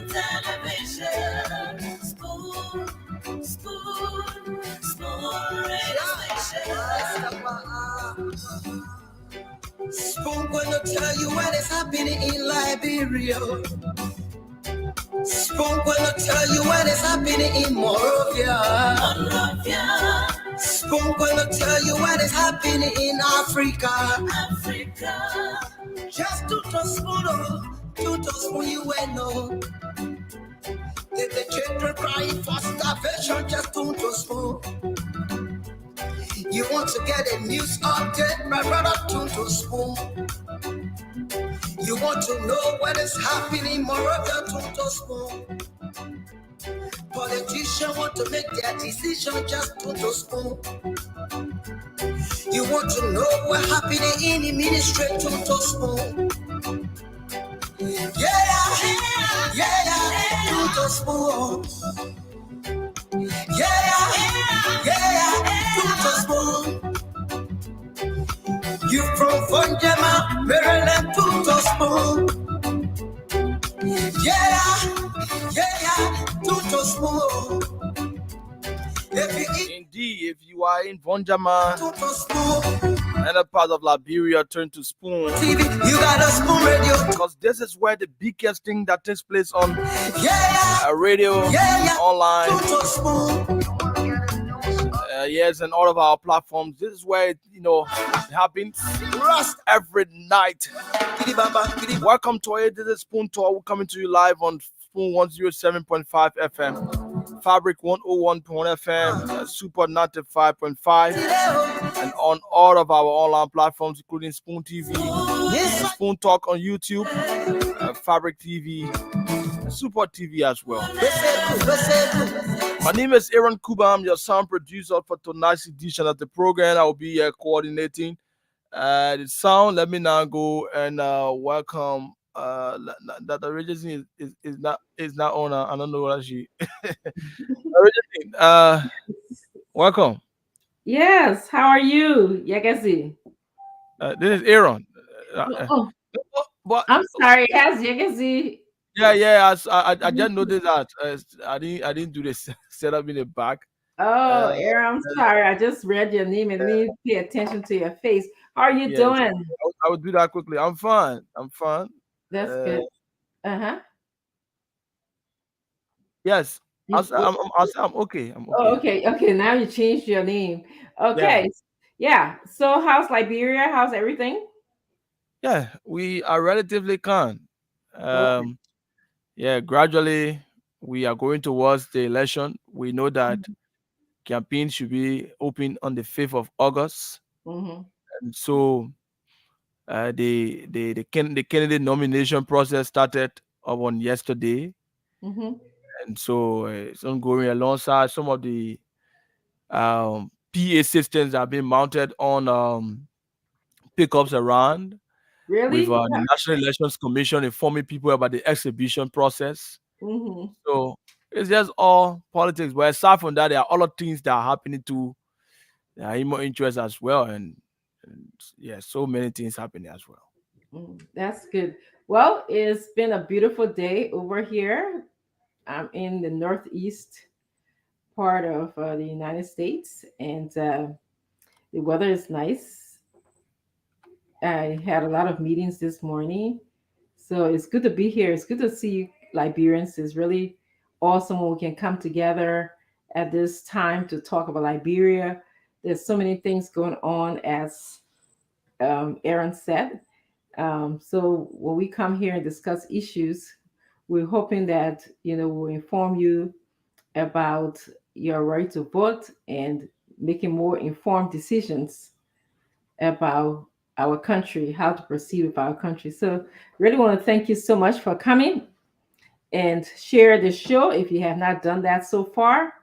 television. Spoon radio station. Spoon gonna tell you what is happening in Liberia. Spoon gonna tell you what is happening in Monrovia. Spoon gonna tell you what is happening in Africa. Just to spoon you know. If the children crying for starvation, just to spoon. You want to get a news update, my brother, to spoon. You want to know what is happening, Moravia, to spoon. Politicians want to make their decision, just to spoon. You want to know what happening in the ministry, to spoon. Yeah, to spoon. Yeah, to spoon. You from Funjama, Maryland, to spoon. Yeah, to spoon. Indeed, if you are in Vonjama and a part of Liberia, turn to Spoon. TV, you got a Spoon radio. Because this is where the biggest thing that takes place on radio, online. Yes, and all of our platforms. This is where it happens every night. Welcome to it. This is Spoon Talk. We're coming to you live on Spoon 107.5 FM. Fabric 101.1 FM, Super 95.5, and on all of our online platforms, including Spoon TV, Spoon Talk on YouTube, Fabric TV, Super TV as well. My name is Aaron Kuba. I'm your sound producer for tonight's edition of the program. I will be coordinating the sound. Let me now go and welcome. That the registry is not on. I don't know what she. Welcome. Yes, how are you, Yagasi? This is Aaron. But I'm sorry, yes, Yagasi. Yeah. I just noticed that I didn't do this setup in the back. Oh, Aaron, I'm sorry. I just read your name and need to pay attention to your face. How are you doing? I will do that quickly. I'm fine. That's good. Yes. I'm okay. Oh, okay. Now you changed your name. Okay. Yeah. So how's Liberia? How's everything? Yeah, we are relatively calm. Gradually we are going towards the election. We know that campaign should be open on the 5th of August. And so the candidate nomination process started up on yesterday. And so it's ongoing alongside some of the PA systems that have been mounted on pickups around. Really? With the National Elections Commission informing people about the exhibition process. So it's just all politics. But aside from that, there are other things that are happening to more interest as well. And so many things happening as well. That's good. Well, it's been a beautiful day over here. I'm in the northeast part of the United States, and the weather is nice. I had a lot of meetings this morning, so it's good to be here. It's good to see Liberians. It's really awesome when we can come together at this time to talk about Liberia. There's so many things going on, as Aaron said. So when we come here and discuss issues, we're hoping that we'll inform you about your right to vote and making more informed decisions about our country, how to proceed with our country. So really want to thank you so much for coming and share the show if you have not done that so far.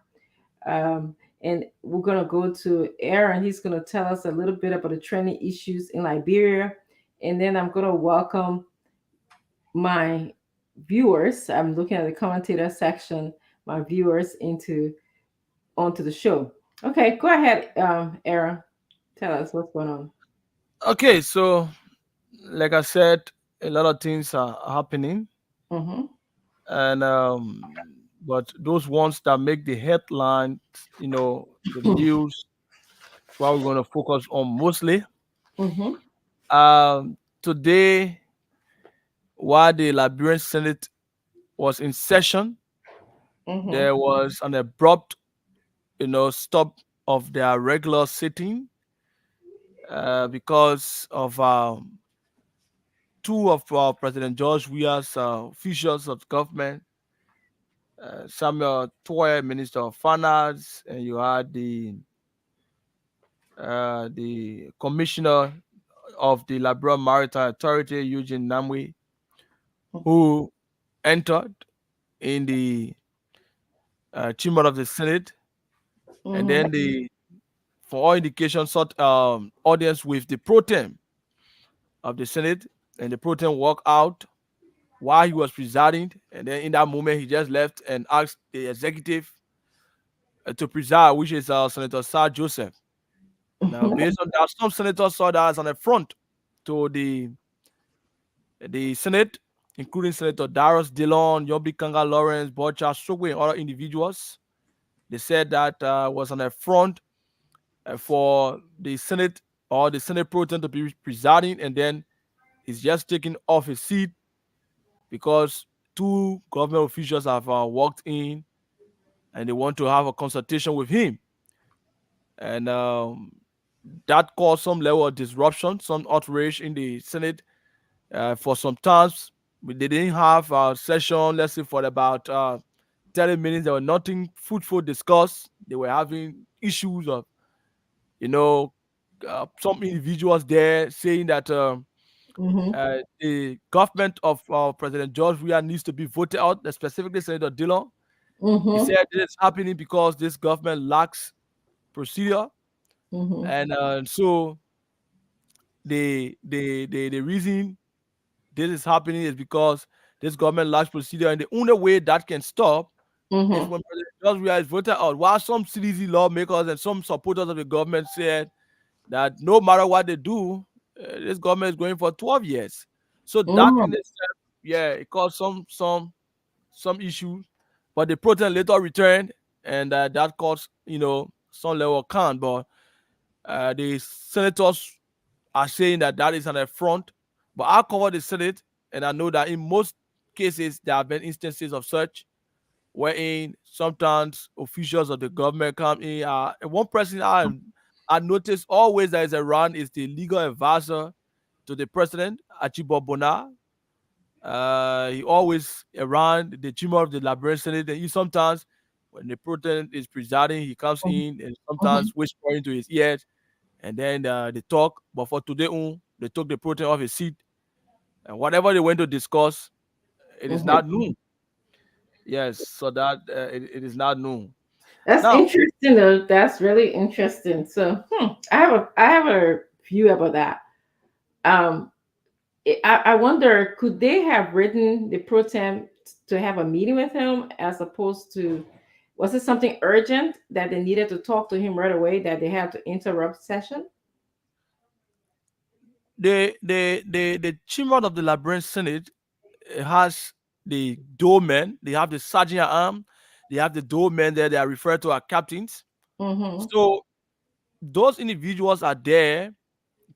And we're going to go to Aaron. He's going to tell us a little bit about the trending issues in Liberia. And then I'm going to welcome my viewers. I'm looking at the commentator section, my viewers onto the show. Okay, go ahead, Aaron. Tell us what's going on. Okay, so like I said, a lot of things are happening. and but those ones that make the headlines, the news, is what we're going to focus on mostly. Mhm. Today, while the Liberian Senate was in session, Mhm. there was an abrupt, stop of their regular sitting because of two of President George Weah's officials of government, Samuel Toye, Minister of Finance, and you had the Commissioner of the Liberia Maritime Authority, Eugene Namwe, who entered in the chamber of the Senate, and Mhm. then for all indications, sought audience with the pro tem of the Senate, and the pro tem walked out while he was presiding, and then in that moment he just left and asked the executive to preside, which is Senator Sir Joseph. Now, based on that, some senators saw that as an affront to the Senate, including Senator Darius Dillon, Yobi Kanga Lawrence, Bocha Sogwe, and other individuals. They said that was an affront for the Senate or the Senate pro tem to be presiding, and then he's just taking off his seat because two government officials have walked in and they want to have a consultation with him. And that caused some level of disruption, some outrage in the Senate for some times. They didn't have a session, let's say, for about 30 minutes. There was nothing fruitful discussed. They were having issues of, you know, some individuals there saying that Mhm. the government of President George Weah needs to be voted out, specifically Senator Dillon. He Mhm. said this is happening because this government lacks procedure, Mhm. and so the reason this is happening is because this government lacks procedure, and the only way that can stop is Mhm. when President George Weah is voted out. While some CDC lawmakers and some supporters of the government said that no matter what they do, this government is going for 12 years. So that in Mhm. itself, yeah, it caused some issues, but the protest later returned, and that caused some level of calm. But the senators are saying that that is an affront. But I cover the Senate, and I know that in most cases there have been instances of such, wherein sometimes officials of the government come in. One person I notice always that is around is the legal advisor to the president, Achibo Bona. He always around the chamber of the Liberian Senate. And he sometimes, when the president is presiding, he comes in and sometimes Mhm. whispering to his ears, and then they talk. But for today, they took the president off his seat, and whatever they went to discuss, it is Mhm. not known. Yes, so that it is not known. That's Now, interesting though. That's really interesting. So, I have a view about that. Um, I wonder, could they have written the pro tem to have a meeting with him as opposed to, was it something urgent that they needed to talk to him right away that they had to interrupt session? the chairman of the Liberian Senate has the doormen. They have the sergeant at arm. They have the doormen there. They are referred to as captains. Mm-hmm. So those individuals are there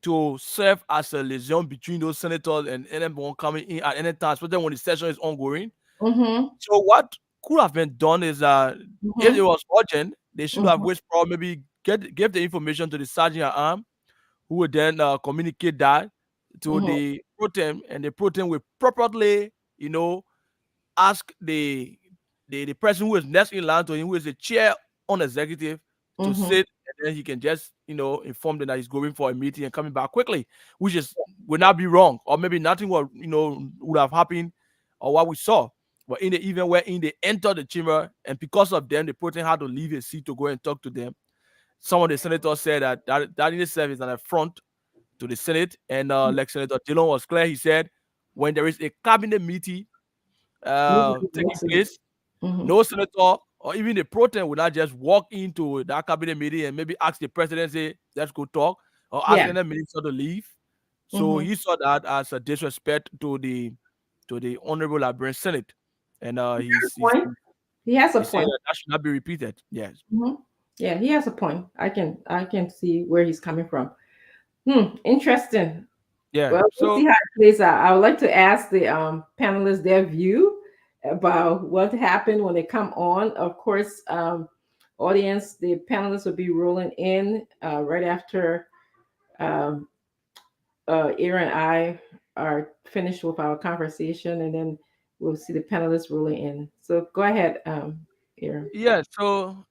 to serve as a liaison between those senators and anyone coming in at any time, especially when the session is ongoing. Mm-hmm. So what could have been done is if it Mm-hmm. was urgent, they should have whispered, maybe give the information to the sergeant at arm, who would then communicate that to Mm-hmm. the pro tem, and the pro tem will properly, you know, ask the person who is next in line to him, who is the chair on executive, to Mm-hmm. sit, and then he can just inform them that he's going for a meeting and coming back quickly, which is would not be wrong, or maybe nothing would have happened, or what we saw. But in the event wherein they entered the chamber, and because of them, the president had to leave his seat to go and talk to them. Some of the senators said that in itself is an affront to the Senate. And like Senator Dillon was clear, he said when there is a cabinet meeting Nobody taking wants it. place, Mm-hmm. no senator or even the pro tem would not just walk into that cabinet meeting and maybe ask the president, say, let's go talk, or ask Yeah. any minister to leave. So Mm-hmm. he saw that as a disrespect to the Honorable Liberian Senate. and Good point. He has a he's saying point. that that should not be repeated. Yes. Mhm. Yeah, he has a point. I can see where he's coming from. Interesting. Yeah. Well, we'll So see how it plays out. I would like to ask the panelists their view about what happened when they come on. Of course, audience, the panelists will be rolling in right after um, Ira and I are finished with our conversation, and then we'll see the panelists rolling in. So go ahead, Ira. yeah. So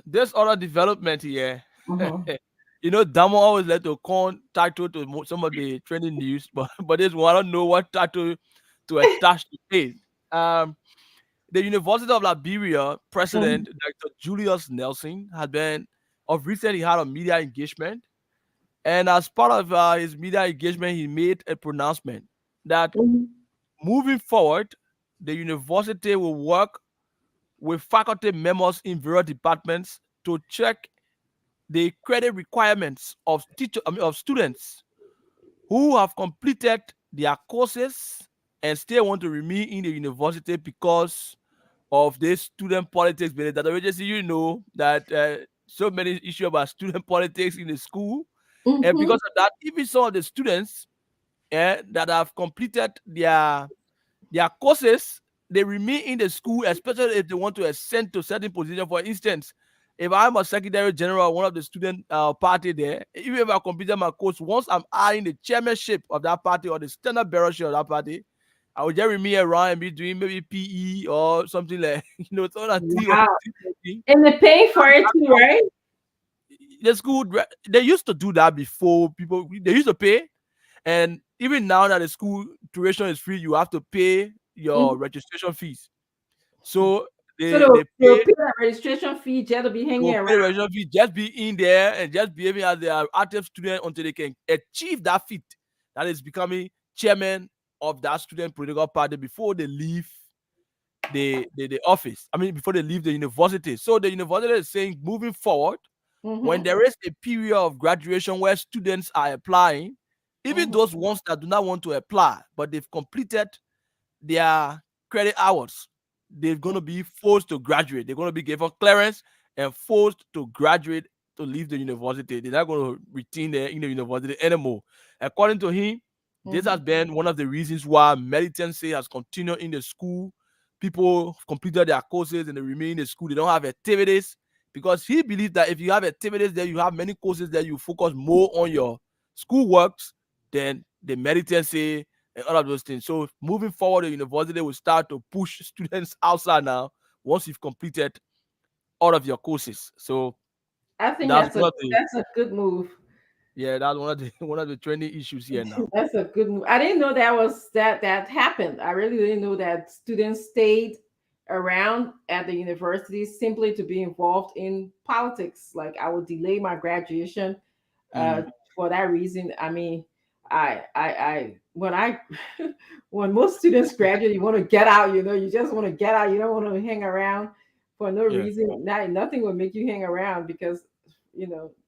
there's other development here. Uh-huh. Damo always let the con title to some of the trending news, but this one I don't know what title to attach to it. Um, the University of Liberia president, Dr. Julius Nelson, had been of recent he had a media engagement, and as part of his media engagement, he made a pronouncement that Mhm. moving forward, the university will work with faculty members in various departments to check the credit requirements of of students who have completed their courses and still want to remain in the university because of this student politics. But that agency, that so many issues about student politics in the school, and Mhm. because of that, even some of the students that have completed their courses, they remain in the school, especially if they want to ascend to certain position. For instance, if I'm a secretary general of one of the student party there, even if I completed my course, once I'm eyeing the chairmanship of that party or the standard bearership of that party, I will just remain around and be doing maybe PE or something like so that tea or Wow. thing. And they're paying for it too, right? The school, they used to do that before. People, they used to pay, and even now that the school tuition is free, you have to pay your Mhm. registration fees. So So they they'll, they they'll pay pay that registration fee just to be they hanging will pay around. the registration fee, just be in there and just behaving as they are active student until they can achieve that feat. That is becoming chairman of that student political party before they leave the office. I mean, before they leave the university. So the university is saying moving forward, when Mm-hmm. there is a period of graduation where students are applying, even Mm-hmm. those ones that do not want to apply, but they've completed their credit hours, they're going to be forced to graduate. They're going to be given clearance and forced to graduate to leave the university. They're not going to retain there in the university anymore. According to him, this Mm-hmm. has been one of the reasons why militancy has continued in the school. People completed their courses and they remain in the school. They don't have activities because he believes that if you have activities there, you have many courses that you focus more on your school works than the militancy and all of those things. So moving forward, the university will start to push students outside now once you've completed all of your courses. So I think that's that's a one of the that's a good move. that's one of the one of the trending issues here now. That's a good move. I didn't know that happened. I really didn't know that students stayed around at the university simply to be involved in politics. Like I would delay my graduation uh, Hmm. for that reason. I mean, I when I when most students graduate, you want to get out. You just want to get out. You don't want to hang around for no Yeah. reason. Nothing will make you hang around because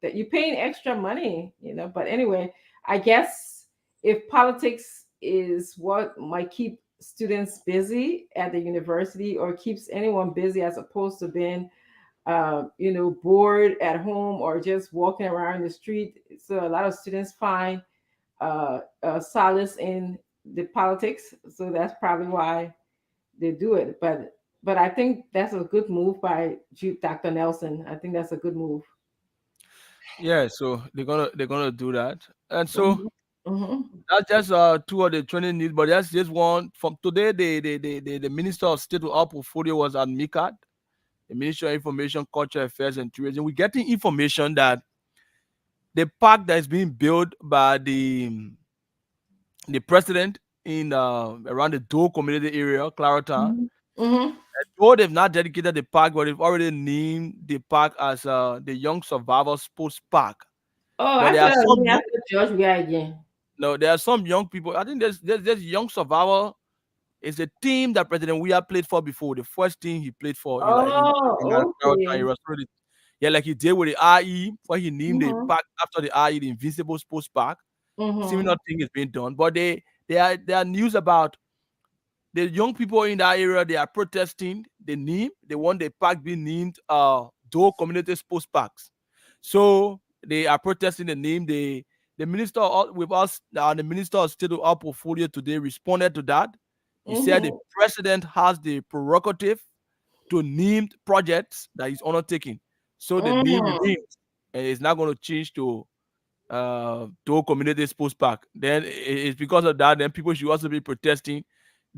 that you're paying extra money. But anyway, I guess if politics is what might keep students busy at the university or keeps anyone busy as opposed to being bored at home or just walking around the street. So a lot of students find solace in the politics. So that's probably why they do it. But I think that's a good move by Dr. Nelson. I think that's a good move. Yeah, so they're gonna do that. And so Hmm. Hmm. that's just two of the training needs, but that's just one from today. The Minister of State of our portfolio was at MICAD, the Ministry of Information, Culture Affairs and Tourism. We're getting information that the park that is being built by the president in around the Dole community area, Claratown. Hmm. Hmm. Though they've not dedicated the park, but they've already named the park as the Young Survivor Sports Park. Oh, But I there are thought some we have to George Weah again. no, there are some young people. I think there's Young Survivor is a team that President Weah played for before. The first team he played for in that Oh, Claratown okay. area. So yeah, like he did with the IE, where he named the Hmm. park after the IE, the Invincible Sports Park. Hmm. Similar thing is being done, but there are news about the young people in that area, they are protesting the name. They want the park be named Dole Community Sports Parks. So they are protesting the name. The minister with us, the minister of state of our portfolio today responded to that. He said the Mm-hmm. president has the prerogative to name projects that he's undertaking. So the name Mm. remains, and it's not going to change to community sports park. Then it's because of that. Then people should also be protesting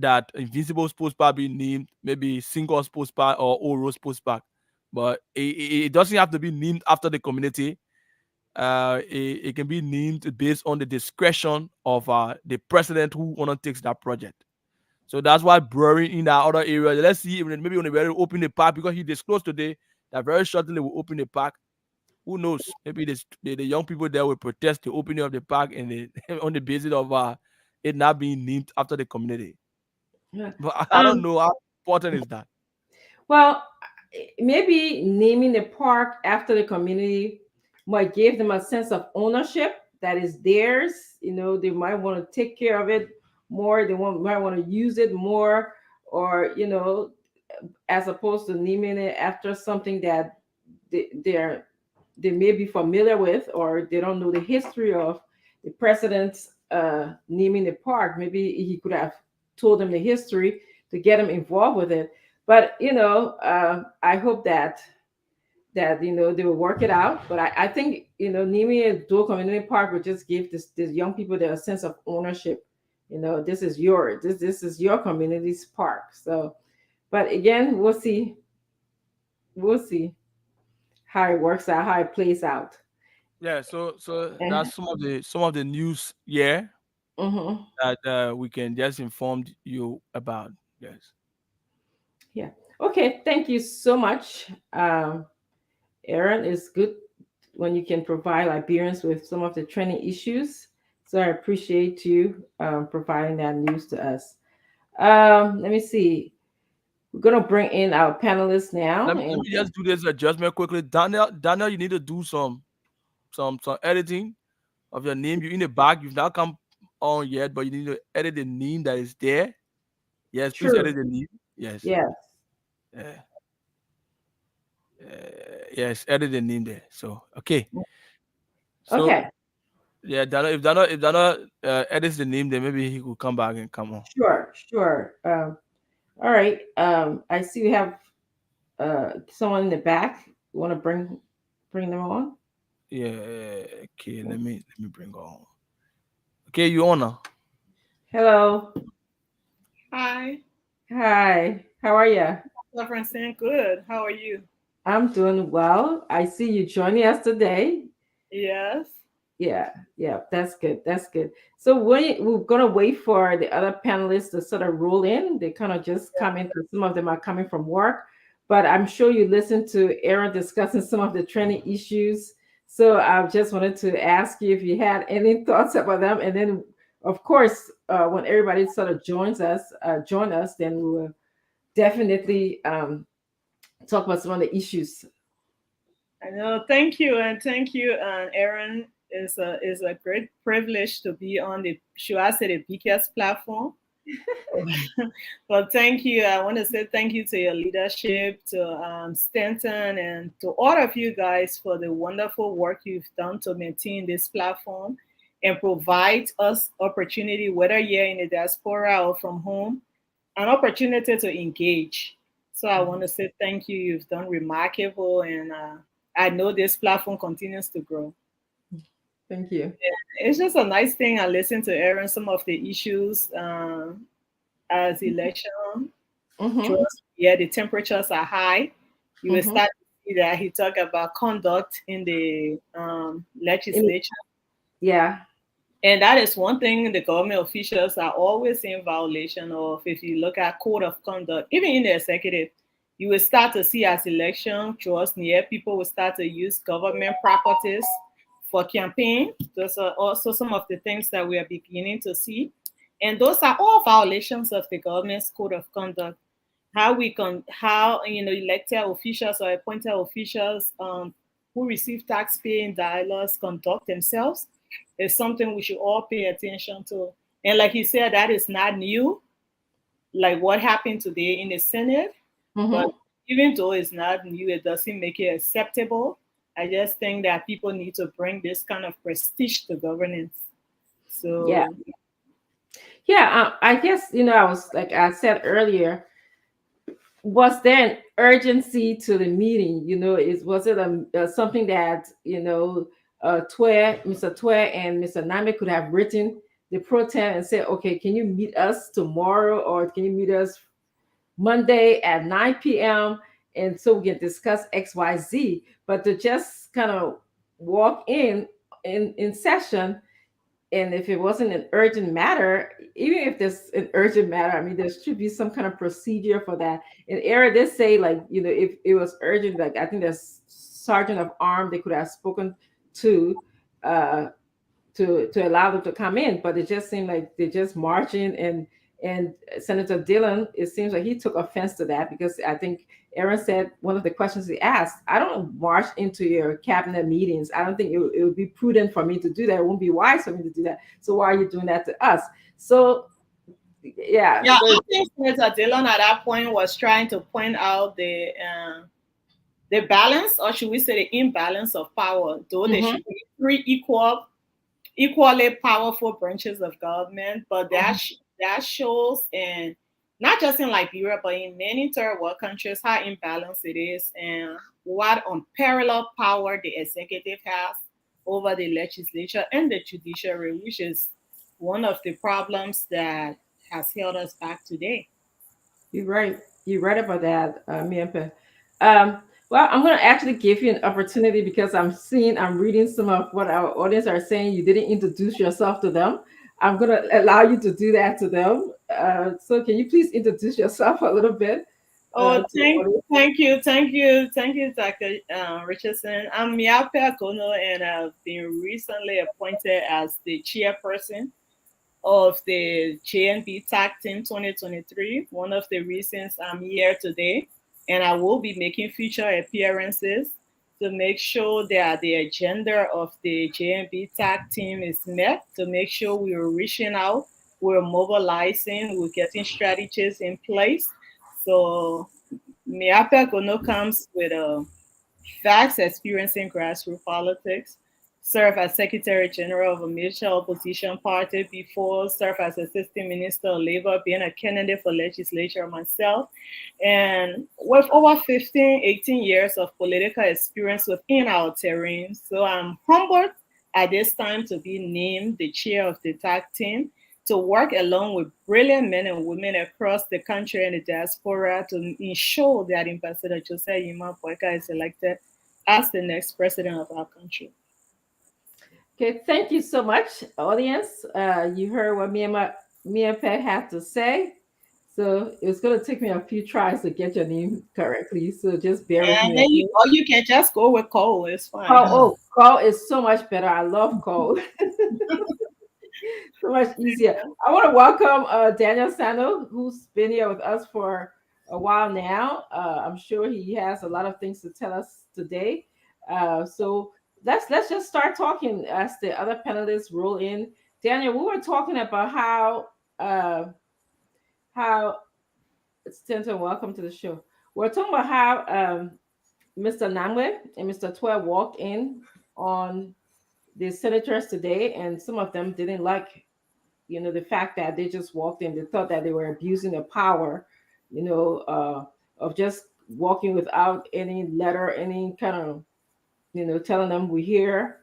that Invincible Sports Park be named maybe Single Sports Park or Oro Sports Park. But it doesn't have to be named after the community. It can be named based on the discretion of the president who undertakes that project. So that's why brewing in that other area. Let's see, maybe when they open the park because he disclosed today that very shortly they will open the park. Who knows? Maybe the young people there will protest the opening of the park and on the basis of it not being named after the community. Yeah. But I don't Um, know how important is that. well, maybe naming the park after the community might give them a sense of ownership that is theirs. They might want to take care of it more. Might want to use it more, or as opposed to naming it after something that they're they may be familiar with, or they don't know the history of the president's naming the park. Maybe he could have told them the history to get them involved with it. But I hope that they will work it out. But I think naming a dual community park would just give this young people their sense of ownership. This is yours. This is your community's park. So, but again, we'll see. We'll see how it works out, how it plays out. Yeah, so And that's some of the news, yeah, mhm. that we can just inform you about. Yes. Yeah. Okay. Thank you so much, Aaron. It's good when you can provide Liberians with some of the training issues. So I appreciate you providing that news to us. Let me see. We're gonna bring in our panelists now, Let and me just do this adjustment quickly. Daniel, you need to do some editing of your name. You're in the back. You've not come on yet, but you need to edit the name that is there. Yes, please true. edit the name. Yes. Yes. Uh, yes, edit the name there. So okay. So Okay. yeah, if Dana edits the name, then maybe he could come back and come on. Sure. Sure. All right. I see we have someone in the back. You want to bring them on? Yeah. Okay. Let me bring her on. Okay, you on now. Hello. Hi, Hi. How are you? Francine. Good. How are you? I'm doing well. I see you joining us today. Yes. Yeah, yeah, that's good. That's good. So we're gonna wait for the other panelists to sort of roll in. They kind of just come in because some of them are coming from work, but I'm sure you listened to Aaron discussing some of the training issues. So I just wanted to ask you if you had any thoughts about them, and then of course, when everybody sort of join us, then we will definitely talk about some of the issues. I know. Thank you, and thank you, Aaron. Is a great privilege to be on the should I say the biggest platform. But thank you. I want to say thank you to your leadership, to Stanton, and to all of you guys for the wonderful work you've done to maintain this platform and provide us opportunity, whether you're in the diaspora or from home, an opportunity to engage. So I want to say thank you. You've done remarkable, and I know this platform continues to grow. Thank you. It's just a nice thing. I listened to Aaron some of the issues as election. Mm-hmm. Trust, yeah, the temperatures are high. You will Mm-hmm. start to see that he talked about conduct in the In, legislature. yeah. And that is one thing the government officials are always in violation of. If you look at code of conduct, even in the executive, you will start to see as election draws near, people will start to use government properties for campaign. Those are also some of the things that we are beginning to see. And those are all violations of the government's code of conduct. How elected officials or appointed officials who receive taxpaying dollars conduct themselves is something we should all pay attention to. And like he said, that is not new. like what happened today in the Senate. But even though it's not new, it doesn't make it acceptable. I just think that people need to bring this kind of prestige to governance. So I guess I was like I said earlier, was there an urgency to the meeting? Was it something that Mr. Twe and Mr. Name could have written the protest and said, okay, can you meet us tomorrow, or can you meet us Monday at 9 p.m. and so we can discuss XYZ? But to just kind of walk in session, and if it wasn't an urgent matter, even if there's an urgent matter, I mean, there should be some kind of procedure for that. And Era did say, like, if it was urgent, like I think there's sergeant of arm they could have spoken to allow them to come in, but it just seemed like they're just marching. And Senator Dillon, it seems like he took offense to that, because I think Aaron said one of the questions he asked, I don't march into your cabinet meetings. I don't think it would be prudent for me to do that. It won't be wise for me to do that. So why are you doing that to us? So, yeah. I think Senator Dillon at that point was trying to point out the balance, or should we say the imbalance of power, though there should be three equally powerful branches of government, but that shows, and not just in Liberia, but in many third world countries, how imbalanced it is and what unparalleled power the executive has over the legislature and the judiciary, which is one of the problems that has held us back today. You're right. You're right about that, Miempe. Well, I'm going to actually give you an opportunity, because I'm reading some of what our audience are saying. You didn't introduce yourself to them. I'm going to allow you to do that to them. So can you please introduce yourself a little bit? Thank you, Dr. Richardson. I'm Miape Akono, and I've been recently appointed as the chairperson of the JNB TAC Team 2023. One of the reasons I'm here today, and I will be making future appearances to make sure that the agenda of the JNB TAC team is met, to make sure we're reaching out, we're mobilizing, we're getting strategies in place. So Miape Akono comes with vast experience in grassroots politics, served as Secretary General of a major opposition party before, served as Assistant Minister of Labor, being a candidate for legislature myself, and with over 15, 18 years of political experience within our terrain. So I'm humbled at this time to be named the chair of the TAC team, to work along with brilliant men and women across the country and the diaspora to ensure that Ambassador Joseph Yima Boakai is elected as the next president of our country. Okay, thank you so much, audience. You heard what Miempe had to say. So it's going to take me a few tries to get your name correctly. So just bear with me. Or you can just go with Cole. It's fine. Cole is so much better. I love Cole. So much easier. I want to welcome Daniel Sano, who's been here with us for a while now. I'm sure he has a lot of things to tell us today. So let's just start talking as the other panelists roll in. Daniel, we were talking about how it's Tintin, welcome to the show. We're talking about how Mr. Namwe and Mr. Twe walked in on the senators today, and some of them didn't like the fact that they just walked in. They thought that they were abusing the power, of just walking without any letter, any kind of, telling them we're here.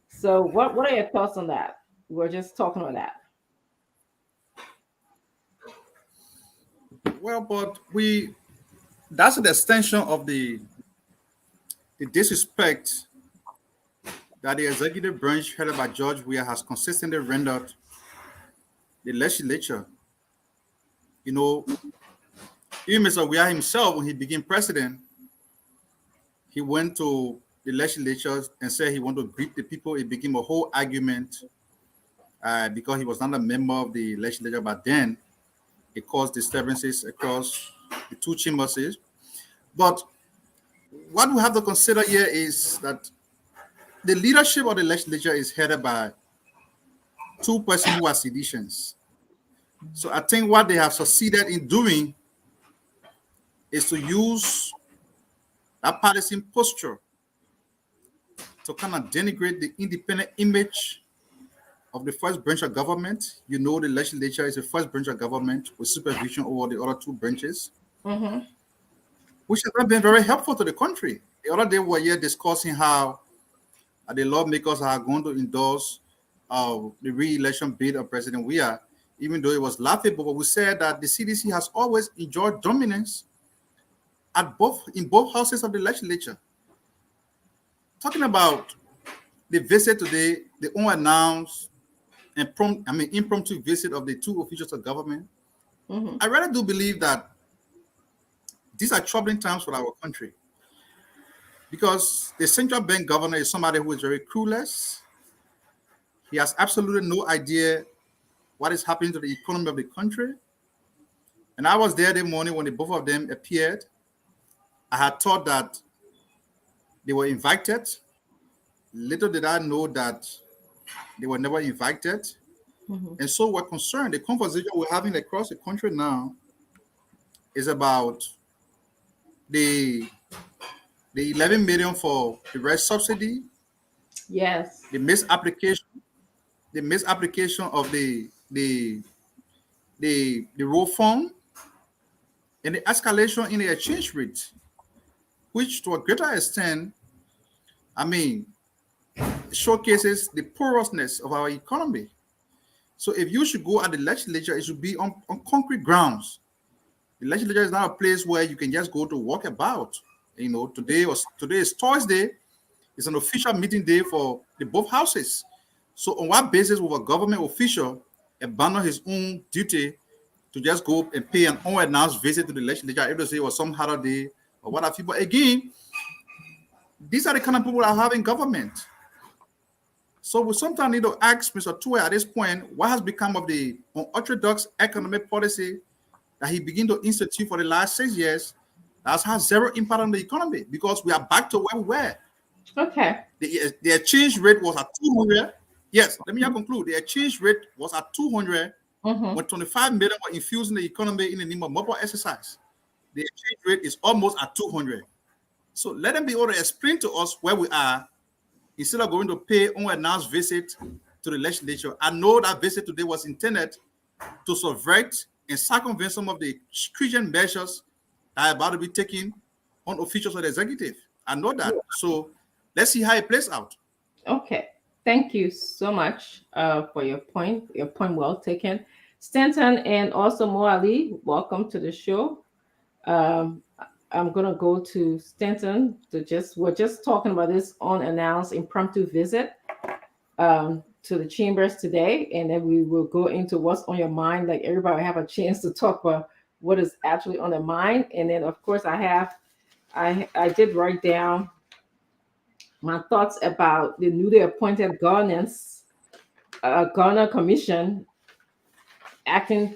So what are your thoughts on that? We're just talking on that. Well, but that's an extension of the disrespect that the executive branch headed by George Weah has consistently rendered the legislature. Even Mr. Weah himself, when he became president, he went to the legislature and said he wanted to greet the people. It became a whole argument because he was not a member of the legislature, but then it caused disturbances across the two chambers. But what we have to consider here is that the leadership of the legislature is headed by two persons who are seditious. So I think what they have succeeded in doing is to use that partisan posture to kind of denigrate the independent image of the first branch of government. You know, the legislature is the first branch of government with supervision over the other two branches, which has not been very helpful to the country. The other day, we were here discussing how the lawmakers are going to endorse the re-election bid of President Weah, even though it was laughable. But we said that the CDC has always enjoyed dominance in both houses of the legislature. Talking about the visit today, the unannounced and impromptu visit of the two officials of government, I really do believe that these are troubling times for our country, because the central bank governor is somebody who is very clueless. He has absolutely no idea what is happening to the economy of the country. And I was there the morning when the both of them appeared. I had thought that they were invited. Little did I know that they were never invited. And so we're concerned. The conversation we're having across the country now is about the 11 million for the rice subsidy. Yes. The misapplication of the road fund, and the escalation in the exchange rate, which to a greater extent, showcases the porousness of our economy. So if you should go at the legislature, it should be on concrete grounds. The legislature is not a place where you can just go to walk about. You know, today is Thursday. It's an official meeting day for the both houses. So on what basis will a government official abandon his own duty to just go and pay an unannounced visit to the legislature if they say it was some holiday or what have you? But again, these are the kind of people that have in government. So we sometimes need to ask Mr. Tue at this point, what has become of the unorthodox economic policy that he began to institute for the last 6 years that has had zero impact on the economy, because we are back to where we were. Okay. The exchange rate was at 200. Yes, let me conclude. The exchange rate was at 200 when 25 million were infused in the economy in the name of mobile exercise. The exchange rate is almost at 200. So let them be able to explain to us where we are instead of going to pay unannounced visit to the legislature. I know that visit today was intended to subvert and circumvent some of the stringent measures that are about to be taken on officials of the executive. I know that. So let's see how it plays out. Okay. Thank you so much for your point. Your point well taken. Stanton and also Mo Ali, welcome to the show. I'm gonna go to Stanton we're just talking about this unannounced impromptu visit to the chambers today, and then we will go into what's on your mind. Like everybody have a chance to talk about what is actually on their mind, and then of course I did write down my thoughts about the newly appointed governance commission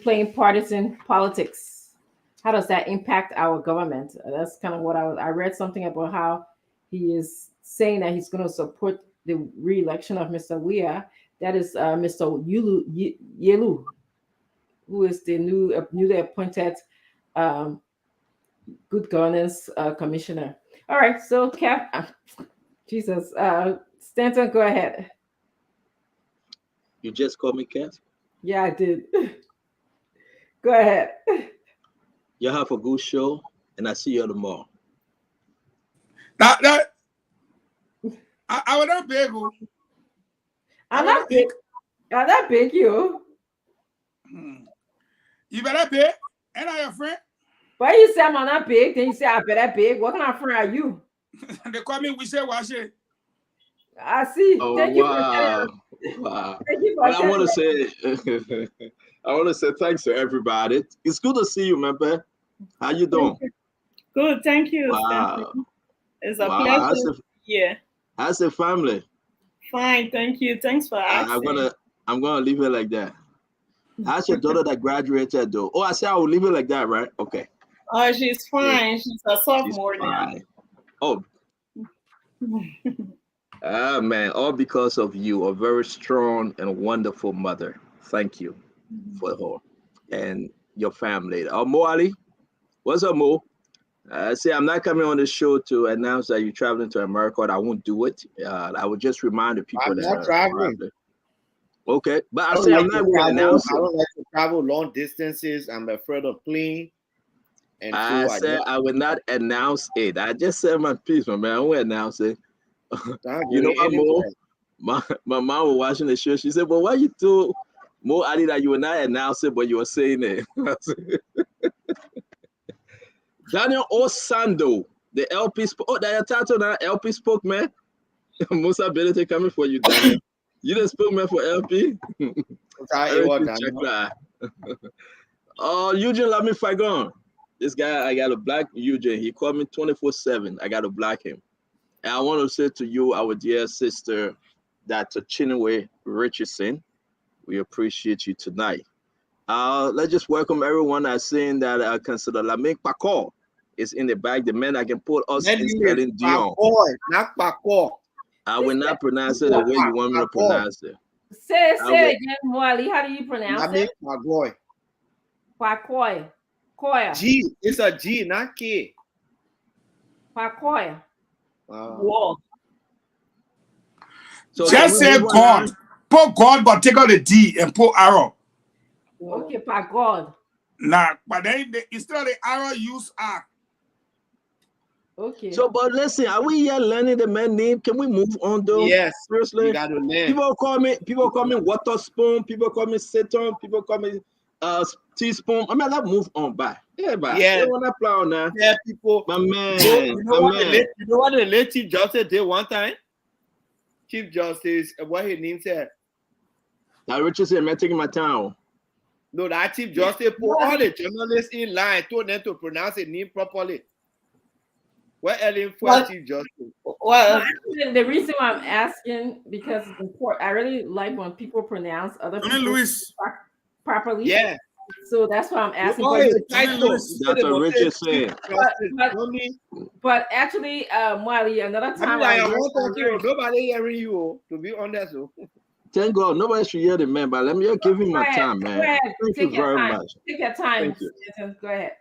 playing partisan politics. How does that impact our government? That's kind of what I read something about how he is saying that he's going to support the re-election of Mr. Weah. That is Mr. Yelu, who is the newly appointed good governance commissioner. All right, so Jesus, Stanton, go ahead. You just called me Cat? Yeah, I did. Go ahead. You have a good show, and I see you tomorrow. I would not beg you. I'm not big. I'm not big, you. You better pay. And I your friend. Why you say I'm not big? Then you say I better big. What kind of friend are you? They call me. We say wash it. I see. Oh, Thank wow. You wow. Thank you for Well, I want to say thanks to everybody. It's good to see you, man. How you doing? Good, thank you. Wow. It's a pleasure. How's the family? Fine, thank you. Thanks for asking. I'm gonna leave it like that. How's your daughter that graduated though? Oh, I said I will leave it like that, right? Okay. Oh, she's fine. She's a sophomore now. Oh. Man, all because of you, a very strong and wonderful mother. Thank you for her. and your family. Mo Ali, what's up, Mo? Say I'm not coming on the show to announce that you're traveling to America. I won't do it. I would just remind the people I'm that not are traveling. Okay, but I don't say like I'm not to going to travel. announce I it. don't like to travel long distances. I'm afraid of plane. And I so said I will not announce it. I just said my piece, my man. I won't announce it. You know what, Mo? My mom was watching the show. She said, "But why you told Mo Ali that you will not announce it, but you were saying it?" Daniel Osando, the LP spoke. Oh, that your title now, LP spoke, man. Most ability coming for you, Daniel. You just spoke, man, for LP. Oh, Eugene, let me Fagon. This guy, I got to block Eugene. He called me 24/7. I got to block him. And I want to say to you, our dear sister, Dr. Chinwe Richardson, we appreciate you tonight. Let's just welcome everyone that's saying that consider Lamin Pakor is in the back. The man that can put us in spelling Dion. Not Pakor. I will not pronounce it the way you want me to pronounce it. Say again, Moali. How do you pronounce it? Pakor. Pakor. Koya. G. It's a G, not K. Pakor. Whoa. So just say God. Put God, but take out the D and put arrow. Okay, by God. Nah, but then instead of the arrow, use R. Okay. So, but listen, are we here learning the man name? Can we move on though? Yes. Seriously. You gotta learn. People call me water spoon, people call me Satan, people call me teaspoon. I mean, let's move on by. Yeah, bye. Yeah. They wanna plow now. Yeah, people. My man. You know what the late Chief Justice did one time? Chief Justice, what his name said? Now Richard said, "Man, taking my time." No, that Chief Justice put all the journalists in line, told them to pronounce his name properly. What Ellen for Chief Justice? Well, the reason why I'm asking because it's important. I really like when people pronounce other people properly. Yeah. So that's why I'm asking. That's what Richard said. But actually, Mwali, another time nobody hearing you. To be honest, thank God nobody should hear the man, but let me give him my time, man. Go ahead. Thank you very much. Take your time. Thank you. Go ahead.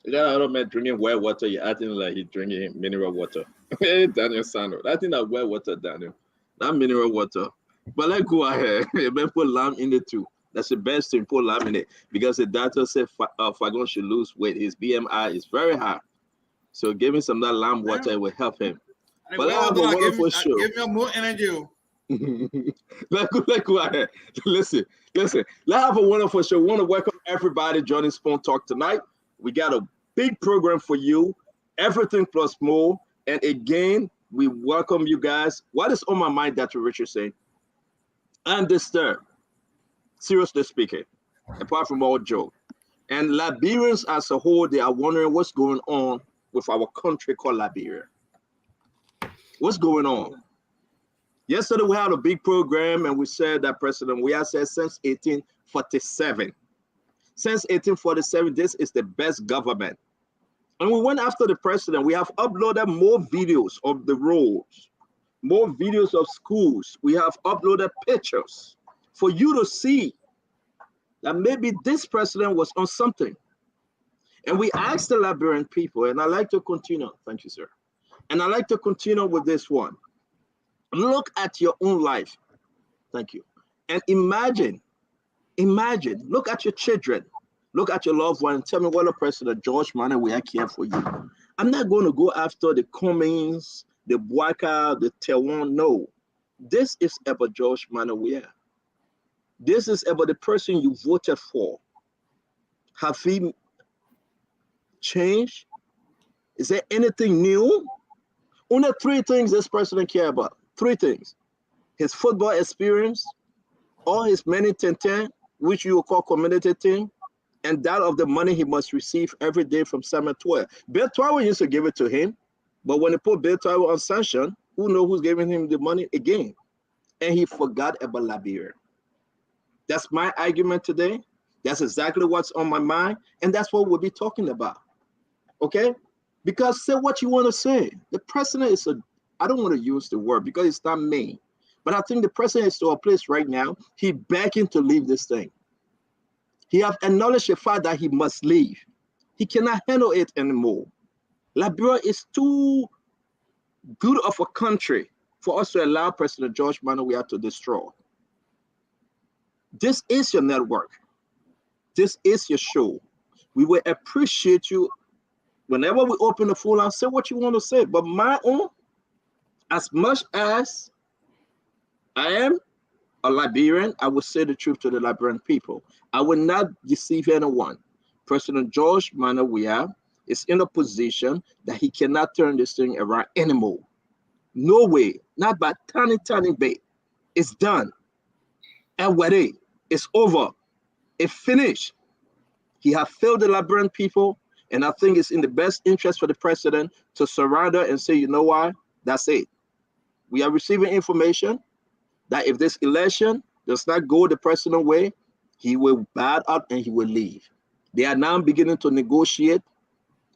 You got a lot of men drinking well water. You're acting like he's drinking mineral water. Hey, Daniel Sano. I think that well water, Daniel. Not mineral water. But let's go ahead. You better put lamb in it too. That's the best thing, put lamb in it. Because the doctor said Fagon should lose weight. His BMI is very high. So give him some of that lamb water, it will help him. But let's have a wonderful show. Give me more energy. Let's go ahead. Listen. Let's have a wonderful show. We want to welcome everybody joining Spoon Talk tonight. We got a big program for you, everything plus more. And again, we welcome you guys. What is on my mind, Dr. Richard saying? I'm disturbed, seriously speaking, apart from all joke. And Liberians as a whole, they are wondering what's going on with our country called Liberia. What's going on? Yesterday, we had a big program and we said that President Weah said since 1847. Since 1847, this is the best government. And we went after the president. We have uploaded more videos of the roads, more videos of schools. We have uploaded pictures for you to see that maybe this president was on something. And we asked the Liberian people, and I like to continue. Thank you, sir. And I like to continue with this one. Look at your own life. Thank you. And imagine, look at your children, look at your loved one, and tell me what a President George Manneh we are care for you. I'm not going to go after the Cummings, the Boakai, the Tewan. No, this is about George Manneh we are. This is about the person you voted for. Have he changed? Is there anything new? Only three things this president care about. Three things: his football experience, all his many Ting Ting, which you will call community thing, and that of the money he must receive every day from Samuel 12. Bill 12 used to give it to him, but when they put Bill 12 on sanction, who knows who's giving him the money again? And he forgot about Liberia. That's my argument today. That's exactly what's on my mind, and that's what we'll be talking about. Okay? Because say what you want to say. The president is I don't want to use the word because it's not me. But I think the president is to a place right now, he begging to leave this thing. He has acknowledged the fact that he must leave. He cannot handle it anymore. Liberia is too good of a country for us to allow President George Weah to destroy. This is your network. This is your show. We will appreciate you whenever we open the phone line. Say what you want to say. But my own, as much as I am a Liberian, I will say the truth to the Liberian people. I will not deceive anyone. President George Weah is in a position that he cannot turn this thing around anymore. No way, not by tiny bit. It's done. And what it's over. It's finished. He has failed the Liberian people, and I think it's in the best interest for the president to surrender and say, you know what? That's it. We are receiving information that if this election does not go the president way, he will bow out and he will leave. They are now beginning to negotiate.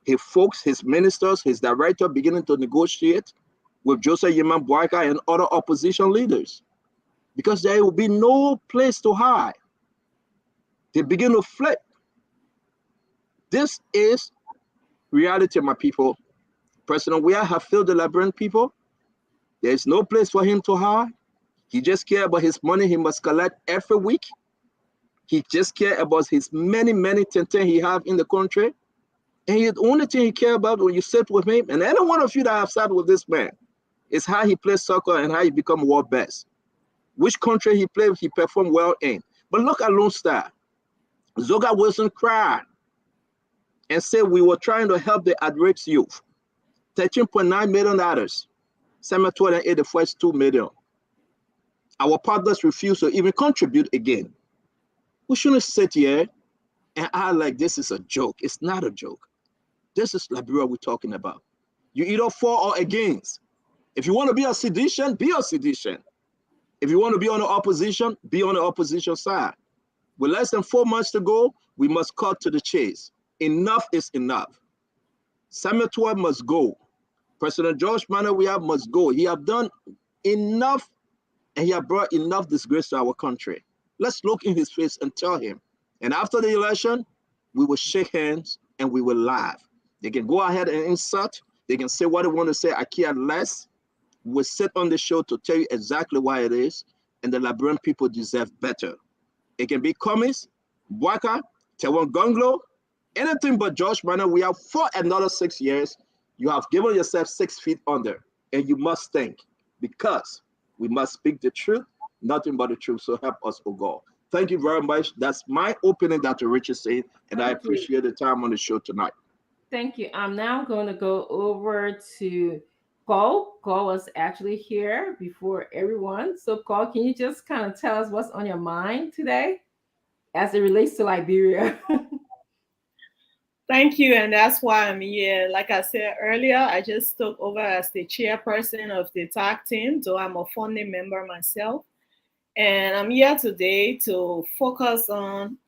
His folks, his ministers, his director beginning to negotiate with Joseph Yeman Boakai and other opposition leaders because there will be no place to hide. They begin to flip. This is reality, my people. President Weah has failed the Liberian people. There is no place for him to hide. He just cares about his money he must collect every week. He just cares about his many Ting Ting he have in the country. And the only thing he cares about when you sit with him, and any one of you that have sat with this man, is how he plays soccer and how he become world best. Which country he played, he performed well in. But look at Lone Star. Zoga Wilson cried and said we were trying to help the at-risk youth. $13.9 million. Samuel 28, the first $2 million. Our partners refuse to even contribute again. We shouldn't sit here and act like this is a joke. It's not a joke. This is Liberia we're talking about. You either for or against. If you want to be a sedition, be a sedition. If you want to be on the opposition, be on the opposition side. With less than 4 months to go, we must cut to the chase. Enough is enough. Samuel 12 must go. President George Weah must go. He has done enough and he has brought enough disgrace to our country. Let's look in his face and tell him. And after the election, we will shake hands and we will laugh. They can go ahead and insult. They can say what they want to say. I care less. We'll sit on the show to tell you exactly why it is. And the Liberian people deserve better. It can be Cummings, Boakai, Tewan Gonglo, anything but George Weah for another 6 years. You have given yourself 6 feet under. And you must think, because we must speak the truth, nothing but the truth. So help us, oh God. Thank you very much. That's my opening, Dr. Richard said, and I appreciate the time on the show tonight. Thank you. I'm now going to go over to Cole. Cole was actually here before everyone. So Cole, can you just kind of tell us what's on your mind today as it relates to Liberia? Thank you, and that's why I'm here. Like I said earlier, I just took over as the chairperson of the tag team, so I'm a founding member myself. And I'm here today to focus on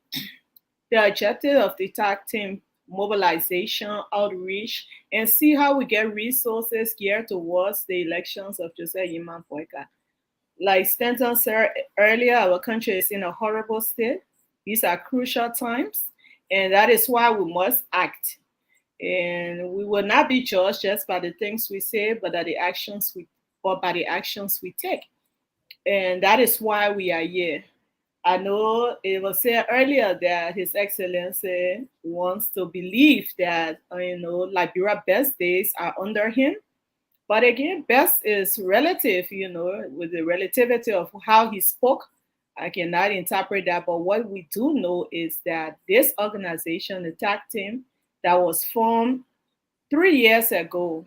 the objective of the tag team mobilization, outreach, and see how we get resources geared towards the elections of Joseph Yeman Boakai. Like Stanton said earlier, our country is in a horrible state. These are crucial times. And that is why we must act. And we will not be judged just by the things we say, but by the actions we take. And that is why we are here. I know it was said earlier that His Excellency wants to believe that Liberia's best days are under him. But again, best is relative, with the relativity of how he spoke. I cannot interpret that, but what we do know is that this organization, the tag team, that was formed 3 years ago,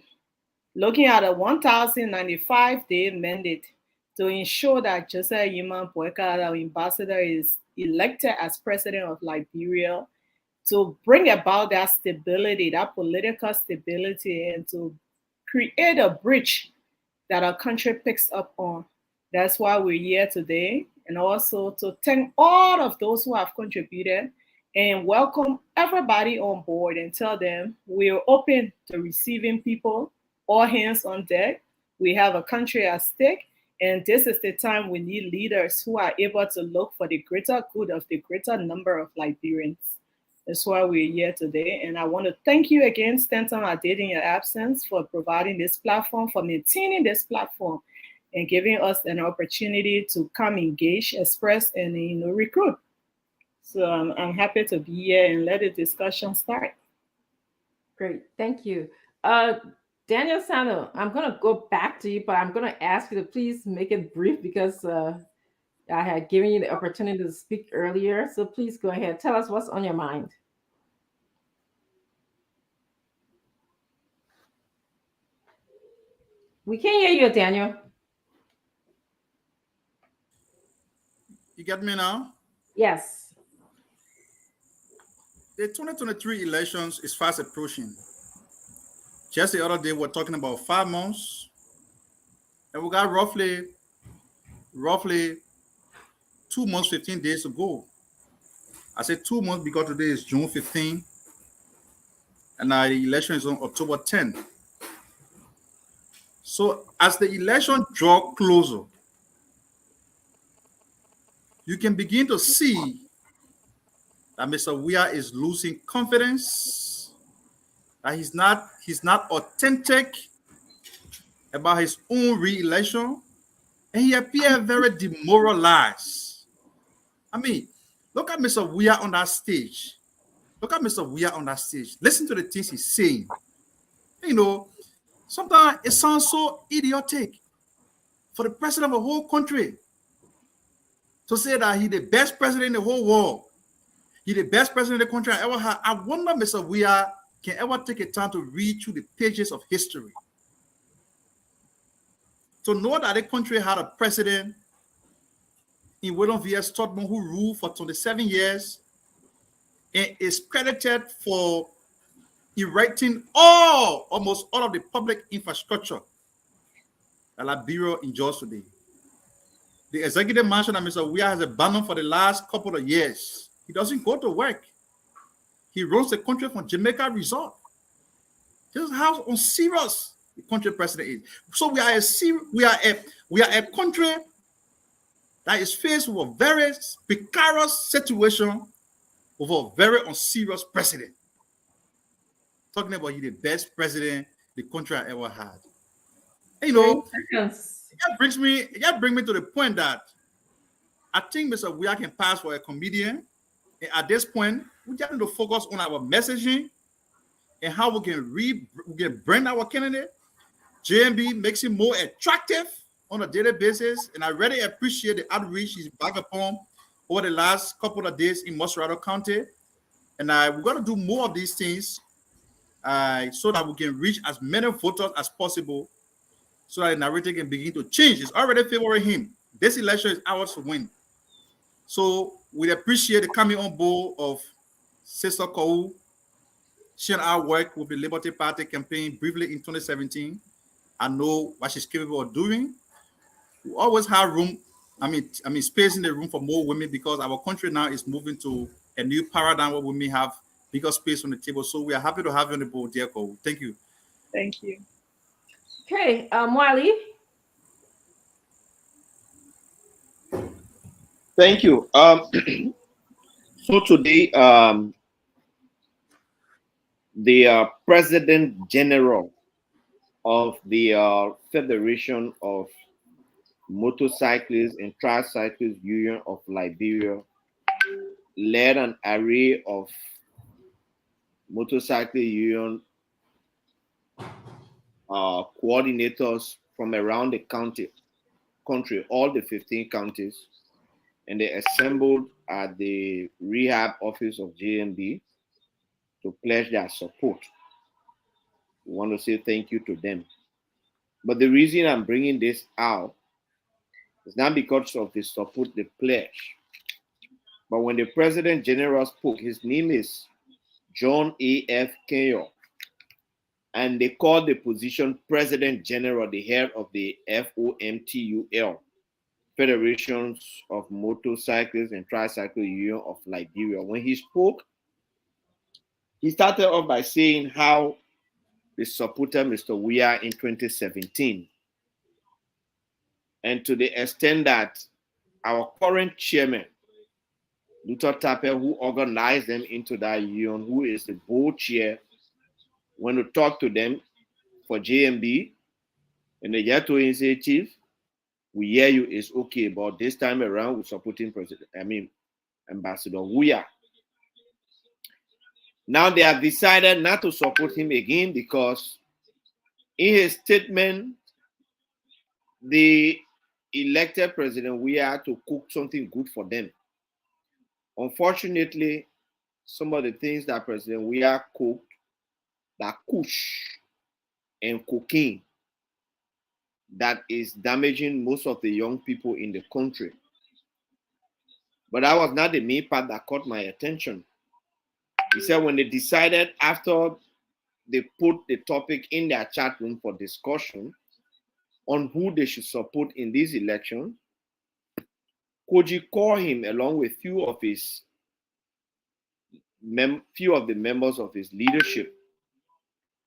looking at a 1,095-day mandate to ensure that Joseph Yeman Boakai, our ambassador, is elected as president of Liberia, to bring about that stability, that political stability, and to create a bridge that our country picks up on. That's why we're here today. And also to thank all of those who have contributed and welcome everybody on board and tell them we're open to receiving people, all hands on deck. We have a country at stake And this is the time we need leaders who are able to look for the greater good of the greater number of Liberians. That's why we're here today. And I want to thank you again, Stanton Adede, in your absence, for providing this platform, for maintaining this platform, and giving us an opportunity to come engage, express, and recruit. So I'm happy to be here and let the discussion start. Great, thank you. Daniel Sano, I'm going to go back to you, but I'm going to ask you to please make it brief because I had given you the opportunity to speak earlier. So please go ahead. Tell us what's on your mind. We can't hear you, Daniel. You get me now? Yes. The 2023 elections is fast approaching. Just the other day, we're talking about 5 months, and we got roughly 2 months, 15 days to go. I said 2 months because today is June 15, and the election is on October 10. So as the election draw closer, you can begin to see that Mr. Weah is losing confidence, that he's not authentic about his own re-election, and he appears very demoralized. I mean, look at Mr. Weah on that stage. Listen to the things he's saying. Sometimes it sounds so idiotic for the president of a whole country to say that he's the best president in the whole world. He's the best president the country I ever had. I wonder Mr. Weah can ever take a time to read through the pages of history to know that the country had a president in William V.S. Tubman who ruled for 27 years and is credited for erecting almost all of the public infrastructure that Liberia enjoys today. The executive mansion that Mr. Weah has abandoned for the last couple of years. He doesn't go to work. He runs the country from Jamaica Resort. This is how unserious the country president is. So we are a country that is faced with a very precarious situation with a very unserious president. Talking about you, the best president the country I ever had. And, that brings me to the point that I think Mr. Weah can pass for a comedian. And at this point, we just need to focus on our messaging and how we can bring our candidate. JMB makes him more attractive on a daily basis, and I really appreciate the outreach he's back upon over the last couple of days in Motorcyclist County. And we're going to do more of these things so that we can reach as many voters as possible so that the narrative can begin to change. It's already favoring him. This election is ours to win. So we appreciate the coming on board of Sister Kou. She and I worked with the Liberty Party campaign briefly in 2017. I know what she's capable of doing. We always have room, space in the room for more women because our country now is moving to a new paradigm where women have bigger space on the table. So we are happy to have you on the board, dear Kou. Thank you. Thank you. Okay, Wally. Thank you. So today, the President General of the Federation of Motorcyclists and Tricyclists Union of Liberia led an array of motorcycle union coordinators from around the country, all the 15 counties, and they assembled at the rehab office of JMB to pledge their support. We want to say thank you to them. But the reason I'm bringing this out is not because of the support they pledge, but when the President General spoke, his name is John A.F. Kenyon, and they called the position President General the head of the FOMTUL, Federations of Motorcyclists and Tricycle Union of Liberia. When he spoke, he started off by saying how they supported Mr. Weah in 2017. And to the extent that our current chairman, Luther Tapper, who organized them into that union, who is the board chair, when we talk to them for JMB, and they get to him say, Chief, we hear you, it's okay, but this time around we're supporting Ambassador Weah. Now they have decided not to support him again because in his statement, they elected President Weah to cook something good for them. Unfortunately, some of the things that President Weah cooked, that kush and cocaine, that is damaging most of the young people in the country. But that was not the main part that caught my attention. He said when they decided after they put the topic in their chat room for discussion on who they should support in this election, Koji called him along with few of the members of his leadership,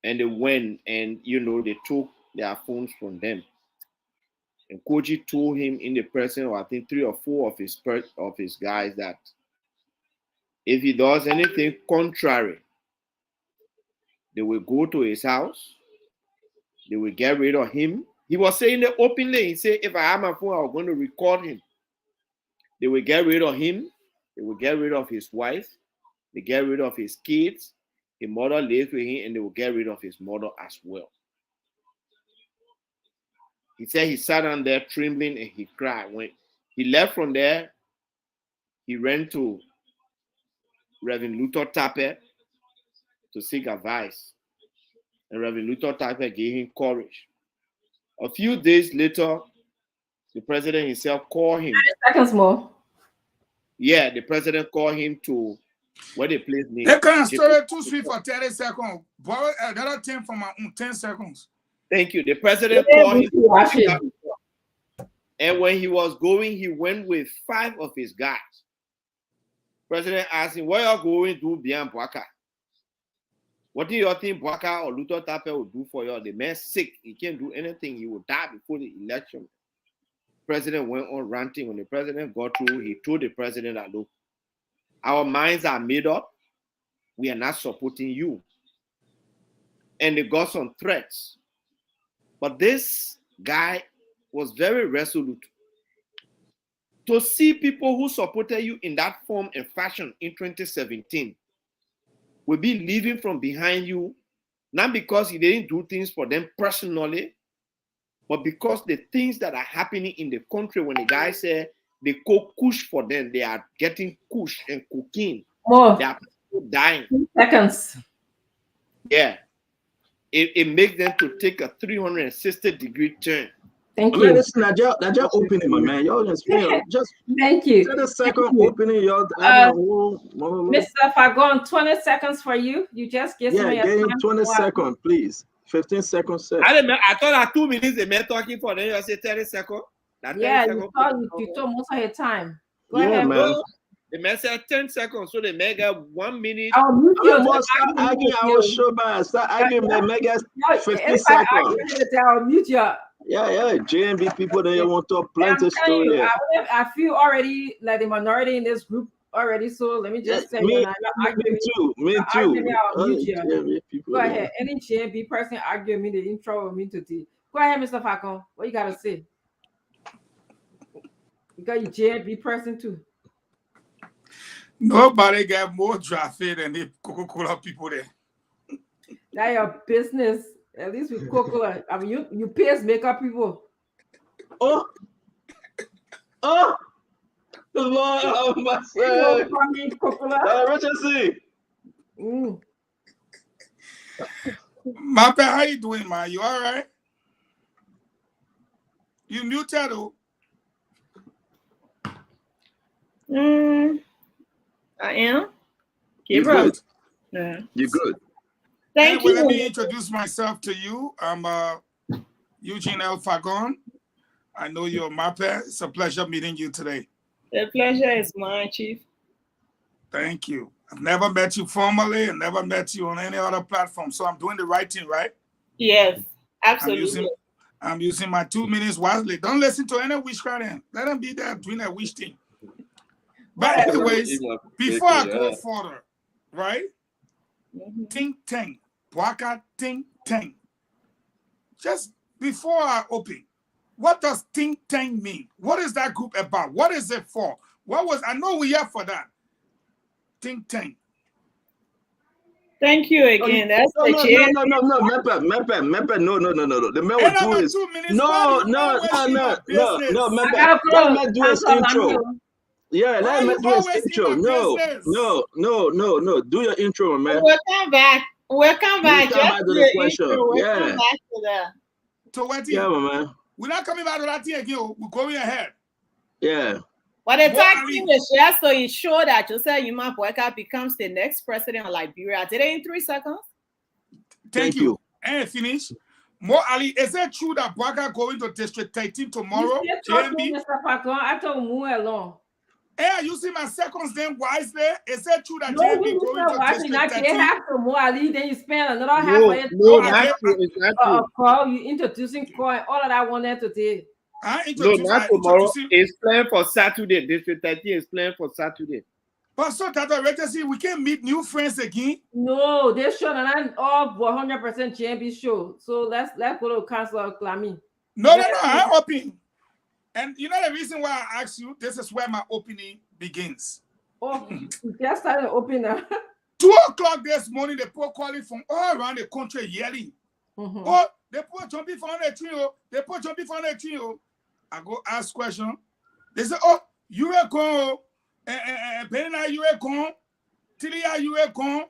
and they went and they took their phones from them. And Koji told him in the presence of I think 3 or 4 of his guys that if he does anything contrary, they will go to his house, they will get rid of him. He was saying it openly. He said, if I have my phone, I'm going to record him. They will get rid of him. They will get rid of his wife. They get rid of his kids. His mother lives with him, and they will get rid of his mother as well. He said he sat down there trembling and he cried. When he left from there, he ran to Reverend Luther Tapper to seek advice. And Reverend Luther Tapper gave him courage. A few days later, the president himself called him. 30 seconds more. Yeah, the president called him to where the place name. They can't story too sweet for 30 seconds. Borrow another 10 from my own 10 seconds. Thank you. The president called him. And when he was going, he went with 5 of his guys. President asked him, where are you going to do beyond Boakai? What do you think Boakai or Luther Tapper will do for you? The man's sick. He can't do anything. He will die before the election. The president went on ranting. When the president got through, he told the president that, look, our minds are made up. We are not supporting you. And they got some threats. But this guy was very resolute. To see people who supported you in that form and fashion in 2017 will be leaving from behind you, not because he didn't do things for them personally, but because the things that are happening in the country, when the guy said they cook kush for them, they are getting kush and cocaine. More. They are dying. 2 seconds. Yeah. It makes them to take a 360-degree turn. Thank I you. mean, listen, that just opening, my man. Y'all just Thank you. 30 second opening, y'all. Mr. Fagon, 20 seconds for you. You just give me give him time 20 seconds, please. 15 seconds. I thought at 2 minutes the man talking for them. You say 30 seconds. Yeah, you told most of your time. Go Yeah, ahead, man. The man said 10 seconds, so the man got 1 minute. I'll mute you. Stop arguing our show, man. Stop arguing, man. Make us 15 seconds. I'll mute you. Yeah. JMB people, they want to talk plenty story. I feel already like the minority in this group already, so let me just say, me too. I'll mute you. Go ahead. Any JMB person arguing me, the intro with me today. Go ahead, Mr. Falcon. What you got to say? You got your JMB person too. Nobody got more traffic than the Coca-Cola people there. That's your business. At least with Coca-Cola. I mean, you pacemaker people. Oh, the Lord of my son. Richardson. Mappa, how you doing, man? You all right? You muted, though. I am. You're good. Yeah. You're good. Thank you. you. Let me introduce myself to you. I'm Eugene L. Fagon. I know you're Mappa. It's a pleasure meeting you today. The pleasure is mine, Chief. Thank you. I've never met you formally and never met you on any other platform. So I'm doing the right thing, right? Yes, absolutely. I'm using my 2 minutes wisely. Don't listen to any witchcraft. Let them be there doing a witch thing. But anyways, before I go further, right? Ting Ting, Boakai Ting Ting. Just before I open, what does Ting Ting mean? What is that group about? What is it for? I know we're here for that. Ting Ting. Thank you again. That's no. The man will do his. No. Let me do his intro. Yeah, let me do his intro. No. Do your intro, man. We'll come back. We'll come back to the question. We'll yeah. come back to that. To what? Yeah, man. We're not coming back to that thing again. We're going ahead. Yeah. But the tag team is just so you show that Joseph Yuma Boakai becomes the next president of Liberia. Did it in 3 seconds? Thank you. And finish. More Ali, is it true that Boakai going to District 13 tomorrow? JMB? I told move along. Hey, you see my seconds then wisely? Is it true that JMB going to District 13? They have to more Ali, then you spend another half No, of it. no, not true. It's not true. Call you introducing coin, all of that one there today. No, not tomorrow. It's planned for Saturday. District 13 is planned for Saturday. But so that already see we can meet new friends again. No, they show and all 100% JMB show. So let's go to Councilor Klami. No, I'm open. And you know the reason why I asked you, this is where my opening begins. Oh, just started opening now. 2 o'clock this morning, they put calling from all around the country yelling. Oh, they put jumping from the tree. They put jumping from the tree. I go ask question. They say, oh, you are gone. Benina, you are gone. Tilia, you are gone.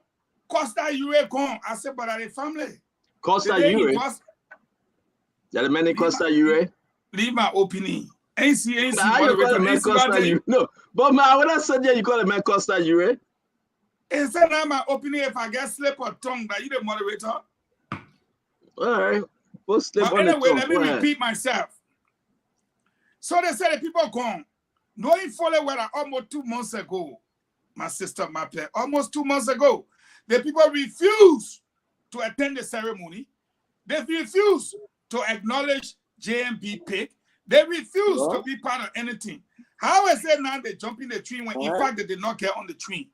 Costa, you are gone. I said, but are they family? Costa, you are. That many Costa, you are. Leave my opening. Ain't you call a man Costa, you no. But man, when I said you call a man Costa, you are. Is that not my opening if I get slip or tongue that you the moderator? All right. We'll slip on anyway, the let me repeat myself. So they said the people gone. Knowing fully well that almost 2 months ago, my sister, my player, almost 2 months ago, the people refused to attend the ceremony. They refused to acknowledge JMB pick. They refused to be part of anything. How is it now they jump in the tree when in fact they did not get on the tree?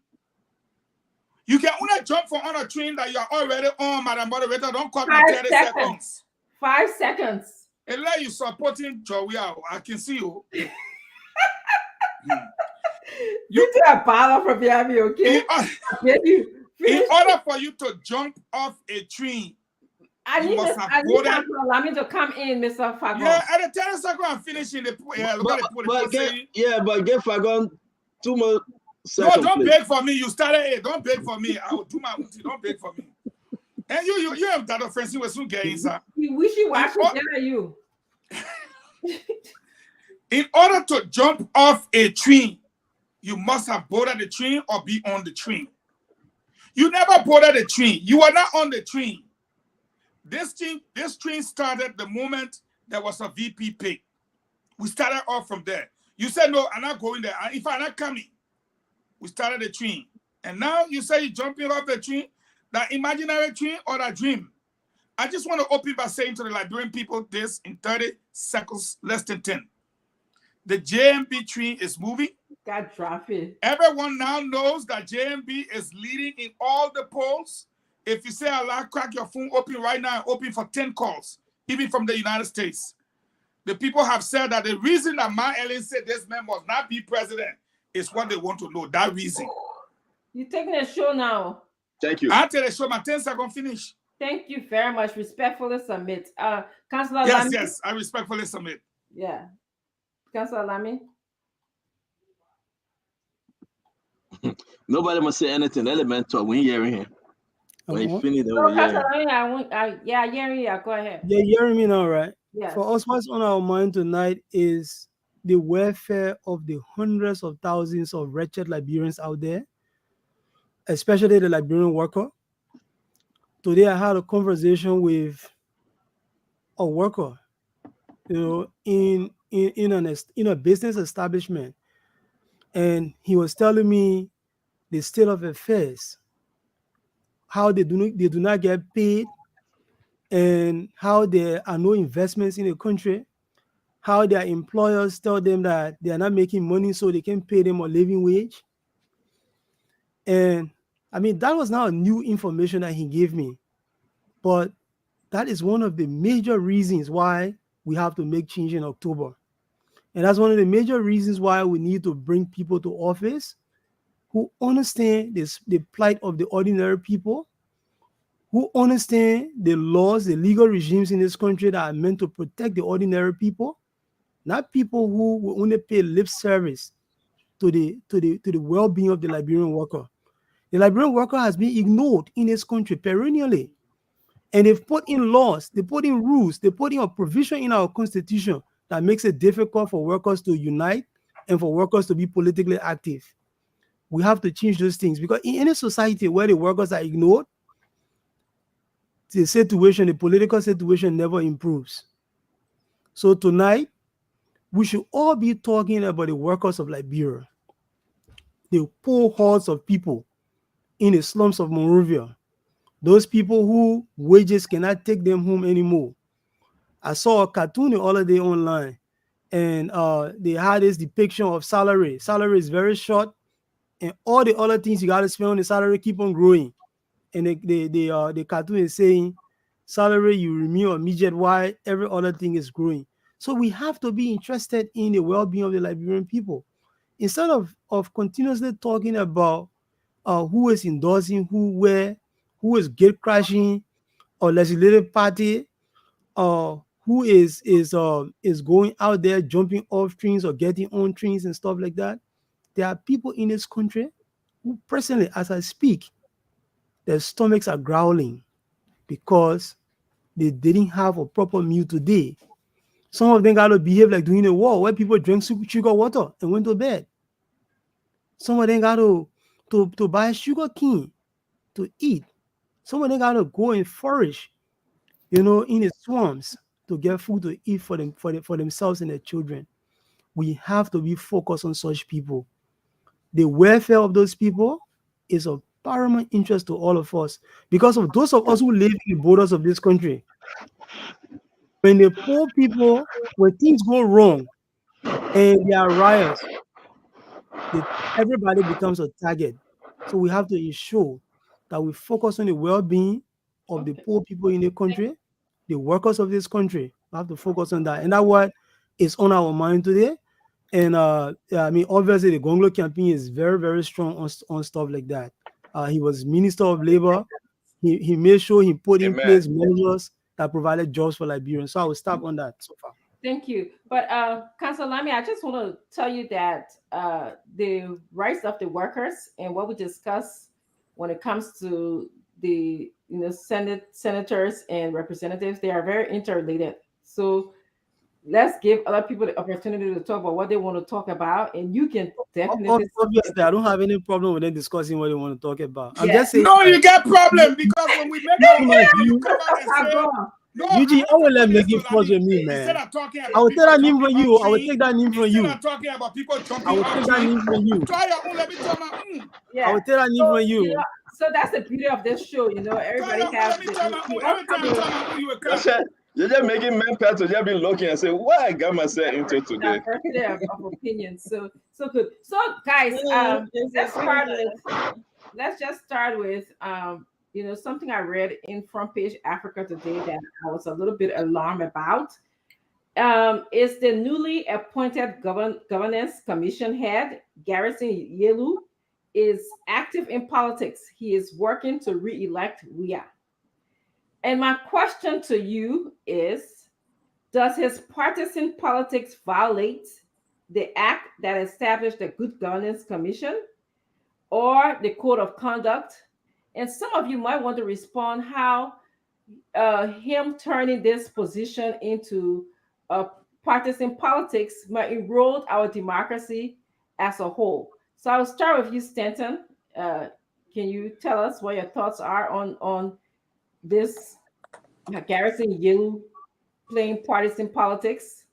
You can only jump on a train that you are already on, Madam Moderator. Don't cut me 30 seconds. 5 seconds. And like you supporting Weah, I can see you. You do a bother from behind me, okay? In order for you to jump off a tree, I need allow me to come in, Mr. Fagon. Yeah, at the 10 seconds I'm finishing the but get Fagon 2 more seconds. No, don't beg for me. You started it. Don't beg for me. I will do my own thing. Don't beg for me. And you have that offense. You will soon get inside. You wish you watch you. In order to jump off a tree, you must have boarded the train or be on the train. You never boarded the train. You are not on the train. This train started the moment there was a VP pick. We started off from there. You said, no, I'm not going there. If I'm not coming, we started the train. And now you say you're jumping off the train, that imaginary train or that dream. I just want to open by saying to the Liberian people this in 30 seconds, less than 10. The JMB train is moving. Got traffic. Everyone now knows that JMB is leading in all the polls. If you say Allah, crack your phone open right now, open for 10 calls, even from the United States. The people have said that the reason that Ma Ellen said this man must not be president is what they want to know. That reason. You're taking a show now. Thank you. I'll tell the show my 10 seconds finish. Thank you very much. Respectfully submit. Councilor Yes, Lamy? yes, I respectfully submit. Yeah. Councilor Lamy? Nobody must say anything elemental when you're in here. When you finish, so, Councilor Lamy, yeah, hearing you. Go ahead. Yeah, hearing me now, right? Yes. For us, what's on our mind tonight is the welfare of the hundreds of thousands of wretched Liberians out there, especially the Liberian worker. Today, I had a conversation with a worker, in a business establishment, and he was telling me the state of affairs, how they do not get paid, and how there are no investments in the country, how their employers tell them that they are not making money so they can pay them a living wage. And I mean, that was not new information that he gave me, but that is one of the major reasons why we have to make change in October. And that's one of the major reasons why we need to bring people to office who understand the plight of the ordinary people, who understand the laws, the legal regimes in this country that are meant to protect the ordinary people, not people who will only pay lip service to the well-being of the Liberian worker. The Liberian worker has been ignored in this country perennially. And they've put in laws, they put in rules, they put in a provision in our constitution that makes it difficult for workers to unite and for workers to be politically active. We have to change those things, because in any society where the workers are ignored, the political situation never improves. So tonight, we should all be talking about the workers of Liberia, the poor hordes of people in the slums of Monrovia, those people who wages cannot take them home anymore. I saw a cartoon the other day online, and they had this depiction of salary. Salary is very short, and all the other things you got to spend on the salary keep on growing. And the cartoon is saying, salary you remain immediate while every other thing is growing. So we have to be interested in the well-being of the Liberian people. Instead of continuously talking about who is endorsing who is gate crashing or legislative party, who is going out there jumping off trains or getting on trains and stuff like that. There are people in this country who personally, as I speak, their stomachs are growling because they didn't have a proper meal today. Some of them got to behave like doing a war where people drank sugar water and went to bed. Some of them got to buy sugar cane to eat. Some of them got to go and forage, in the swamps to get food to eat for themselves and their children. We have to be focused on such people. The welfare of those people is of paramount interest to all of us, because of those of us who live in the borders of this country. When the poor people, when things go wrong and there are riots, everybody becomes a target. So we have to ensure that we focus on the well-being of the poor people in the country, the workers of this country. We have to focus on that. And that's what is on our mind today. And I mean, obviously, the Gonglo campaign is very, very strong on stuff like that. He was Minister of Labor. He made sure he put in place measures that provided jobs for Liberians. So I will stop on that so far. Thank you. But Councilor Lamy, I just want to tell you that the rights of the workers and what we discuss when it comes to the senators and representatives, they are very interrelated. So let's give other people the opportunity to talk about what they want to talk about, and you can definitely. Obviously, I don't have any problem with them discussing what they want to talk about. Yeah. I'm just saying. No, you get problem because when we make our money, you come out and say, no, Eugene, I will let me give first with me, man. Instead of talking about I will take that name from you. I will trees, take that name from you. Instead of talking about people jumping I will off take that name from you. try your own, let me tell my own. Yeah. I will take that name from you. So that's the beauty of this show, everybody has. Every time I tell my own, you will come. You're just making men pet to just be looking and say, what I got myself into today. Diversity of opinions. So good. So guys, let's just start with something I read in Front Page Africa today that I was a little bit alarmed about. Is the newly appointed governance commission head, Garrison Yelu, is active in politics. He is working to re-elect Weah. And my question to you is, does his partisan politics violate the act that established the Good Governance Commission or the Code of Conduct? And some of you might want to respond how him turning this position into partisan politics might erode our democracy as a whole. So I'll start with you, Stanton. Can you tell us what your thoughts are on this Garrison Yelu playing partisan politics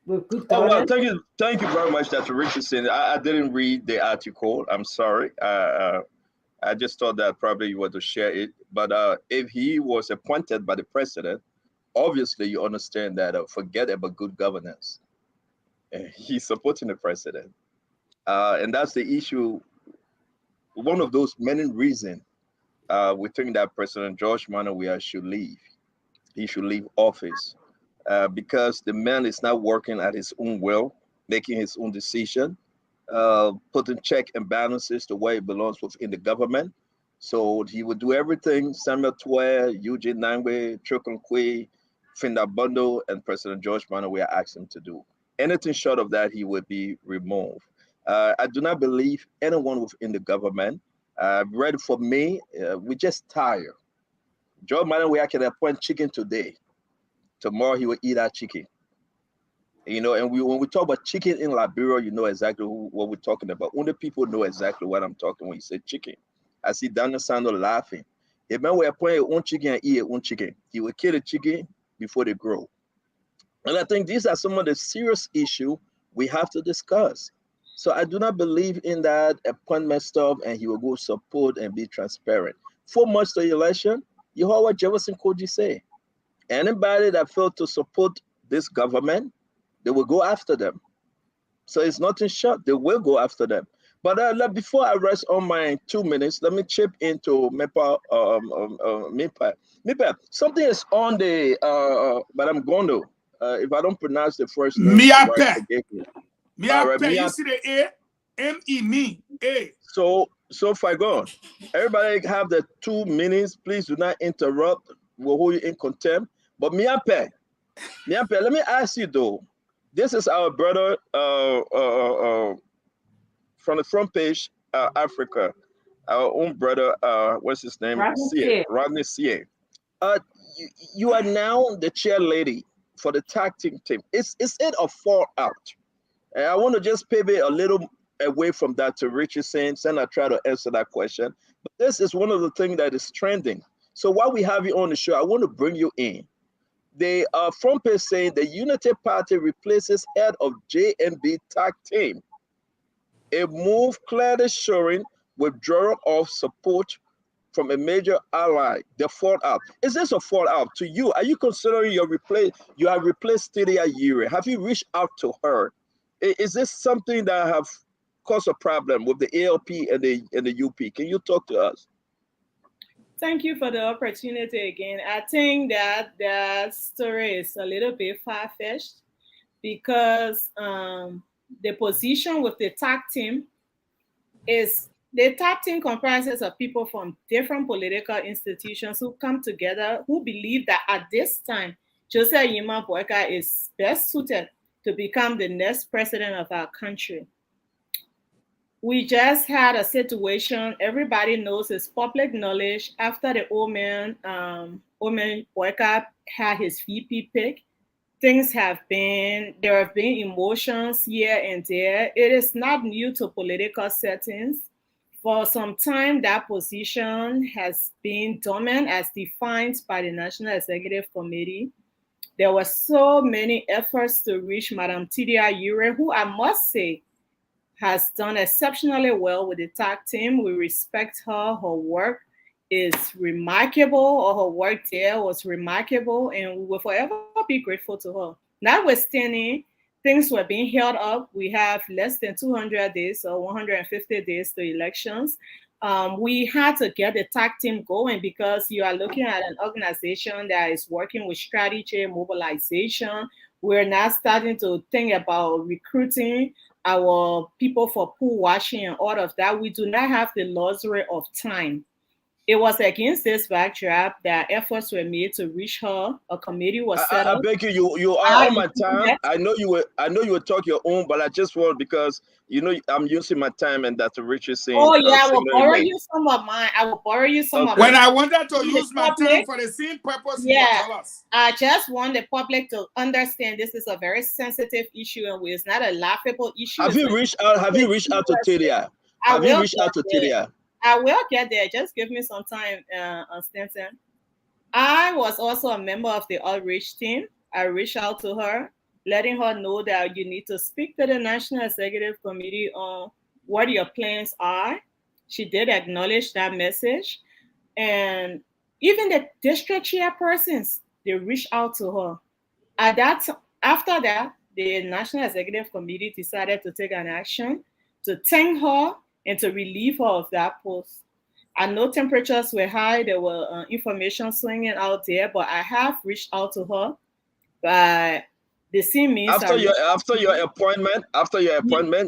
with good governance? Well, thank you very much, Dr. Richardson. I didn't read the article. I'm sorry. I just thought that probably you want to share it. But if he was appointed by the president, obviously you understand that forget about good governance. He's supporting the president. And that's the issue. One of those many reasons we think that President George Weah should leave. He should leave office because the man is not working at his own will, making his own decision, putting check and balances the way it belongs within the government. So he would do everything Samuel Twe, Eugene Nangwe, Chokonkwe, Finda Bundle, and President George Weah asked him to do. Anything short of that, he would be removed. I do not believe anyone within the government. Ready for me, we just tired. George Weah can appoint chicken today. Tomorrow he will eat that chicken. You know, and when we talk about chicken in Liberia, you know exactly what we're talking about. Only people know exactly what I'm talking when you say chicken. I see Daniel Sandor laughing. If man will appoint his own chicken and eat his own chicken, he will kill the chicken before they grow. And I think these are some of the serious issues we have to discuss. So I do not believe in that appointment stuff and he will go support and be transparent. 4 months to the election, you heard what Jefferson Koji say. Anybody that failed to support this government, they will go after them. So it's nothing short. They will go after them. But before I rest on my 2 minutes, let me chip into Mipa. Mipa, something is on the, but I'm going to, if I don't pronounce the first name, Miape. forgive me. Miape, you see the A? M-E, A. So Fagon, everybody have the 2 minutes. Please do not interrupt. We'll hold you in contempt. But Miape, let me ask you though. This is our brother from the front page, Africa. Our own brother, what's his name? Rodney Sie. You are now the chair lady for the tag team. Is it a fallout? And I want to just pivot a little away from that to Richardson, and I try to answer that question. But this is one of the things that is trending. So while we have you on the show, I want to bring you in. The front page saying the Unity Party replaces head of JNB tag team. A move clearly showing withdrawal of support from a major ally, the fallout. Is this a fallout to you? Are you considering you have replaced Tidia Yuri? Have you reached out to her? Is this something that have caused a problem with the ALP and the UP? Can you talk to us? Thank you for the opportunity again. I think that the story is a little bit far-fetched because the position with the tag team is the tag team comprises of people from different political institutions who come together, who believe that at this time, Joseph Yima Boakai is best suited to become the next president of our country. We just had a situation, everybody knows, it's public knowledge, after the old man Boakai had his VP pick, there have been emotions here and there. It is not new to political settings. For some time, that position has been dormant as defined by the National Executive Committee. There were so many efforts to reach Madame Tidia Yure, who I must say has done exceptionally well with the tag team. We respect her. Her work is remarkable, or her work there was remarkable, and we will forever be grateful to her. Notwithstanding, things were being held up. We have less than 200 days or 150 days to elections. We had to get the tag team going because you are looking at an organization that is working with strategy, mobilization. We're now starting to think about recruiting our people for pool washing and all of that. We do not have the luxury of time. It was against this backdrop that efforts were made to reach her. A committee was set up. I beg you are on my time. I know you will talk your own, but I just want, because you know I'm using my time, and that's Richard saying. Oh yeah, I will borrow you some of mine. I will borrow you some of mine. When I wanted to use my time for the same purpose, yeah, I just want the public to understand this is a very sensitive issue, and it's not a laughable issue. Have you reached out to Tidia? Have you reached out to Tidia? I will get there. Just give me some time, Stanton. I was also a member of the outreach team. I reached out to her, letting her know that you need to speak to the National Executive Committee on what your plans are. She did acknowledge that message. And Even the district chairpersons, they reached out to her. After that, the National Executive Committee decided to take an action to thank her and to relieve her of that post. I know temperatures were high, there were information swinging out there, but I have reached out to her. But the same means After your appointment,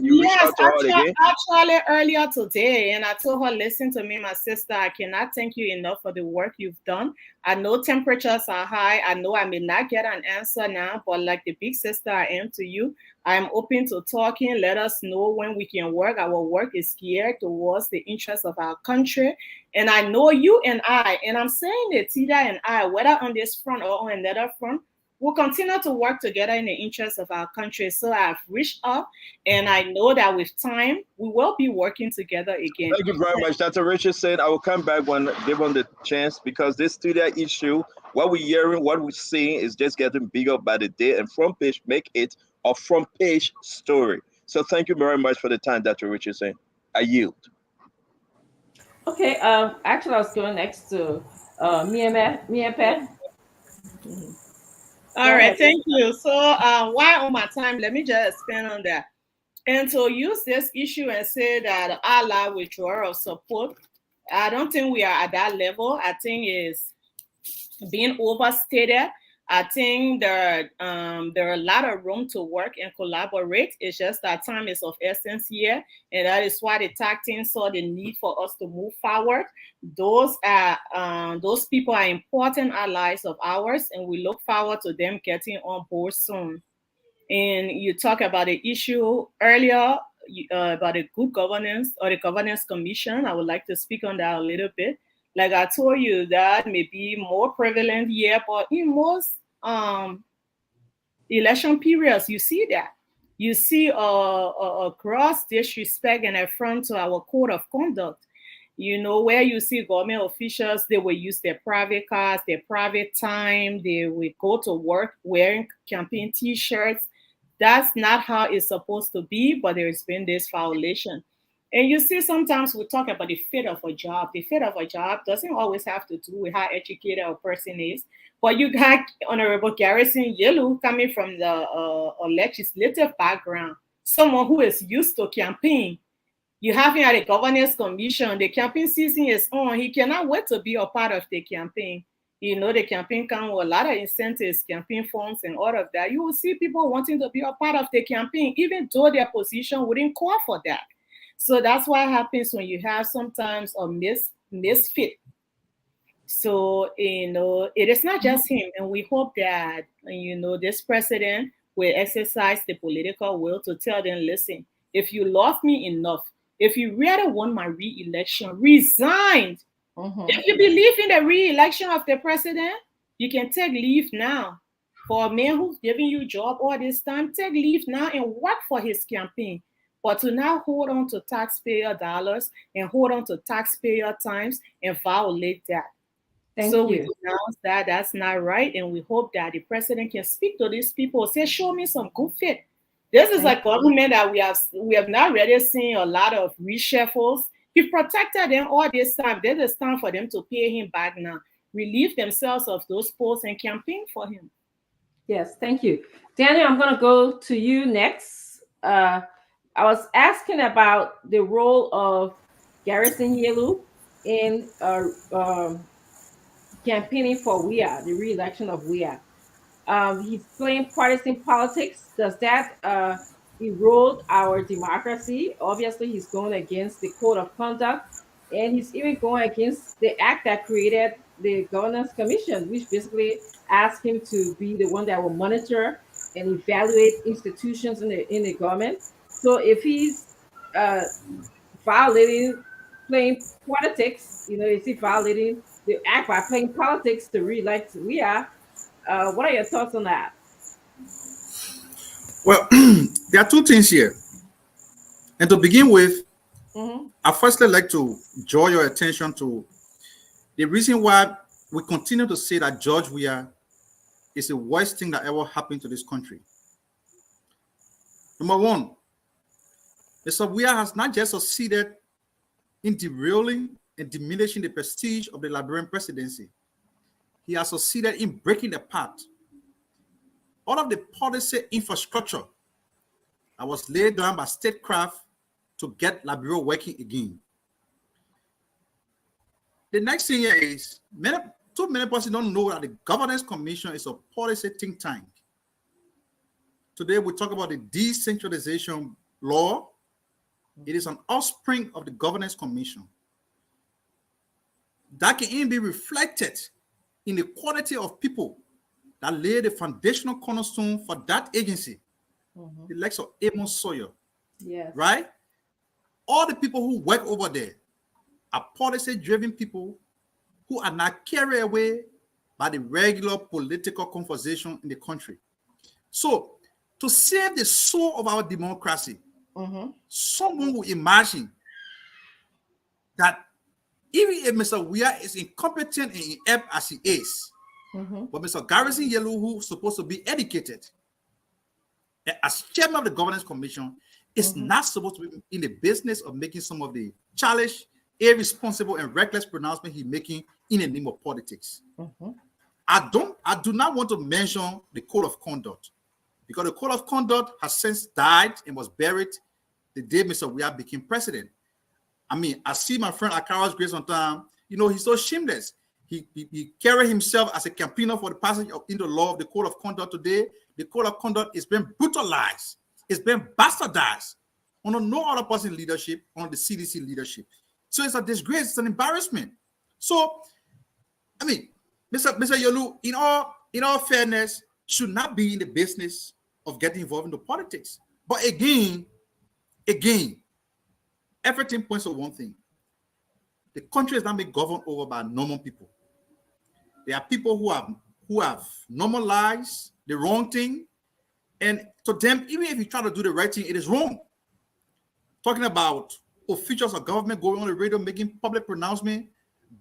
you reach yes, out to her again. actually earlier today, and I told her, listen to me, my sister, I cannot thank you enough for the work you've done. I know temperatures are high. I know I may not get an answer now, but like the big sister I am to you, I'm open to talking. Let us know when we can work. Our work is geared towards the interests of our country. And I know you and I, and I'm saying it, Tida and I, whether on this front or on another front, we'll continue to work together in the interest of our country. So I've reached up, and I know that with time, we will be working together again. Thank you very much. Dr. Richard said I will come back when given the chance, because this studio issue, what we're hearing, what we're seeing is just getting bigger by the day, and front page make it a front page story. So thank you very much for the time, Dr. Richardson. I yield. Okay. Actually, I was going next to Mia Pet. All right, thank you. So while on my time, let me just expand on that. And to use this issue and say that Allah withdrawal of support, I don't think we are at that level. I think it's being overstated. I think there are a lot of room to work and collaborate. It's just that time is of essence here, and that is why the tag team saw the need for us to move forward. Those people are important allies of ours, and we look forward to them getting on board soon. And you talk about the issue earlier about the good governance or the governance commission. I would like to speak on that a little bit. Like I told you, that may be more prevalent here, but in most election periods, you see that. You see a gross disrespect and affront to our code of conduct. You know, where you see government officials, they will use their private cars, their private time. They will go to work wearing campaign T-shirts. That's not how it's supposed to be, but there's been this violation. And you see, sometimes we talk about the fit of a job. The fit of a job doesn't always have to do with how educated a person is. But you got Honorable Garrison Yellow coming from the legislative background, someone who is used to campaign. You have him at a governance commission. The campaign season is on. He cannot wait to be a part of the campaign. You know, the campaign comes with a lot of incentives, campaign funds, and all of that. You will see people wanting to be a part of the campaign, even though their position wouldn't call for that. So that's what happens when you have sometimes a misfit. So, you know, it is not just him. And we hope that, you know, this president will exercise the political will to tell them, listen, if you love me enough, if you really want my re-election, resign. If you believe in the re-election of the president, you can take leave now. For a man who's giving you a job all this time, take leave now and work for his campaign. But to now hold on to taxpayer dollars and hold on to taxpayer times and violate that. Thank so you. we denounce that. That's not right. And we hope that the president can speak to these people, say, show me some good fit. This is a government that we have not really seen a lot of reshuffles. He protected them all this time. This is time for them to pay him back now, relieve themselves of those posts and campaign for him. Yes, thank you. Daniel, I'm going to go to you next. I was asking about the role of Garrison Yelu in campaigning for Weah, the re-election of Weah. He's playing partisan politics. Does that erode our democracy? Obviously, he's going against the code of conduct, and he's even going against the act that created the governance commission, which basically asked him to be the one that will monitor and evaluate institutions in the government. So if he's violating, playing politics, you know, is he violating the act by playing politics to re-elect Weah? What are your thoughts on that? Well, there are two things here. And to begin with, I firstly like to draw your attention to the reason why we continue to say that George Weah is the worst thing that ever happened to this country. Number one, Mr. Weah has not just succeeded in derailing and diminishing the prestige of the Liberian presidency, he has succeeded in breaking apart all of the policy infrastructure that was laid down by statecraft to get Liberia working again. The next thing here is too many persons don't know that the Governance Commission is a policy think tank. Today we talk about the decentralization law. It is an offspring of the Governance Commission that can even be reflected in the quality of people that lay the foundational cornerstone for that agency, the likes of Amos Sawyer. Yes. Right? All the people who work over there are policy-driven people who are not carried away by the regular political conversation in the country. So, to save the soul of our democracy, someone will imagine that even if Mr. Weah is incompetent and inept as he is, but Mr. Garrison Yellow, who is supposed to be educated, as chairman of the Governance Commission, is not supposed to be in the business of making some of the childish, irresponsible, and reckless pronouncements he's making in the name of politics. I do not want to mention the code of conduct, because the code of conduct has since died and was buried the day Mr. Weah became president. I mean, I see my friend Akara's Grace on time. You know, he's so shameless. He carried himself as a campaigner for the passage of in the law of the code of conduct today. The code of conduct is being brutalized. It's been bastardized under no other person leadership, on the CDC leadership. So it's a disgrace, it's an embarrassment. So, I mean, Mr. Yolu, in all fairness, should not be in the business of getting involved in the politics. But again, everything points to one thing. The country is not being governed over by normal people. There are people who have normalized the wrong thing, and to them, even if you try to do the right thing, it is wrong. Talking about officials of government going on the radio making public pronouncement,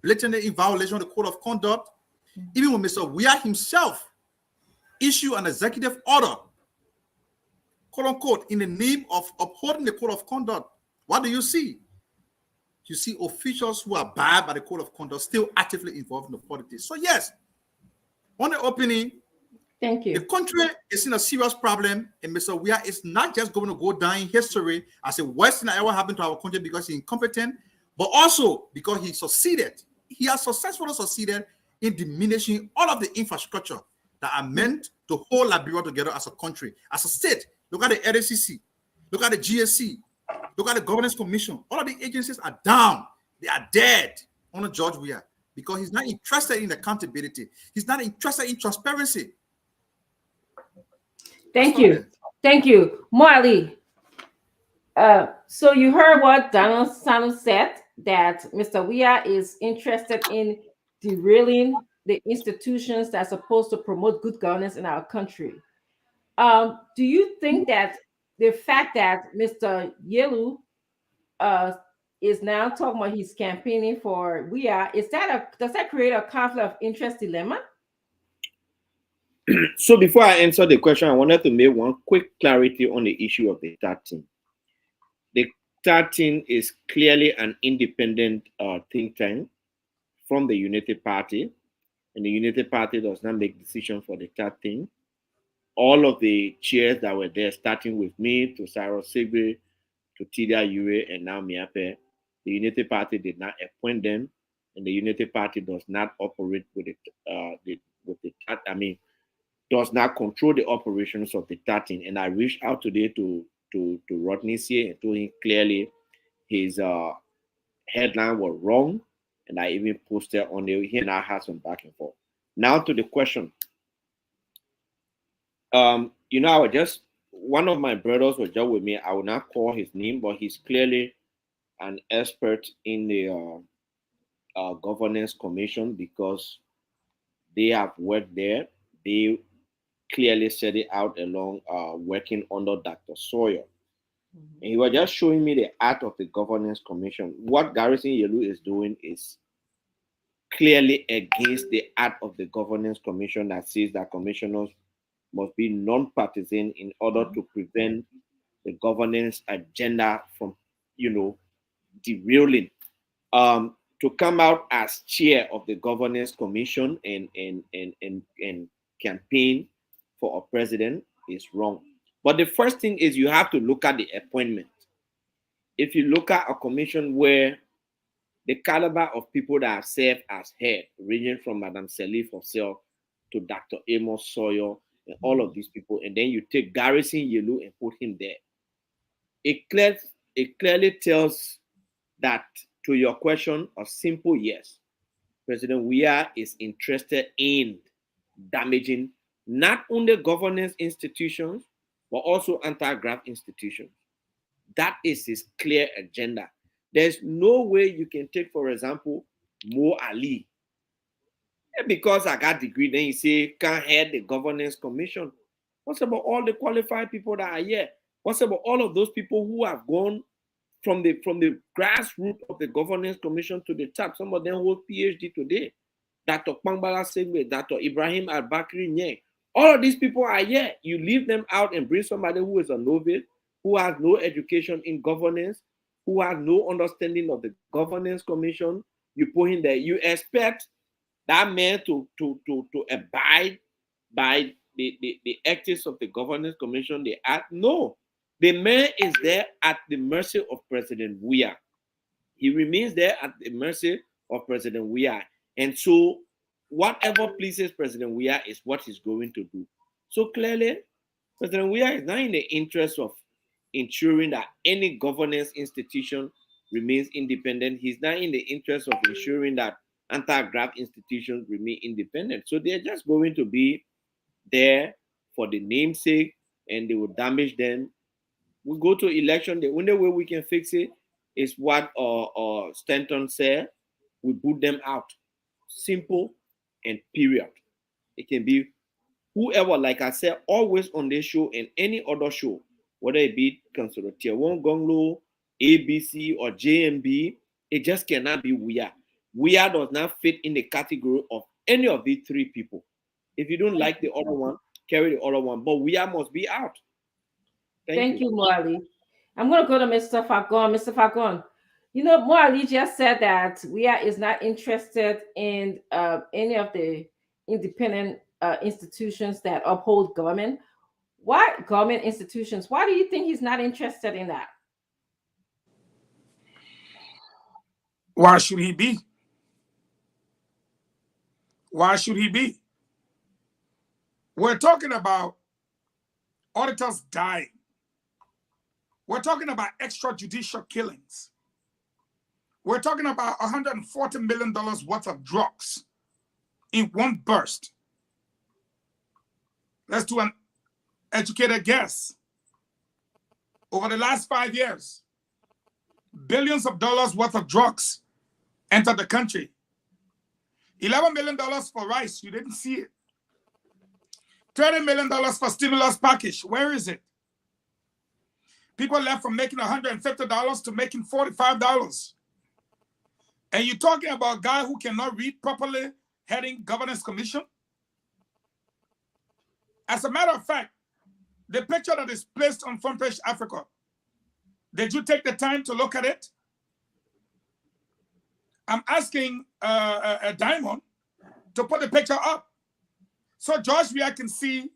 blatantly in violation of the code of conduct. Even when Mr. Weah himself issued an executive order, quote unquote, in the name of upholding the code of conduct, what do you see? You see officials who are barred by the code of conduct still actively involved in the politics. So yes, on the opening, thank you. The country is in a serious problem, and Mr. Weah is not just going to go down in history as the worst thing that ever happened to our country because he's incompetent, but also because he succeeded. He has successfully succeeded in diminishing all of the infrastructure that are meant to hold Liberia together as a country, as a state. Look at the LACC, look at the GSC, look at the Governance Commission. All of the agencies are down. They are dead under George Weah because he's not interested in accountability. He's not interested in transparency. Thank you. Thank you. Marley, so you heard what Donald Sano said, that Mr. Weah is interested in derailing the institutions that are supposed to promote good governance in our country. Do you think that the fact that Mr. Yelu is now talking about he's campaigning for Weah, does that create a conflict of interest dilemma? So before I answer the question, I wanted to make one quick clarity on the issue of the 13. The 13 is clearly an independent think tank from the Unity Party, and the Unity Party does not make decisions for the 13. All of the chairs that were there, starting with me to Cyrus Sigbe, to Tidia Yue, and now Miape, the Unity Party did not appoint them, and the Unity Party does not operate with does not control the operations of the 13. And I reached out today to Rodney Seay and told him clearly his headline was wrong. And I even posted on there. He and I had some back and forth. Now to the question. One of my brothers was just with me. I will not call his name, but he's clearly an expert in the Governance Commission because they have worked there. They clearly set it out along working under Dr. Sawyer. And he was just showing me the art of the Governance Commission. What Garrison Yelu is doing is clearly against the art of the Governance Commission that says that commissioners must be non-partisan in order to prevent the governance agenda from, derailing. to come out as chair of the governance commission and campaign for a president is wrong. But the first thing is you have to look at the appointment. If you look at a commission where the caliber of people that have served as head, ranging from Madame Selif herself to Dr. Amos Sawyer and all of these people, and then you take Garrison Yelu and put him there, it clearly tells that, to your question, a simple yes. President Weah is interested in damaging not only governance institutions, but also anti-graft institutions. That is his clear agenda. There's no way you can take, for example, Mo Ali. And because I got degree, then you say can't head the governance commission. What's about all the qualified people that are here? What's about all of those people who have gone from the grassroots of the governance commission to the top? Some of them hold PhD today. Dr. Pangbala Segbe, Dr. Ibrahim Al-Bakri Nye. All of these people are here. You leave them out and bring somebody who is a novice, who has no education in governance, who has no understanding of the governance commission. You put him there. You expect that man to abide by the ethics of the governance commission they act? No. The man is there at the mercy of President Weah. He remains there at the mercy of President Weah. And so whatever pleases President Weah is what he's going to do. So clearly, President Weah is not in the interest of ensuring that any governance institution remains independent. He's not in the interest of ensuring that anti-graft institutions remain independent. So they're just going to be there for the namesake, and they will damage them. We go to election, the only way we can fix it is what Stanton said: we boot them out. Simple and period. It can be whoever, like I said, always on this show and any other show, whether it be Councilor Tier 1 Gonglo, ABC, or JMB, it just cannot be Weah. Weah does not fit in the category of any of these three people. If you don't like the other one, carry the other one. But Weah must be out. Thank you, Moali. I'm going to go to Mr. Fagon. Mr. Fagon, you know, Moali just said that Weah is not interested in any of the independent institutions that uphold government. Why government institutions? Why do you think he's not interested in that? Why should he be? Why should he be? We're talking about auditors dying. We're talking about extrajudicial killings. We're talking about $140 million worth of drugs in one burst. Let's do an educated guess. Over the last 5 years, billions of dollars worth of drugs entered the country. $11 million for rice, you didn't see it. $30 million for stimulus package, where is it? People left from making $150 to making $45. And you're talking about a guy who cannot read properly heading governance commission? As a matter of fact, the picture that is placed on Front Page Africa, did you take the time to look at it? I'm asking a Diamond to put the picture up so George Weah can see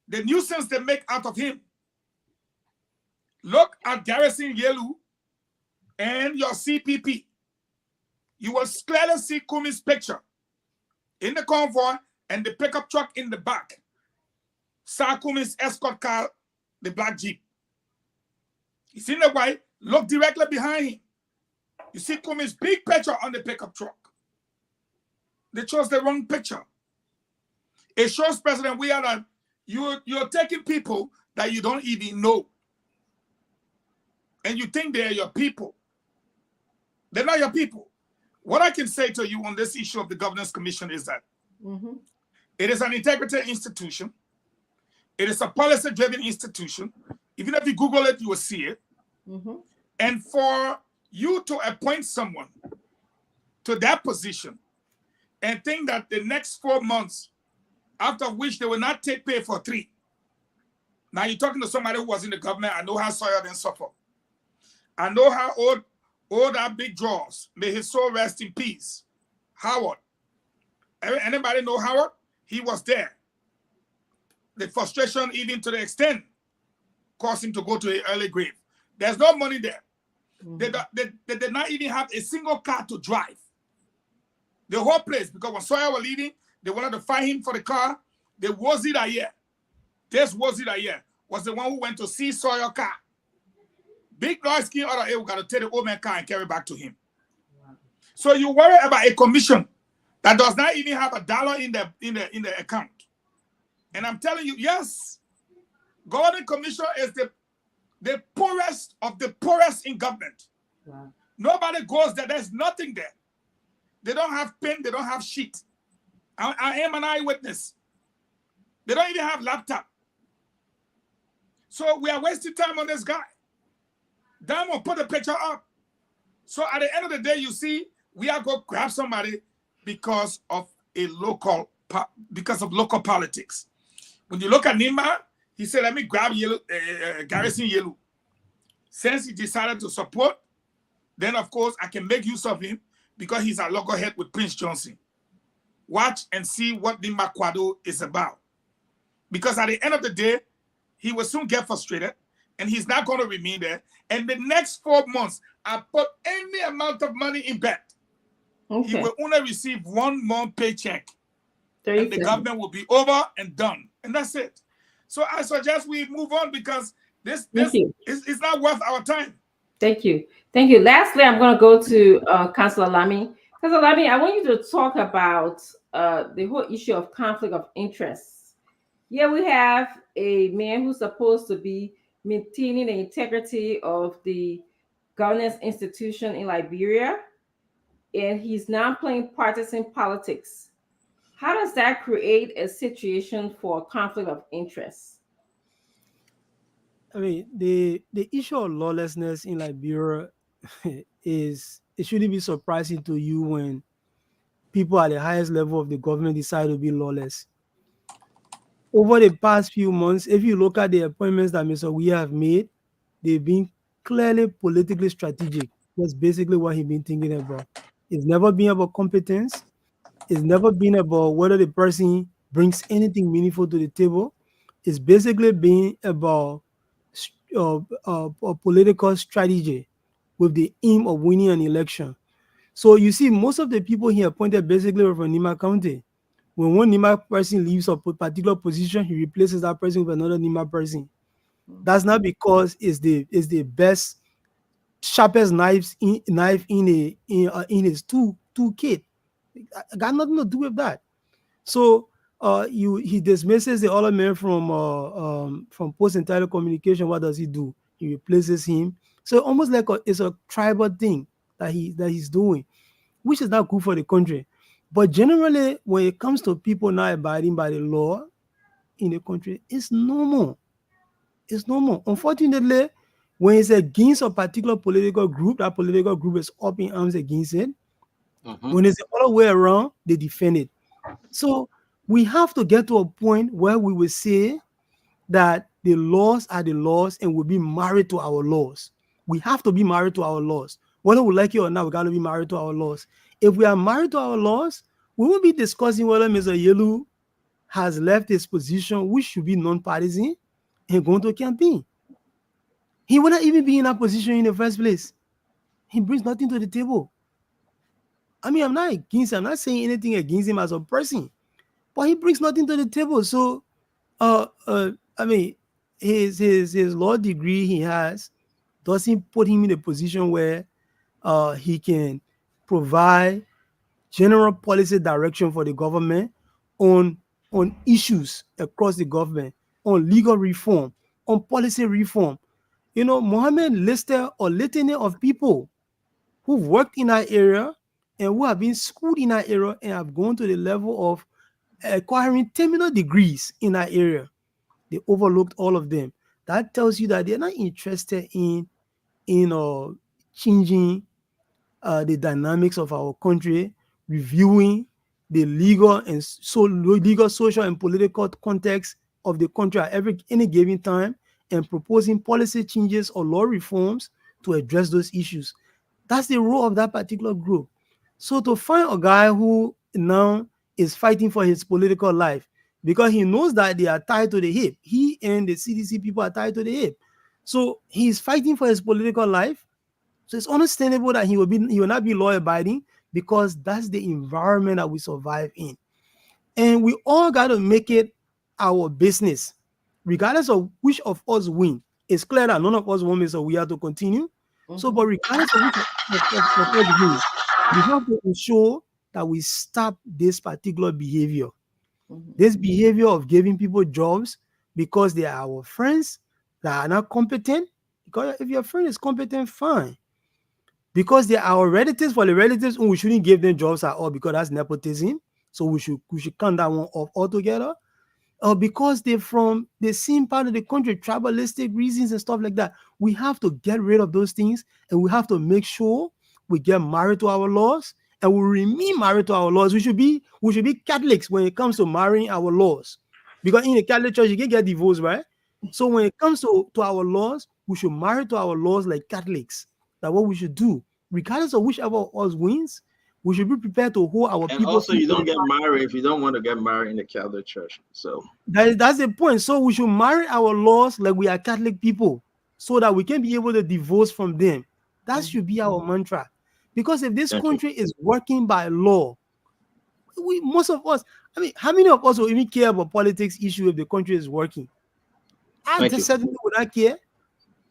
the nuisance they make out of him. Look at Garrison Yelu and your CPP. You will clearly see Cummings' picture in the convoy and the pickup truck in the back. Sir Cummings' escort car, the black Jeep. You see the white? Look directly behind him. You see Cummings' big picture on the pickup truck. They chose the wrong picture. It shows President Weah that you're taking people that you don't even know. And you think they're your people. They're not your people. What I can say to you on this issue of the Governance Commission is that it is an integrity institution. It is a policy-driven institution. Even if you Google it, you will see it. And for you to appoint someone to that position and think that the next 4 months, after which they will not take pay for 3. Now you're talking to somebody who was in the government. I know how Sawyer then suffer. I know how all that big jaws. May his soul rest in peace. Howard. Anybody know Howard? He was there. The frustration, even to the extent, caused him to go to an early grave. There's no money there. They did not even have a single car to drive. The whole place, because when Sawyer was leading, they wanted to find him for the car. They was it a year. This was it a year. Was the one who went to see Sawyer car. Big noise came out of it. We got to take the old man car and carry back to him. Wow. So you worry about a commission that does not even have $1 in the account. And I'm telling you, yes, government commission is the poorest of the poorest in government. Wow. Nobody goes there. There's nothing there. They don't have pen. They don't have sheet. I am an eyewitness. They don't even have laptop. So we are wasting time on this guy. Diamond put the picture up. So at the end of the day, you see, we are going to grab somebody because of local politics. When you look at Nima, he said, let me grab Garrison Yellow. Since he decided to support, then of course I can make use of him because he's a loggerhead with Prince Johnson. Watch and see what Nima Kwado is about. Because at the end of the day, he will soon get frustrated and he's not going to remain there. And the next 4 months, I put any amount of money in bet. Okay. He will only receive 1 month paycheck. And the government will be over and done. And that's it. So I suggest we move on because this is not worth our time. Thank you. Thank you. Lastly, I'm going to go to Councilor Lamy. Councilor Lamy, I want you to talk about the whole issue of conflict of interests. Here we have a man who's supposed to be maintaining the integrity of the governance institution in Liberia, and he's now playing partisan politics. How does that create a situation for conflict of interest? I mean, the issue of lawlessness in Liberia it shouldn't be surprising to you when people at the highest level of the government decide to be lawless. Over the past few months, if you look at the appointments that Mr. Weah have made, they've been clearly politically strategic. That's basically what he's been thinking about. It's never been about competence. It's never been about whether the person brings anything meaningful to the table. It's basically been about a political strategy with the aim of winning an election. So you see, most of the people he appointed basically were from Nima County. When one Nima person leaves a particular position, he replaces that person with another Nima person. That's not because it's the best, sharpest knife in his toolkit. Got nothing to do with that. So he dismisses the other man from Post and Telecommunication. What does he do? He replaces him. So almost like it's a tribal thing that he's doing, which is not good for the country. But generally, when it comes to people not abiding by the law in the country, it's normal. It's normal. Unfortunately, when it's against a particular political group, that political group is up in arms against it. When it's the other way around, they defend it. So we have to get to a point where we will say that the laws are the laws and we'll be married to our laws. We have to be married to our laws. Whether we like it or not, we got to be married to our laws. If we are married to our laws, we won't be discussing whether Mr. Yelu has left his position, which should be non-partisan, and going to a campaign. He will not even be in that position in the first place. He brings nothing to the table. I mean, I'm not against him. I'm not saying anything against him as a person, but he brings nothing to the table. So, I mean, his law degree he has doesn't put him in a position where he can provide general policy direction for the government on issues across the government, on legal reform, on policy reform. You know, Mohammed listed a litany of people who've worked in that area and who have been schooled in that area and have gone to the level of acquiring terminal degrees in that area. They overlooked all of them. That tells you that they're not interested in changing the dynamics of our country, reviewing the legal, social, and political context of the country at any given time, and proposing policy changes or law reforms to address those issues. That's the role of that particular group. So to find a guy who now is fighting for his political life because he knows that they are tied to the hip, he and the CDC people are tied to the hip. So he's fighting for his political life. So it's understandable that he will not be law abiding because that's the environment that we survive in. And we all got to make it our business, regardless of which of us win. It's clear that none of us want Mr. Weah to continue. So, but regardless of which of us win, we have to ensure that we stop this particular behavior. This behavior of giving people jobs because they are our friends that are not competent. Because if your friend is competent, fine. Because they are our relatives, for the relatives, we shouldn't give them jobs at all because that's nepotism. So we should count that one off altogether. Or because they're from the same part of the country, tribalistic reasons and stuff like that. We have to get rid of those things, and we have to make sure we get married to our laws and we remain married to our laws. We should be Catholics when it comes to marrying our laws. Because in the Catholic Church, you can get divorced, right? So when it comes to our laws, we should marry to our laws like Catholics. That's what we should do. Regardless of whichever of us wins, we should be prepared to hold our And people. also, you don't get married if you don't want to get married in the Catholic Church. So that's the point. So we should marry our laws like we are Catholic people so that we can be able to divorce from them. That should be our mantra. Because if this country is working by law, most of us, I mean, how many of us will even care about politics issue if the country is working? I just certainly would not care.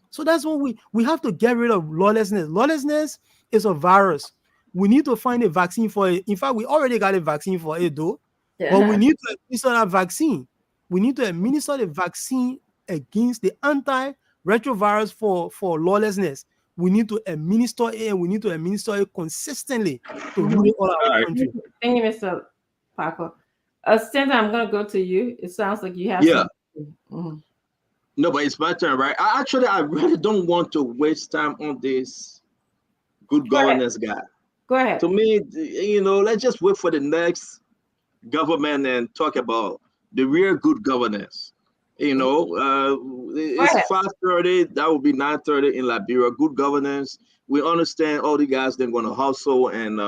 So that's what we have to get rid of lawlessness. Lawlessness is a virus. We need to find a vaccine for it. In fact, we already got a vaccine for it though. But we need to administer that vaccine. We need to administer the vaccine against the antiretrovirus for lawlessness. We need to administer it, and we need to administer it consistently to rule all our country. Thank you, Mr. Paco. Santa, I'm going to go to you. It sounds like you have something. No, but it's my turn, right? I really don't want to waste time on this good governance guy. Go ahead. To me, let's just wait for the next government and talk about the real good governance. It's 5:30. That would be 9:30 in Liberia. Good governance. We understand all the guys they're going to hustle and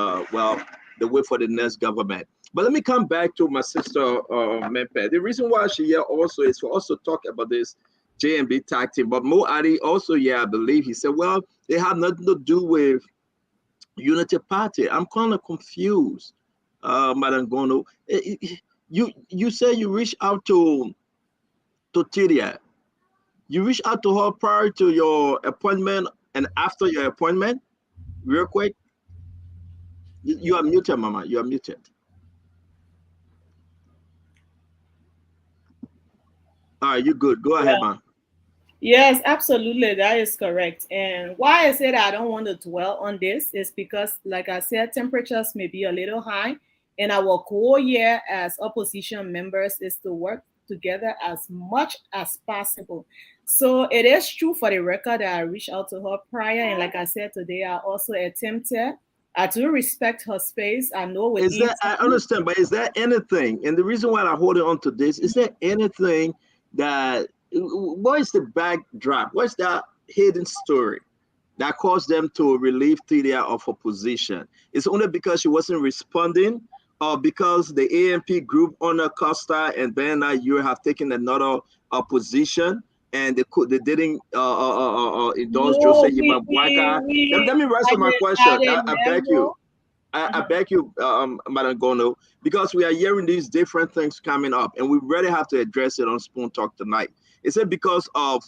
they wait for the next government. But let me come back to my sister Mempe. The reason why she's here also is for us to talk about this JMB tag team. But Mo Adi also, I believe he said, well, they have nothing to do with Unity Party. I'm kind of confused, Madam Gono. You say you reached out to Tidia. You reached out to her prior to your appointment and after your appointment? Real quick. You are muted, Mama. You are muted. All right, you good. Go ahead, man. Yes, absolutely. That is correct. And why I said I don't want to dwell on this is because, like I said, temperatures may be a little high. And our goal here as opposition members is to work together as much as possible. So it is true for the record that I reached out to her prior. And like I said today, I also attempted. I do respect her space. I know I understand, but is there anything, and the reason why I'm holding on to this, is there anything that, what is the backdrop? What's that hidden story that caused them to relieve Tidia of her position? It's only because she wasn't responding, or because the AMP group under Costa and Bernard, you have taken another position and they didn't endorse Joseph Boakai? Let me answer my question. I beg you. I beg you, Madam Gono, because we are hearing these different things coming up, and we really have to address it on Spoon Talk tonight. Is it because of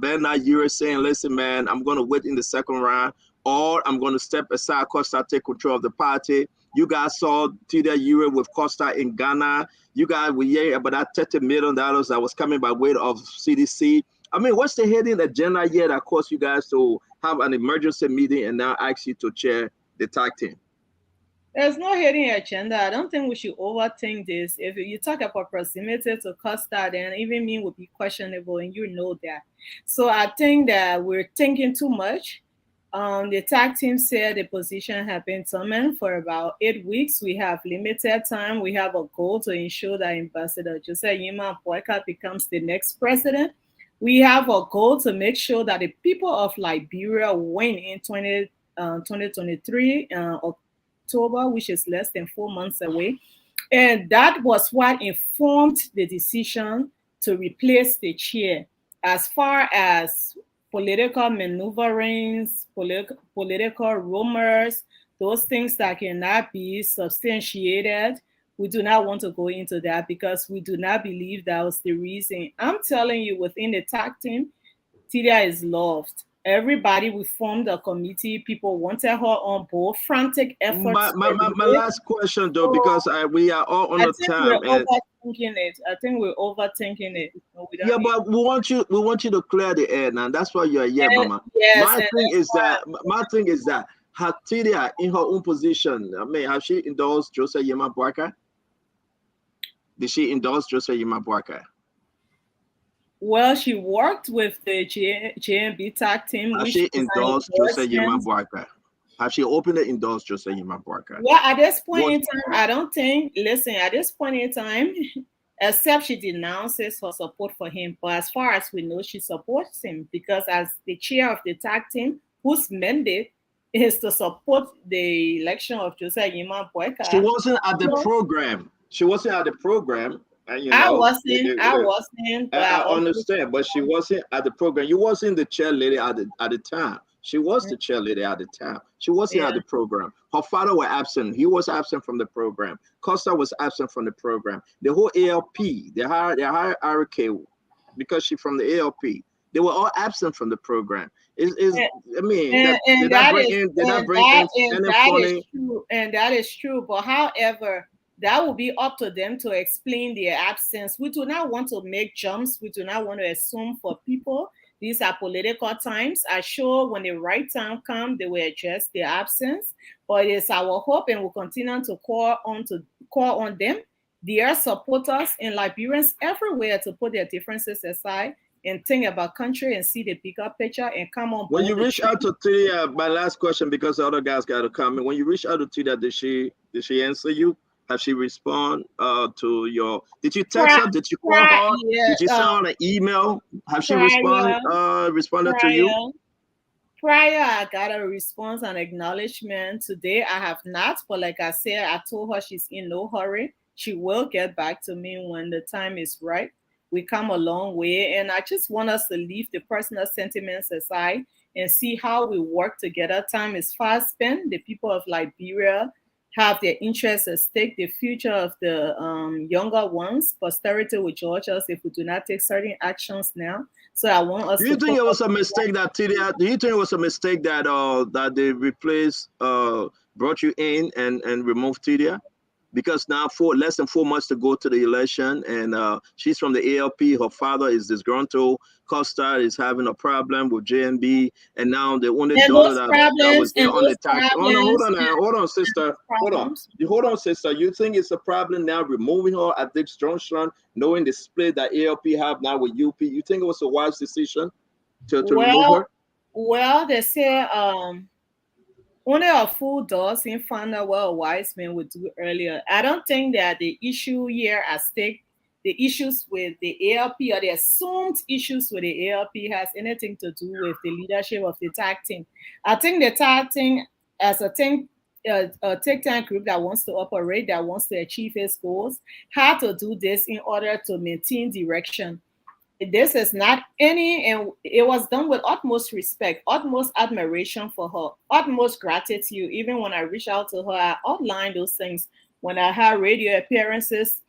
Bernard, you were saying, listen, man, I'm going to wait in the second round, or I'm going to step aside, Costa take control of the party? You guys saw Tidia Ure with Costa in Ghana. You guys were hearing about that $30 million that was coming by way of CDC. I mean, what's the hidden agenda here that caused you guys to have an emergency meeting and now ask you to chair the tag team? There's no hidden agenda. I don't think we should overthink this. If you talk about proximity to Costa, then even me would be questionable, and you know that. So I think that we're thinking too much. The tag team said the position had been determined for about 8 weeks. We have limited time. We have a goal to ensure that Ambassador Joseph Boakai becomes the next president. We have a goal to make sure that the people of Liberia win in 2023, October, which is less than 4 months away. And that was what informed the decision to replace the chair. As far as political maneuverings, political rumors, those things that cannot be substantiated, we do not want to go into that because we do not believe that was the reason. I'm telling you, within the tag team, Tidia is loved. Everybody, we formed a committee. People wanted her on board. Frantic efforts. My last question, though, because we are all on the time. We're overthinking it. I think we're overthinking it. Yeah, but we want you to clear the air now. That's why you're here, Mama. Yes, my thing is that had Tidia in her own position, I mean, has she endorsed Joseph Yema Boakai? Did she endorse Joseph Yema Boakai? Well, she worked with the JMB tag team. Has she endorsed Joseph Yema Boakai? Have she openly endorsed Joseph Yema Boakai? Well, at this point in time, I don't think, listen, at this point in time, except she denounces her support for him. But as far as we know, she supports him because as the chair of the tag team, whose mandate is to support the election of Joseph Yema Boakai. She wasn't at the program. She wasn't at the program. And, I wasn't. I understand, but she wasn't at the program. You wasn't the chairlady at the time. She was the chairlady at the time. She wasn't at the program. Her father was absent. He was absent from the program. Costa was absent from the program. The whole ALP, they hired RK because she's from the ALP. They were all absent from the program. That is true. But however, that will be up to them to explain their absence. We do not want to make jumps. We do not want to assume for people. These are political times. I'm sure when the right time comes, they will address their absence. But it is our hope, and we'll continue to call on them, their supporters and Liberians everywhere, to put their differences aside and think about country and see the bigger picture and come on. When you reach out to Tidia, my last question, because the other guys got to come. When you reach out to Tidia, did she answer you? Have she respond to your? Did you text her? Did you call her? Yeah, did you send her an email? Have she responded to you? Prior, I got a response and acknowledgement. Today, I have not, but like I said, I told her she's in no hurry. She will get back to me when the time is right. We come a long way, and I just want us to leave the personal sentiments aside and see how we work together. Time is fast spent. The people of Liberia have their interests at stake. The future of the younger ones, posterity will judge us if we do not take certain actions now. So I want us. Do you think it was a mistake that Tidia? Do you think it was a mistake that that they replaced, brought you in and removed Tidia? Because now less than 4 months to go to the election, and she's from the ALP. Her father is disgruntled. Costa is having a problem with JNB, and now the only daughter that was there on the tax. Hold on, sister. Hold on, sister. You think it's a problem now removing her at this junction, knowing the split that ALP have now with UP? You think it was a wise decision to remove her? Well, they say only a fool does and find out what a wise man would do earlier. I don't think that the issue here at stake, the issues with the ALP or the assumed issues with the ALP has anything to do with the leadership of the tag team. I think the tag team, as a think tank group that wants to operate, that wants to achieve its goals, had to do this in order to maintain direction. This is not and it was done with utmost respect, utmost admiration for her, utmost gratitude. Even when I reached out to her, I outlined those things. When I had radio appearances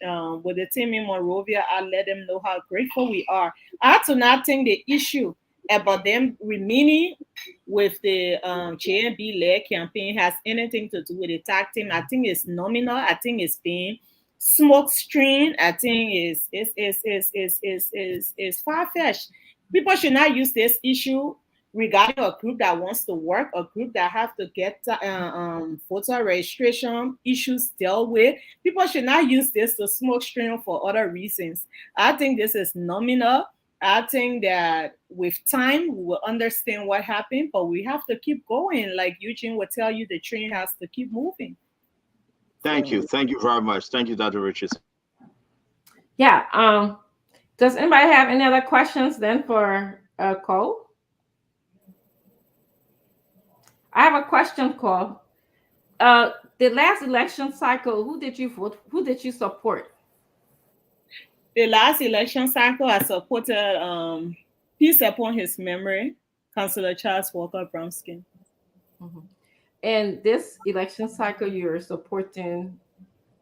with the team in Monrovia, I let them know how grateful we are. I do not think the issue about them remaining with the JNB-led campaign has anything to do with the tag team. I think it's nominal. I think it's being smoke screen. I think is far-fetched. People should not use this issue regarding a group that wants to work, a group that have to get voter registration issues dealt with. People should not use this to smoke screen for other reasons. I think this is nominal. I think that with time we will understand what happened, but we have to keep going. Like Eugene will tell you, the train has to keep moving. Thank you. Thank you very much. Thank you, Dr. Richardson. Yeah. Does anybody have any other questions then for Cole? I have a question, Cole. The last election cycle, who did you vote? Who did you support? The last election cycle, I supported peace upon his memory, Councillor Charles Walker Bromskin. And this election cycle, you're supporting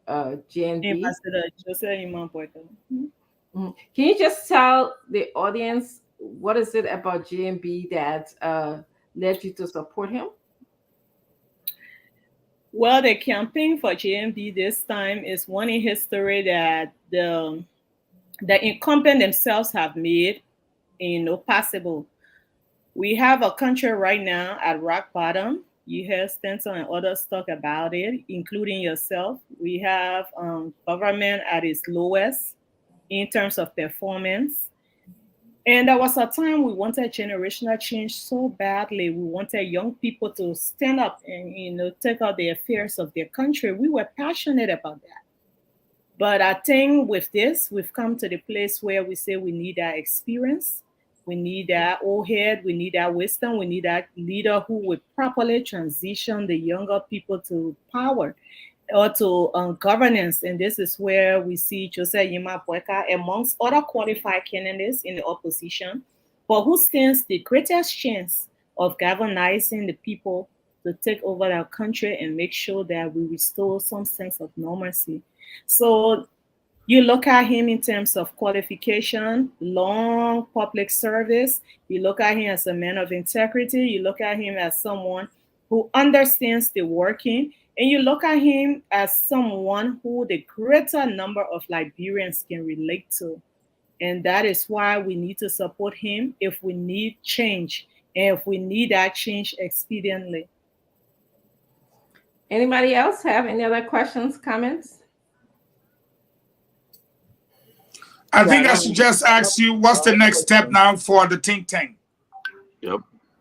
JNB. Ambassador Joseph Iman Boyko. Can you just tell the audience what is it about JNB that led you to support him? Well, the campaign for JNB this time is one in history that the incumbent themselves have made possible. We have a country right now at rock bottom. You hear Stenson and others talk about it, including yourself. We have government at its lowest in terms of performance. And there was a time we wanted generational change so badly. We wanted young people to stand up and take out the affairs of their country. We were passionate about that. But I think with this, we've come to the place where we say we need that experience. We need that old head. We need that wisdom. We need that leader who would properly transition the younger people to power or to governance. And this is where we see Joseph Yima Boakai amongst other qualified candidates in the opposition, but who stands the greatest chance of galvanizing the people to take over our country and make sure that we restore some sense of normalcy. So you look at him in terms of qualification, long public service. You look at him as a man of integrity. You look at him as someone who understands the working. And you look at him as someone who the greater number of Liberians can relate to. And that is why we need to support him if we need change and if we need that change expediently. Anybody else have any other questions, comments? I think I should just ask you, what's the next step now for the Ting Ting? Yep.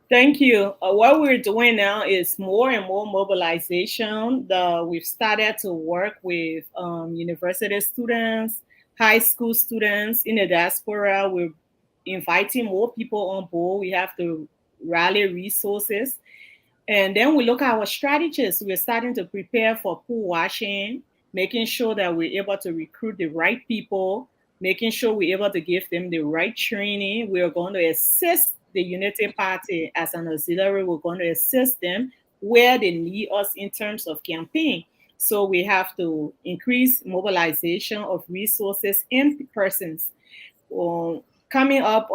Thank you. What we're doing now is more and more mobilization. We've started to work with university students, high school students in the diaspora. We're inviting more people on board. We have to rally resources. And then we look at our strategies. We're starting to prepare for pool washing, making sure that we're able to recruit the right people, making sure we're able to give them the right training. We are going to assist the Unity Party as an auxiliary. We're going to assist them where they need us in terms of campaign. So we have to increase mobilization of resources and persons. Coming up,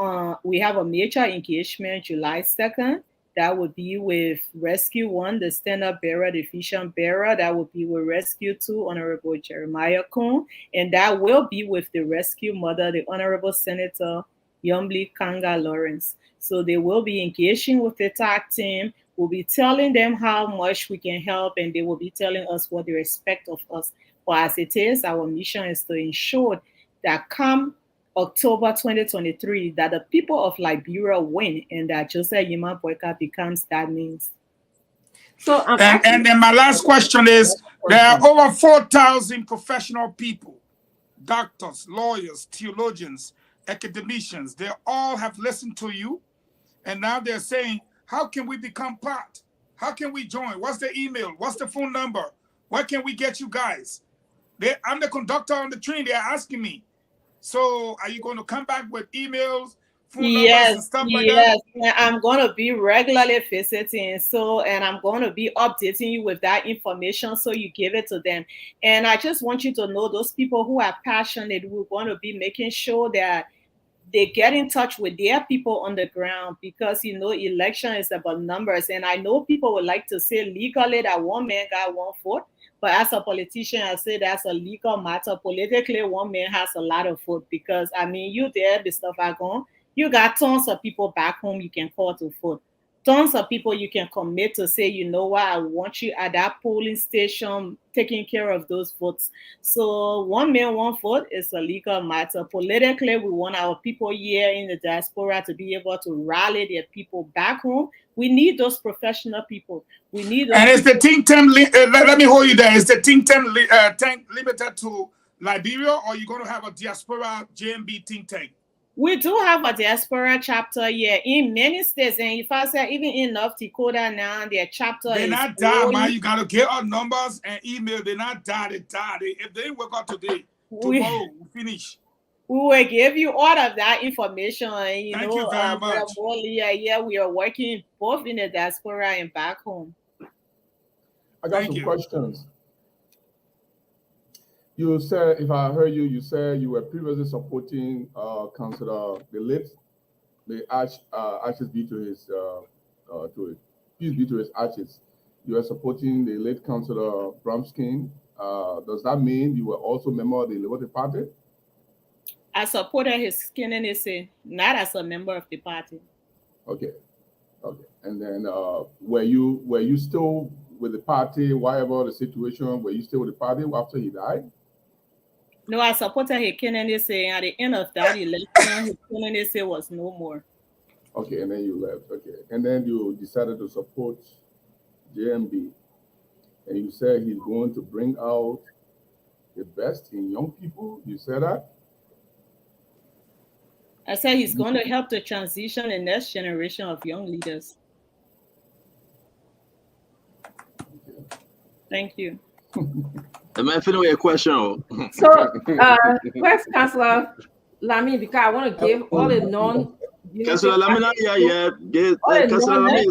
we have a major engagement July 2nd. That would be with Rescue 1, the stand-up bearer, the vision bearer. That would be with Rescue 2, Honorable Jeremiah Kuhn. And that will be with the Rescue Mother, the Honorable Senator Yombli Kanga Lawrence. So they will be engaging with the tag team. We'll be telling them how much we can help, and they will be telling us what they expect of us. But as it is, our mission is to ensure that come October 2023, that the people of Liberia win and that Joseph Yima Boakai becomes that means. So, and then my last question is, there are over 4,000 professional people, doctors, lawyers, theologians, academicians. They all have listened to you, and now they're saying, how can we become part? How can we join? What's the email? What's the phone number? Where can we get you guys? I'm the conductor on the train. They're asking me. So are you going to come back with emails, phone numbers and stuff like that? Yes, I'm going to be regularly visiting. And I'm going to be updating you with that information so you give it to them. And I just want you to know those people who are passionate, we're going to be making sure that they get in touch with their people on the ground, because, election is about numbers. And I know people would like to say legally that one man got one vote. But as a politician, I say that's a legal matter. Politically, one man has a lot of vote because, you there, the stuff I go, you got tons of people back home you can call to vote. Tons of people you can commit to say, you know what, I want you at that polling station taking care of those votes. So one man, one vote is a legal matter. Politically, we want our people here in the diaspora to be able to rally their people back home. We need those professional people. We need those. And is the Ting Ting, let me hold you there. Is the Ting Ting limited to Liberia, or are you going to have a diaspora JMB Ting Ting? We do have a diaspora chapter here in many states, and if I say even in North Dakota now, their chapter They is not die, man. growing. You gotta get our numbers and email. They not die. They die. If they didn't work out today, tomorrow we finish. We will give you all of that information. You Thank know, you very much. Yeah, we are working both in the diaspora and back home. I got some questions. You said, if I heard you, you said you were previously supporting Councillor the late, the ashes be to his peace be to his ashes. You were supporting the late Councillor Bromskin. Does that mean you were also a member of the Liberty Party? I supported his candidacy, not as a member of the party. Okay. And then were you still with the party, whatever the situation? Were you still with the party after he died? No, I supported his candidacy, and at the end of that election, his candidacy was no more. Okay, and then you left. Okay, and then you decided to support JMB, and you said he's going to bring out the best in young people. You said that? I said he's going to help to transition the next generation of young leaders. Thank you. Am I finished with a question? So, first, Councillor Lami, because I want to give all the Councillor Lami, yeah. Councillor Lami,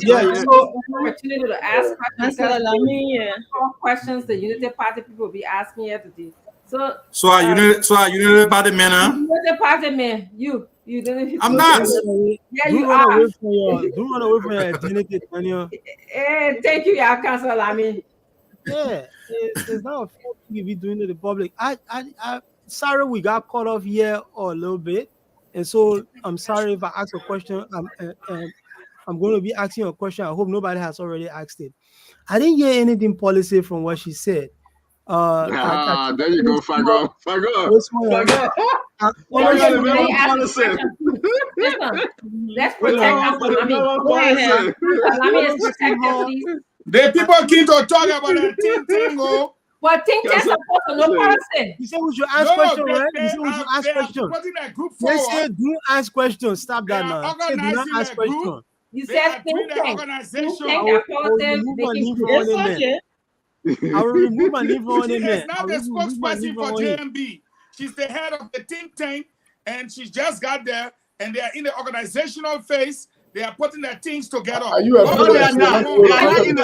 opportunity to ask Councillor Lami, questions the Unity Party people will be asking here today. So are Unity Party men, huh? Unity Party men, you didn't. I'm not. Yeah, you are. Don't run away from your identity, Daniel. Thank you, yeah, Councillor Lami. Yeah, it's not a fair thing if you're doing it to the public. I sorry we got caught off here a little bit, and so I'm sorry if I ask a question. I'm going to be asking a question. I hope nobody has already asked it. I didn't hear anything policy from what she said. There you go, Fago. Let's protect us. The people keep to talk about the Ting Ting, oh. But Ting Ting supposed to know policy. You said we should ask questions, right? You said we should ask questions. They say do ask questions. Stop that now. Do not ask questions. You said Ting Ting. I will remove my name from She is not the spokesperson for JMB. She's the head of the Ting Ting, and she just got there, and they are in the organizational phase. They are putting their things together. Are you afraid they are not. They are in the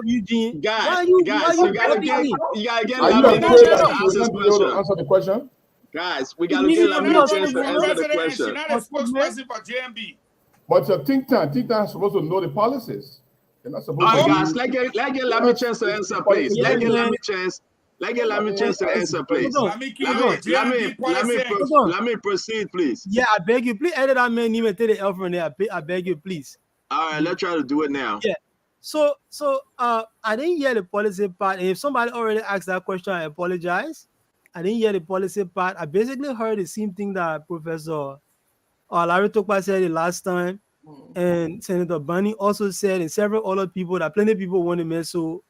Eugene. Guys, you gotta get Lamine a chance to answer the question. Guys, we gotta get Lamine a chance to answer the question. She's not a spokesperson for JMB. But your think tank is supposed to know the policies. They're not supposed to. Guys, let's get Lamine a chance to answer, please. Let's get Lamine a chance. Let's get Lamine a chance to answer, please. Let me proceed, please. Yeah, I beg you, please edit that man even take the L from there. I beg you, please. All right, let's try to do it now. Yeah. So I didn't hear the policy part. And if somebody already asked that question, I apologize. I didn't hear the policy part. I basically heard the same thing that Professor Larry Tokpa said the last time, and Senator Bunny also said, and several other people, that plenty of people want to mess so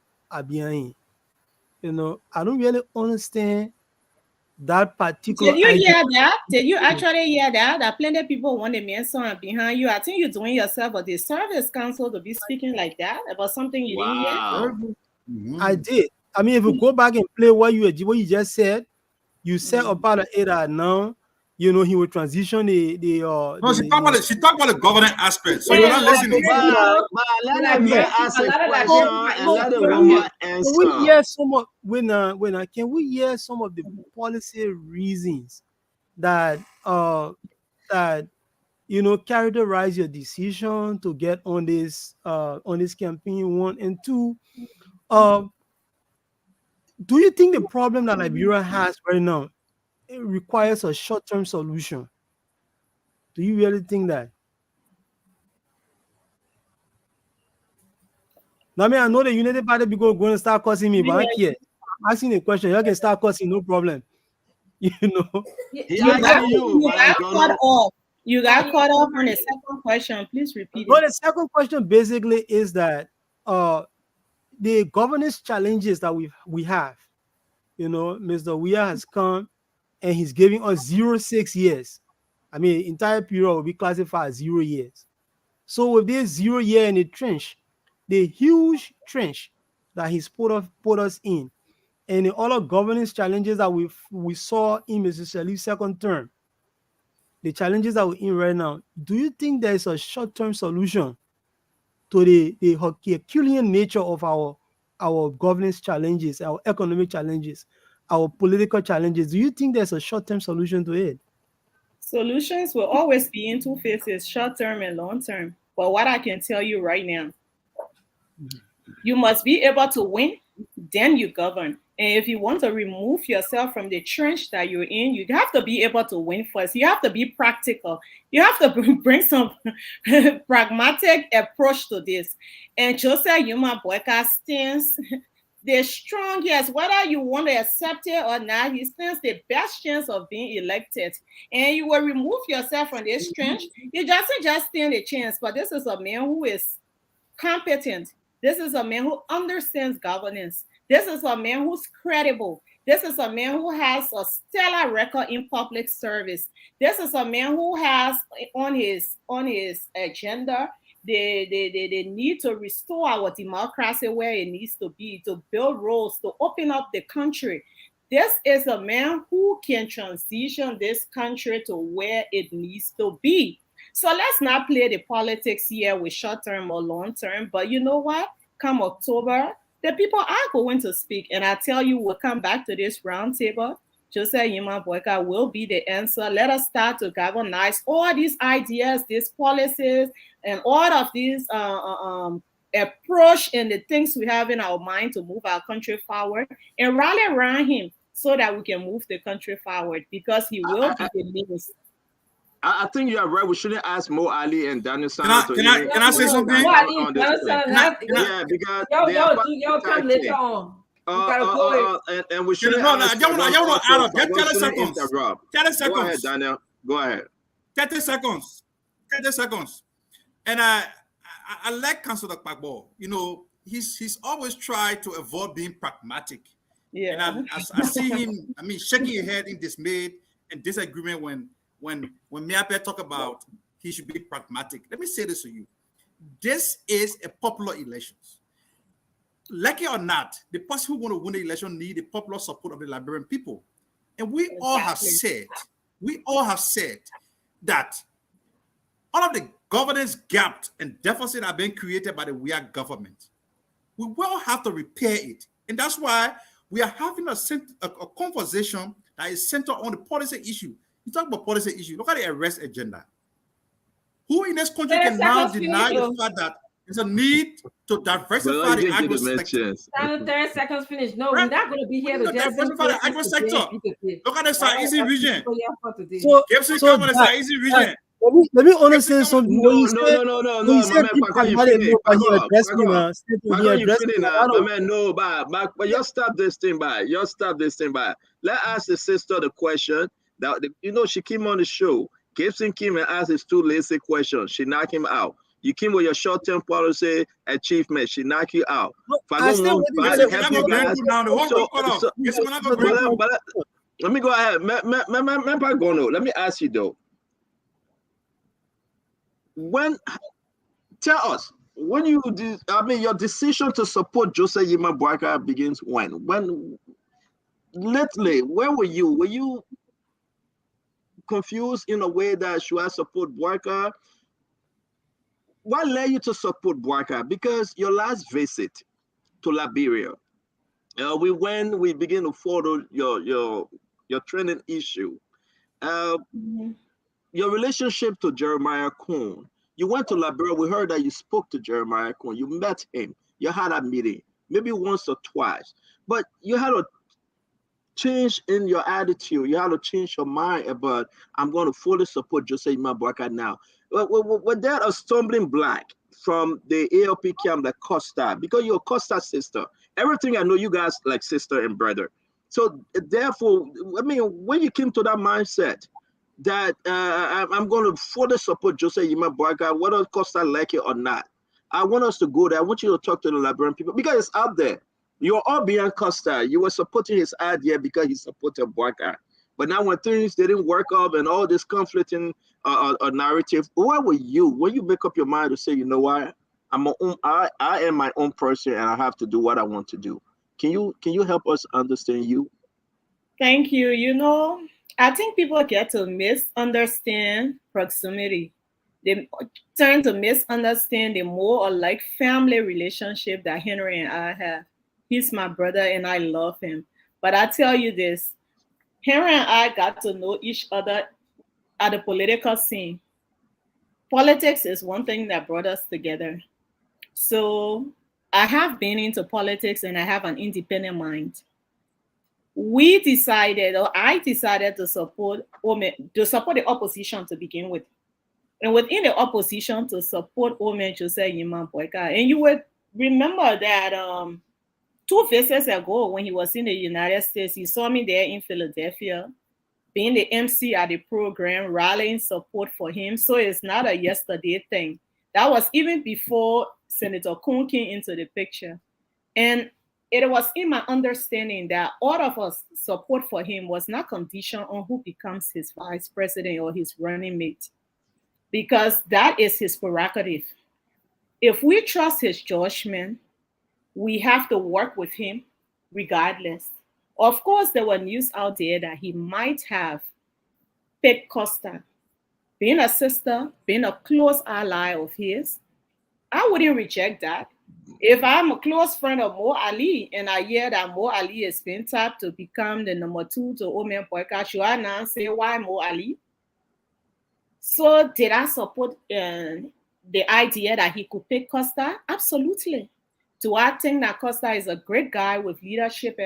behind. You know, I don't really understand that particular. Did you hear that? Did you actually hear that? That plenty of people want to mention behind you. I think you're doing yourself a disservice, council, to be speaking like that about something you didn't hear. I did. I mean, if you go back and play what you just said, you said about it now. You know, he will transition she talked about the governance aspect. So you're not listening. Let me ask a question and let the woman answer. Can we hear some of can we hear some of the policy reasons that characterize your decision to get on this campaign? One and two, do you think the problem that Liberia has right now, it requires a short-term solution? Do you really think that? Now, I mean, I know the United Party people are going to start cussing me, but I can't. I'm asking a question. You can start cussing, no problem. You know. You got caught off on the second question. Please repeat it. Well, the second question basically is that the governance challenges that we have. You know, Mr. Weah has come and he's giving us 0.6 years. I mean, entire period will be classified as 0 years. So with this 0 year in the trench, the huge trench that he's put us in, and the other governance challenges that we saw in Mr. Shalif's second term, the challenges that we're in right now, do you think there is a short-term solution to the Herculean nature of our governance challenges, our economic challenges, our political challenges? Do you think there's a short-term solution to it? Solutions will always be in two phases, short term and long term. But what I can tell you right now, you must be able to win, then you govern. And if you want to remove yourself from the trench that you're in, you have to be able to win first. You have to be practical. You have to bring some pragmatic approach to this. And Joseph Yuma Boakai stands the strongest, whether you want to accept it or not, he stands the best chance of being elected. And you will remove yourself from this trench. You just stand a chance. But this is a man who is competent. This is a man who understands governance. This is a man who's credible. This is a man who has a stellar record in public service. This is a man who has on his agenda the need to restore our democracy where it needs to be, to build roads, to open up the country. This is a man who can transition this country to where it needs to be. So let's not play the politics here with short-term or long-term. But you know what? Come October, the people are going to speak. And I tell you, we'll come back to this roundtable. Joseph Yuma Boakai will be the answer. Let us start to galvanize all these ideas, these policies, and all of these approach and the things we have in our mind to move our country forward, and rally around him so that we can move the country forward, because he will be the means. I think you are right. We shouldn't ask Mo Ali and Daniel Can I say something? Yeah, because yo, come later on. And we shouldn't. I want to add up. Get 30 seconds. 30 seconds. Go ahead, Daniel. Go ahead. 30 seconds. 30 seconds. And I like Councilor Kpagbo. You know, he's always tried to avoid being pragmatic. Yeah. And I see him, shaking his head in dismay and disagreement when Miape talk about he should be pragmatic. Let me say this to you. This is a popular election. Like it or not, the person who want to win the election need the popular support of the Liberian people. And we all have said that all of the governance gaps and deficit are being created by the Weah government. We will have to repair it. And that's why we are having a conversation that is centered on the policy issue. You talk about policy issue. Look at the arrest agenda. Who in this country can now deny the fact that there's a need to diversify the agro sector? 30 seconds finish. No, we're not going to be here to diversify the agro sector. Look at the Saizi region. So Saizi region. Let me understand something. No. But you stop this thing by. Let's ask the sister the question that she came on the show. Gibson came and asked his two lazy questions. She knocked him out. You came with your short-term policy achievement. She knocked you out. Let me go ahead. Let me ask you though. Tell us when your decision to support Joseph Yuma Boakai begins when lately, where were you? Were you confused in a way that should I support Boakai? What led you to support Boakai? Because your last visit to Liberia, we began to follow your training issue. Your relationship to Jeremiah Kuhn. You went to Liberia. We heard that you spoke to Jeremiah Kuhn. You met him. You had a meeting, maybe once or twice. But you had a change in your attitude. You had to change your mind about, I'm going to fully support Joseph Yuma Boakai now. Was there a stumbling block from the ALP camp that Costa? Because you're Costa's sister. Everything I know, you guys like sister and brother. So therefore, when you came to that mindset, that I'm going to fully support Joseph Yuma Boakai, whether Costa like it or not. I want us to go there. I want you to talk to the Liberian people because it's out there. You're all beyond Costa. You were supporting his idea because he supported Boakai. But now when things didn't work out and all this conflicting narrative, where were you when you make up your mind to say, you know what, I am my own person and I have to do what I want to do? Can you help us understand you? Thank you. I think people get to misunderstand proximity. They tend to misunderstand the more or like family relationship that Henry and I have. He's my brother and I love him. But I tell you this, Henry and I got to know each other at the political scene. Politics is one thing that brought us together. So I have been into politics and I have an independent mind. I decided to support the opposition to begin with. And within the opposition to support Omen Joseph Yima Boakai. And you would remember that 2 visits ago when he was in the United States, you saw me there in Philadelphia, being the MC at the program, rallying support for him. So it's not a yesterday thing. That was even before Senator Kuhn came into the picture. And it was in my understanding that all of us support for him was not conditioned on who becomes his vice president or his running mate, because that is his prerogative. If we trust his judgment, we have to work with him regardless. Of course, there were news out there that he might have picked Costa. Being a sister, being a close ally of his, I wouldn't reject that. If I'm a close friend of Mo Ali and I hear that Mo Ali is being tapped to become the number 2 to Omen Boakai, should I now say why Mo Ali? So did I support the idea that he could pick Costa? Absolutely. Do I think that Costa is a great guy with leadership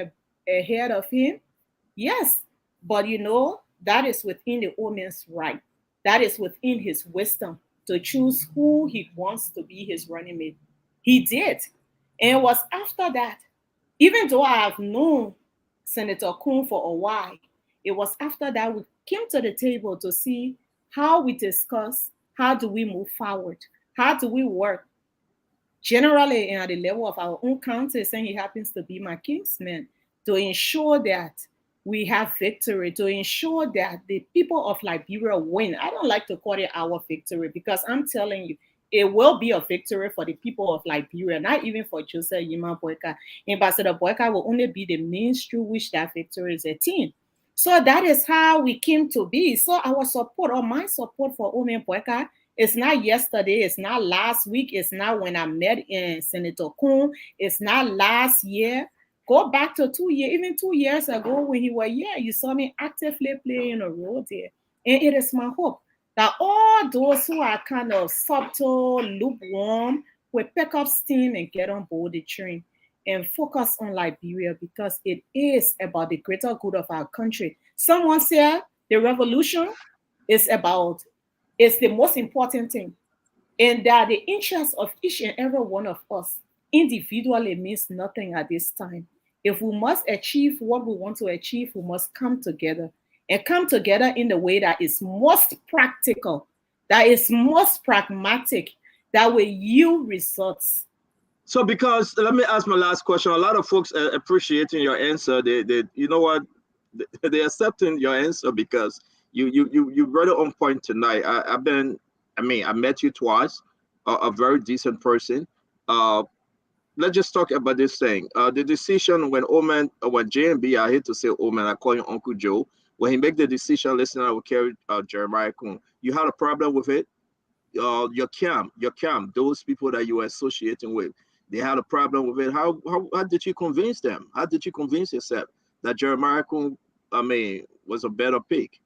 ahead of him? Yes. But that is within the Omen's right. That is within his wisdom to choose who he wants to be his running mate. He did. And it was after that, even though I have known Senator Kuhn for a while, it was after that we came to the table to see how we discuss, how do we move forward, how do we work generally and at the level of our own counties, and he happens to be my kinsman, to ensure that we have victory, to ensure that the people of Liberia win. I don't like to call it our victory because I'm telling you, it will be a victory for the people of Liberia, not even for Joseph Yima Boakai. Ambassador Boakai will only be the means through which that victory is attained. So that is how we came to be. So our support, or my support for Omen Boakai, it's not yesterday, it's not last week, it's not when I met Senator Kuhn, it's not last year. Go back to 2 years, even 2 years ago when he was here, you saw me actively playing a role there. And it is my hope that all those who are kind of subtle, lukewarm, will pick up steam and get on board the train and focus on Liberia, because it is about the greater good of our country. Someone said the revolution is the most important thing, and that the interest of each and every one of us individually means nothing at this time. If we must achieve what we want to achieve, we must come together, and come together in the way that is most practical, that is most pragmatic, that will yield results. So, because let me ask my last question. A lot of folks are appreciating your answer. They you know what, they're accepting your answer because you brought it on point tonight. I met you twice. A very decent person. Let's just talk about this thing. The decision when JMB, I hate to say Omen, I call him Uncle Joe. When he made the decision, listen, I will carry Jeremiah Kuhn. You had a problem with it. Your camp, those people that you were associating with, they had a problem with it. How did you convince them? How did you convince yourself that Jeremiah Kuhn, was a better pick?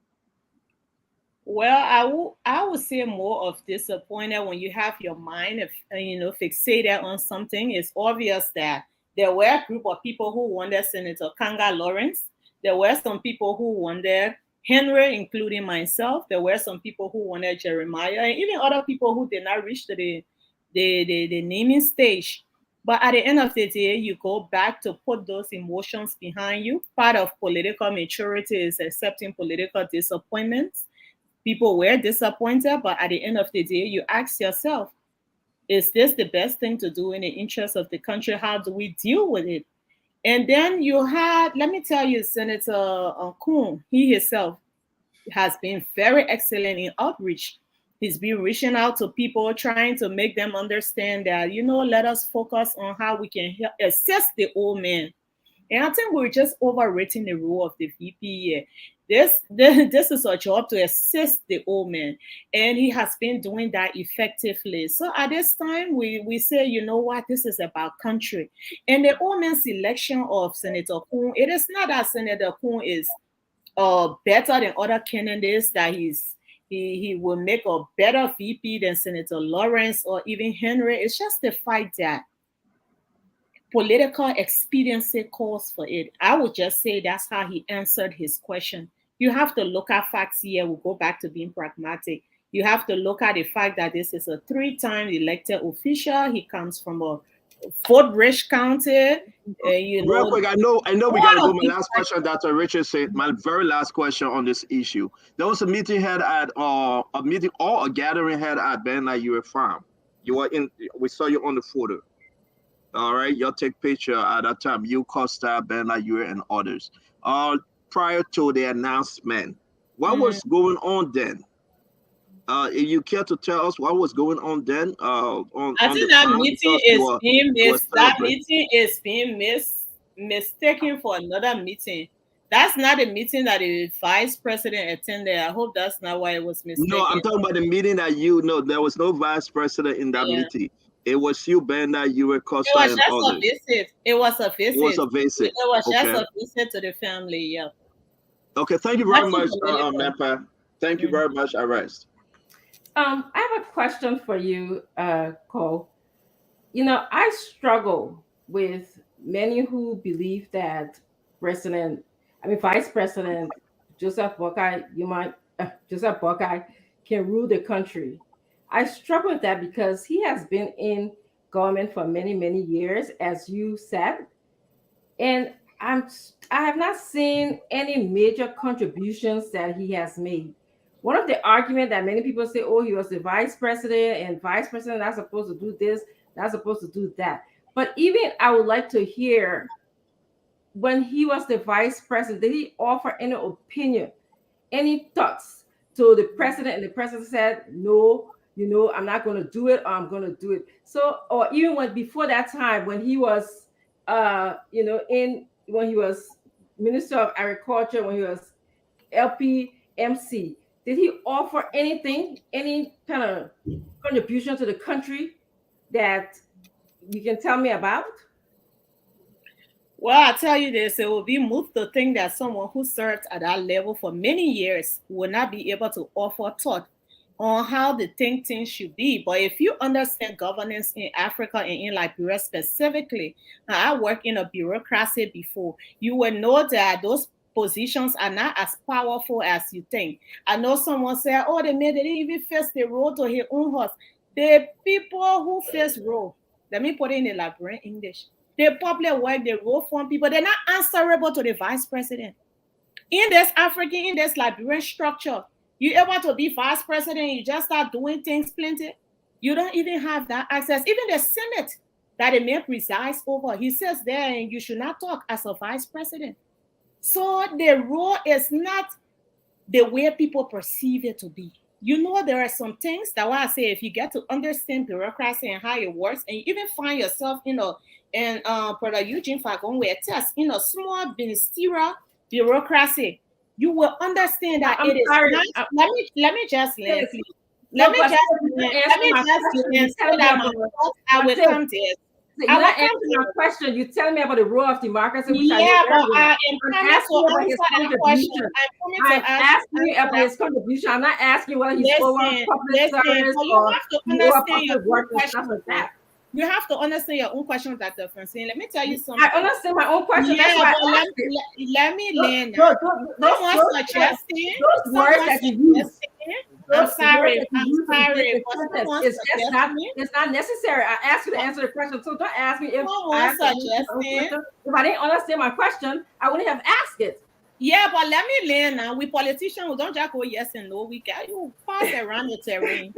Well, I would say more of disappointed when you have your mind, fixated on something. It's obvious that there were a group of people who wanted Senator Kanga Lawrence. There were some people who wanted Henry, including myself. There were some people who wanted Jeremiah, and even other people who did not reach to the naming stage. But at the end of the day, you go back to put those emotions behind you. Part of political maturity is accepting political disappointments. People were disappointed, but at the end of the day, you ask yourself, is this the best thing to do in the interest of the country? How do we deal with it? And then you had, let me tell you, Senator Kuhn, he himself has been very excellent in outreach. He's been reaching out to people, trying to make them understand that, let us focus on how we can assist the old man. And I think we're just overrating the role of the VP here. This is a job to assist the old man, and he has been doing that effectively. So at this time, we say, you know what, this is about country. And the old man selection of Senator Kuhn, it is not that Senator Kuhn is better than other candidates, that he will make a better VP than Senator Lawrence or even Henry. It's just the fact that political expediency calls for it. I would just say that's how he answered his question. You have to look at facts here. We'll go back to being pragmatic. You have to look at the fact that this is a 3-time elected official. He comes from a Fort-rich County. Real quick, I know we gotta go. My last question, Dr. Richard said, my very last question on this issue. There was a meeting had at a gathering had at Ben Lieuer Farm. You were in. We saw you on the photo. All right, y'all take picture at that time. You, Costa, Ben Lieuer, and others. Prior to the announcement, what was going on then? If you care to tell us what was going on then? I think that meeting is being missed. That meeting is being mistaken for another meeting. That's not a meeting that the vice president attended. I hope that's not why it was mistaken. No, I'm talking about the meeting that there was no vice president in that meeting. It was you, Ben, that you were Costa and others. It was just a visit. It was a visit. It was a visit. It was just a visit to the family, yeah. Okay, thank you very much, Nampa. Thank you very much. I rest. I have a question for you, Cole. I struggle with many who believe that Vice President Joseph Boakai can rule the country. I struggle with that because he has been in government for many, many years, as you said, and I have not seen any major contributions that he has made. One of the arguments that many people say, oh, he was the vice president, and vice president not supposed to do this, not supposed to do that. But even I would like to hear, when he was the vice president, did he offer any opinion, any thoughts to the president? And the president said, no, I'm not going to do it, or I'm going to do it. So, or even before that time, when he was, when he was Minister of Agriculture, when he was LPMC, did he offer anything, any kind of contribution to the country that you can tell me about? Well, I tell you this, it will be moved to think that someone who served at that level for many years will not be able to offer thought on how the Ting Ting should be. But if you understand governance in Africa and in Liberia specifically, I worked in a bureaucracy before, you will know that those positions are not as powerful as you think. I know someone said, oh, they didn't even face the road to his own house. The people who face road, let me put it in the Liberian English, the public work, the road form people, they're not answerable to the vice president. In this Liberian structure, you're able to be vice president, you just start doing things plenty. You don't even have that access. Even the Senate that the man presides over, he says there, and you should not talk as a vice president. So the role is not the way people perceive it to be. There are some things that why I say, if you get to understand bureaucracy and how it works, and you even find yourself Brother Eugene Fagon where test in a small ministerial bureaucracy, you will understand that it is not. Let me just land, please. Let me just land so that I will come to it. You're not answering my question. You tell me about the role of democracy. Which I am asking about his contribution. I'm asking you about his contribution. I'm not asking whether he's over public service or understand your work and stuff like that. You have to understand your own question, Dr. Francine. Let me tell you something. I understand my own question. Yeah, let me land. Someone suggesting. Those words that you use. I'm sorry. It's not necessary. I asked you to answer the question, so don't ask me if I didn't understand my question, I wouldn't have asked it. Yeah, but let me learn now. We politicians, we don't just go yes and no. We got you pass around the terrain.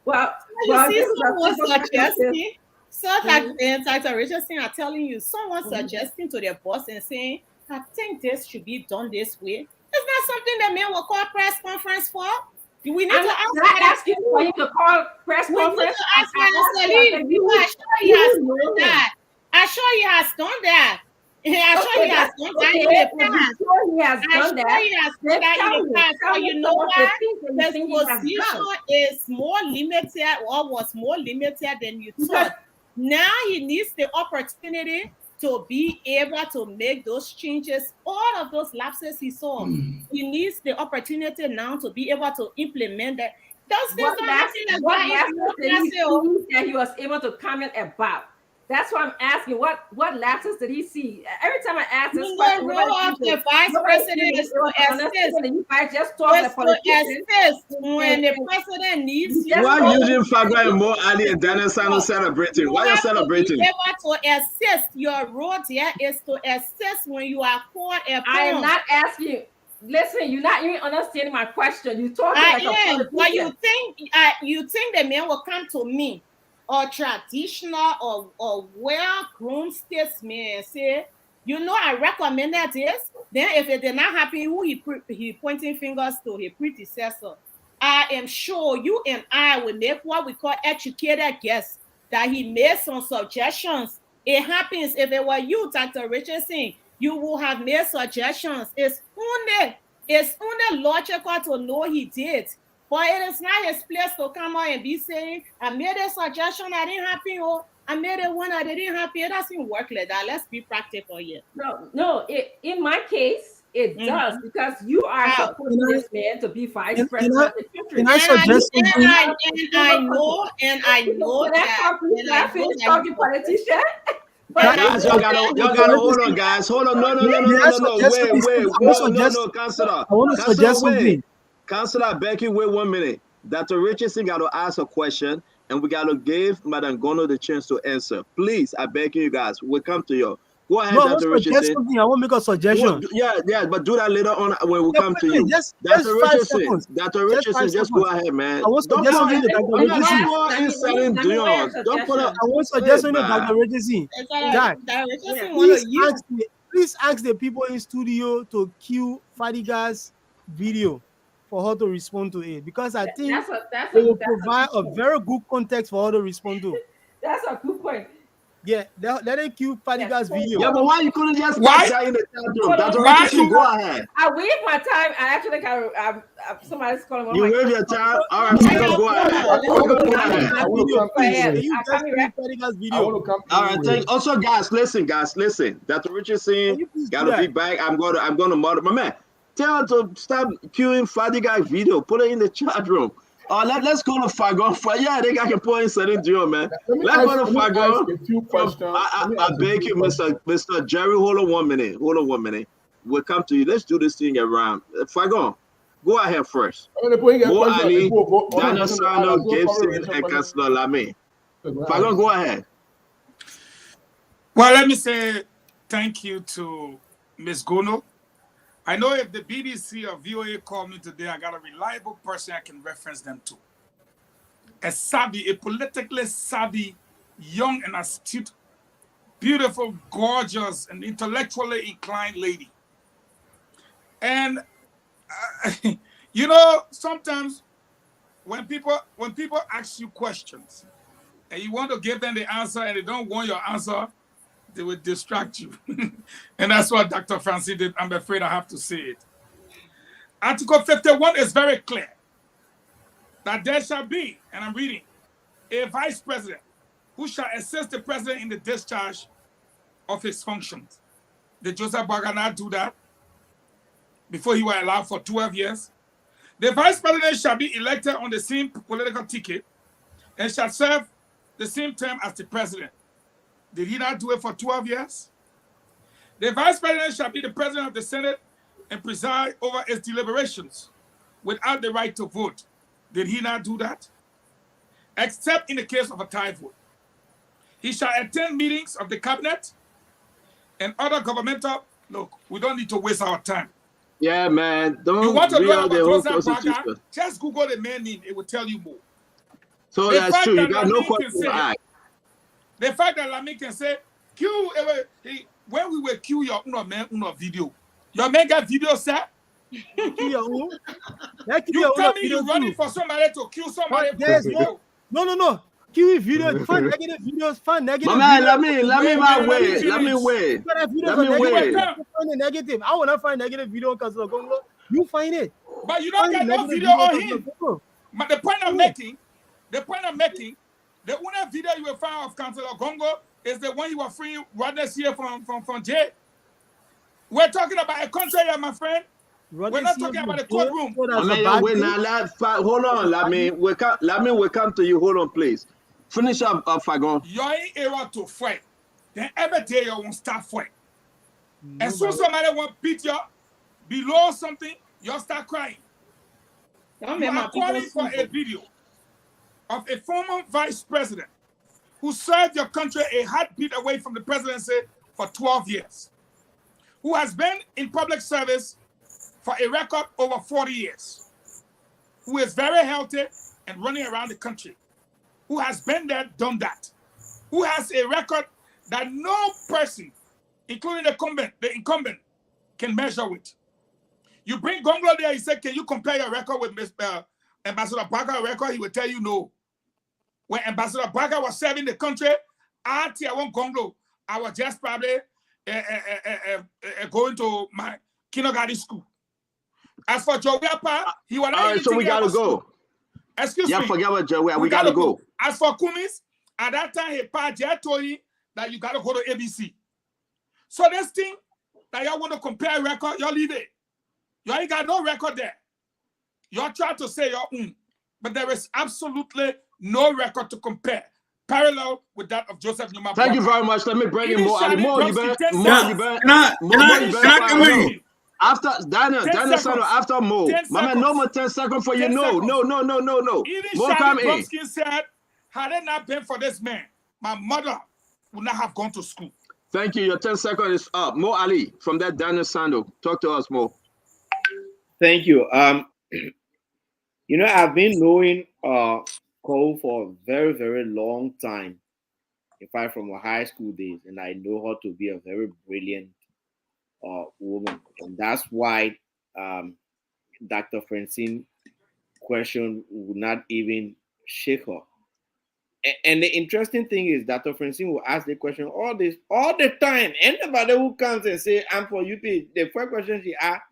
Well, you see someone suggesting. So Dr. Richardson are telling you, someone suggesting to their boss and saying, I think this should be done this way. It's not something that men will call press conference for. We need to ask you for you to call press conference. We need to ask Mr. Lee. I'm sure he has done that. I'm sure he has done that. I'm sure he has done that in the past. He has done that. He has done that in the past. But you know what? His position is more limited, or was more limited than you thought. Now he needs the opportunity to be able to make those changes, all of those lapses he saw. He needs the opportunity now to be able to implement that. Those things don't happen that he was able to comment about. That's why I'm asking, what lapses did he see? Every time I ask this question, the role of the vice president is to assist. Just talk to assist when the president needs you. Why using Faga and Mo Ali and Daniel Sano celebrating? Why are you celebrating? To assist. Your role here is to assist when you are called upon. I am not asking you. Listen, you're not even understanding my question. You talking like a politician. But you think the man will come to me, or traditional or well-grown statesman, and say, you know, I recommended this. Then if it did not happen, who he pointing fingers to his predecessor. I am sure you and I will make what we call educated guess that he made some suggestions. It happens. If it were you, Dr. Richardson, you will have made suggestions. It's only logical to know he did. But it is not his place to come out and be saying, I made a suggestion that didn't happen, or I made a one that didn't happen. It doesn't work like that. Let's be practical here. No. In my case, it does, because you are supporting this man to be vice president of the country. Can I suggest something? And I know that. Can I finish talking, politician? Guys, y'all gotta hold on, guys. Hold on. No. Wait, Councilor. I want to suggest something. Councilor, I beg you, wait 1 minute. Dr. Richardson got to ask a question, and we got to give Madam Gono the chance to answer. Please, I beg you guys. We'll come to you. Go ahead, Dr. Richardson. I want to make a suggestion. Yeah, but do that later on when we come to you. Dr. Richardson, just go ahead, man. I want to suggest something to Dr. Richardson. Don't put up. I want to suggest something to Dr. Richardson. Jack, please ask the people in studio to cue Fadiga's video for her to respond to it, because I think it will provide a very good context for her to respond to. That's a good point. Yeah, let them cue Fadiga's video. Yeah, but why you couldn't just type that in the chat room? Dr. Richardson, go ahead. I wave my time. I actually somebody's calling me. You wave your time? All right, go ahead. All right, thank. Also, guys, listen. Dr. Richardson got to be back. I'm gonna monitor my man. Tell her to stop queuing Fadiga's video. Put it in the chat room. Let's go to Fagon. Yeah, they can put in certain deal, man. Let's go to Fagon. I beg you, Mr. Jerry, hold on 1 minute. We'll come to you. Let's do this thing around. Fagon, go ahead first. Mo Ali, Daniel Sano, Gibson, and Councilor Lame. Fagon, go ahead. Well, let me say thank you to Ms. Gono. I know if the BBC or VOA call me today, I got a reliable person I can reference them to. A politically savvy, young and astute, beautiful, gorgeous, and intellectually inclined lady. And, you know, sometimes when people ask you questions and you want to give them the answer and they don't want your answer, they will distract you. And that's what Dr. Francis did. I'm afraid I have to say it. Article 51 is very clear that there shall be, and I'm reading, a vice president who shall assist the president in the discharge of his functions. Did Joseph Bagana do that before he was allowed for 12 years? The vice president shall be elected on the same political ticket and shall serve the same term as the president. Did he not do it for 12 years? The vice president shall be the president of the Senate and preside over its deliberations without the right to vote. Did he not do that? Except in the case of a tie vote. He shall attend meetings of the cabinet and other governmental. Look, we don't need to waste our time. Yeah, man. You want to learn about Joseph Baga? Just Google the man name. It will tell you more. So that's true. You got no question to ask. The fact that Lami can say, Q, when we were Q your video, your man got video set. Kill your own. You tell me you running for somebody to kill somebody for a video. No. Kill videos, find negative videos, find negative My man, videos. let me wait. Find a negative. I want to find negative video because you find it. But you don't get no video on him. But the point I'm making, the only video you will find of Councillor Gongo is the one you were freeing Rodney here from jail. We're talking about a country here, my friend. We're not talking about the courtroom. Hold on. Let me come to you. Hold on, please. Finish up, Fagon. You're in era to fight. Then every day you won't start fight. As soon as somebody want to beat you below something, you'll start crying. You are calling for a video of a former vice president who served your country a heartbeat away from the presidency for 12 years, who has been in public service for a record over 40 years, who is very healthy and running around the country, who has been there, done that, who has a record that no person, including the incumbent, can measure with. You bring Gonglo there, he said, can you compare your record with Ambassador Boakai record? He will tell you no. When Ambassador Boakai was serving the country, I won't Gonglo. I was just probably going to my kindergarten school. As for Joe Weah, he was not. All right, so we gotta go. Excuse me. Yeah, forget about Joe Weah. We gotta go. As for Cummings, at that time, he told him that you gotta go to ABC. So this thing that y'all want to compare record, y'all leave it. Y'all ain't got no record there. Y'all try to say your own, but there is absolutely no record to compare, parallel with that of Joseph Numa. Thank you very much. Let me bring in more. After Daniel Sano, after Mo. My man, no more 10 seconds for you. No. Even Shadi Bromsky said, had it not been for this man, my mother would not have gone to school. Thank you. Your 10 seconds is up. Mo Ali from that Daniel Sando. Talk to us, Mo. Thank you. You know, I've been knowing Cole for a very, very long time. In fact, from my high school days, and I know her to be a very brilliant woman, and that's why Dr. Francine question would not even shake her. And the interesting thing is Dr. Francine will ask the question all the time. Anybody who comes and say I'm for UP, the first question she asked,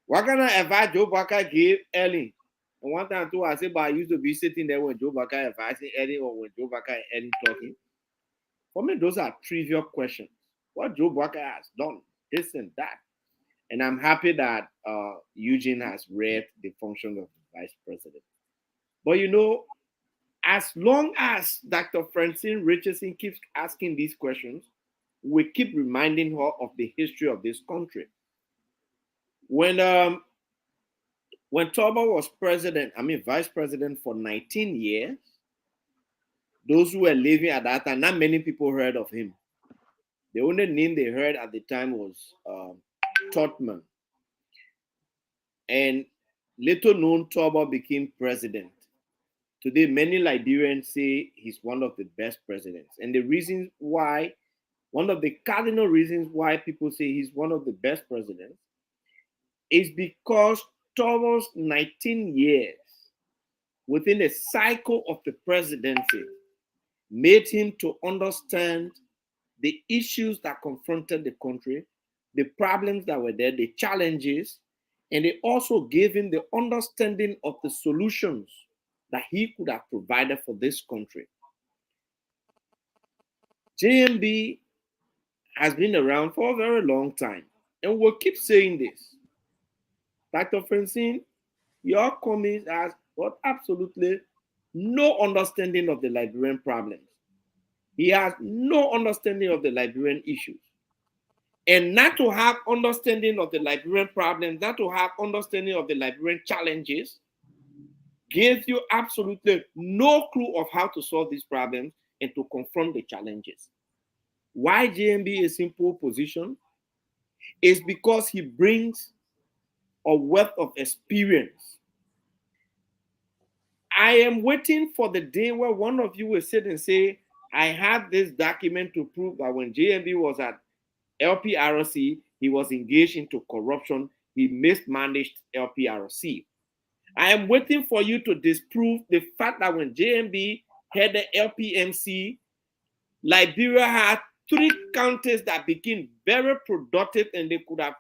what kind of advice Joe Boakai gave Ellen? And one time too, I said, but I used to be sitting there when Joe Boakai advising Ellen or when Joe Boakai and Ellen talking. For me, those are trivial questions. What Joe Boakai has done, this and that. And I'm happy that Eugene has read the function of the vice president. But you know, as long as Dr. Francine Richardson keeps asking these questions, we keep reminding her of the history of this country. When Turbo was vice president for 19 years, those who were living at that time, not many people heard of him. The only name they heard at the time was Totman. And little known, Turbo became president. Today, many Liberians say he's one of the best presidents. And the reasons why, one of the cardinal reasons why people say he's one of the best presidents is because Turbo's 19 years within the cycle of the presidency made him to understand the issues that confronted the country, the problems that were there, the challenges, and it also gave him the understanding of the solutions that he could have provided for this country. JMB has been around for a very long time, and we'll keep saying this. Dr. Francine, your Cummings has got absolutely no understanding of the Liberian problems. He has no understanding of the Liberian issues. And not to have understanding of the Liberian problems, not to have understanding of the Liberian challenges, gives you absolutely no clue of how to solve these problems and to confront the challenges. Why JMB is in pole position is because he brings a wealth of experience. I am waiting for the day where one of you will sit and say, I have this document to prove that when JMB was at LPRC, he was engaged into corruption. He mismanaged LPRC. I am waiting for you to disprove the fact that when JMB had the LPMC, Liberia had 3 counties that became very productive and they could have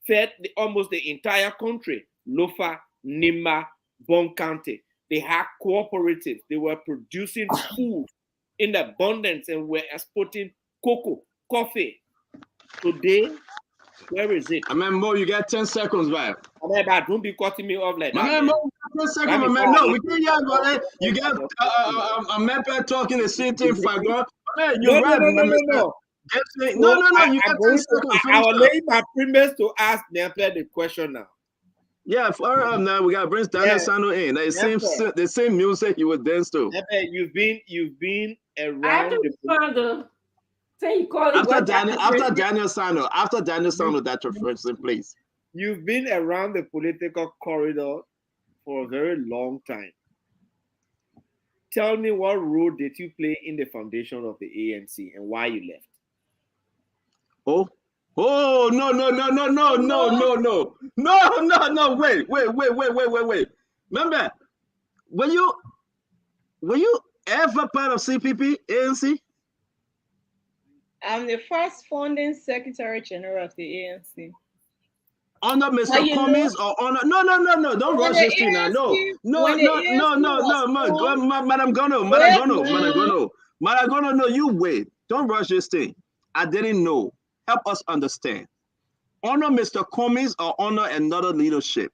fed almost the entire country. Lofa, Nimba, Bon County. They had cooperatives. They were producing food in abundance and were exporting cocoa, coffee. Today, where is it? I mean, Mo, you got 10 seconds, man. Don't be cutting me off like My that. man, Mo, 10 seconds, my man. No, we can't hear about. You got a Memphis talking the same thing, Fagon. Man, you're right. No. No, you got 10 seconds. I will lay my premise to ask Nempe the question now. Yeah, for now we got to bring Daniel Sano in. The same music he would dance to. Nempe, you've been around. I have to respond to say you call it after Daniel Sano, that your first in place. You've been around the political corridor for a very long time. Tell me, what role did you play in the foundation of the ANC and why you left? Oh, no. Wait. Remember, were you ever part of CPP, ANC? I'm the first founding Secretary General of the ANC. Under Mr. Cummings or under no, don't rush this thing now. No, Madam Gono, no, you wait. Don't rush this thing. I didn't know. Help us understand. Honor Mr. Cummings or honor another leadership?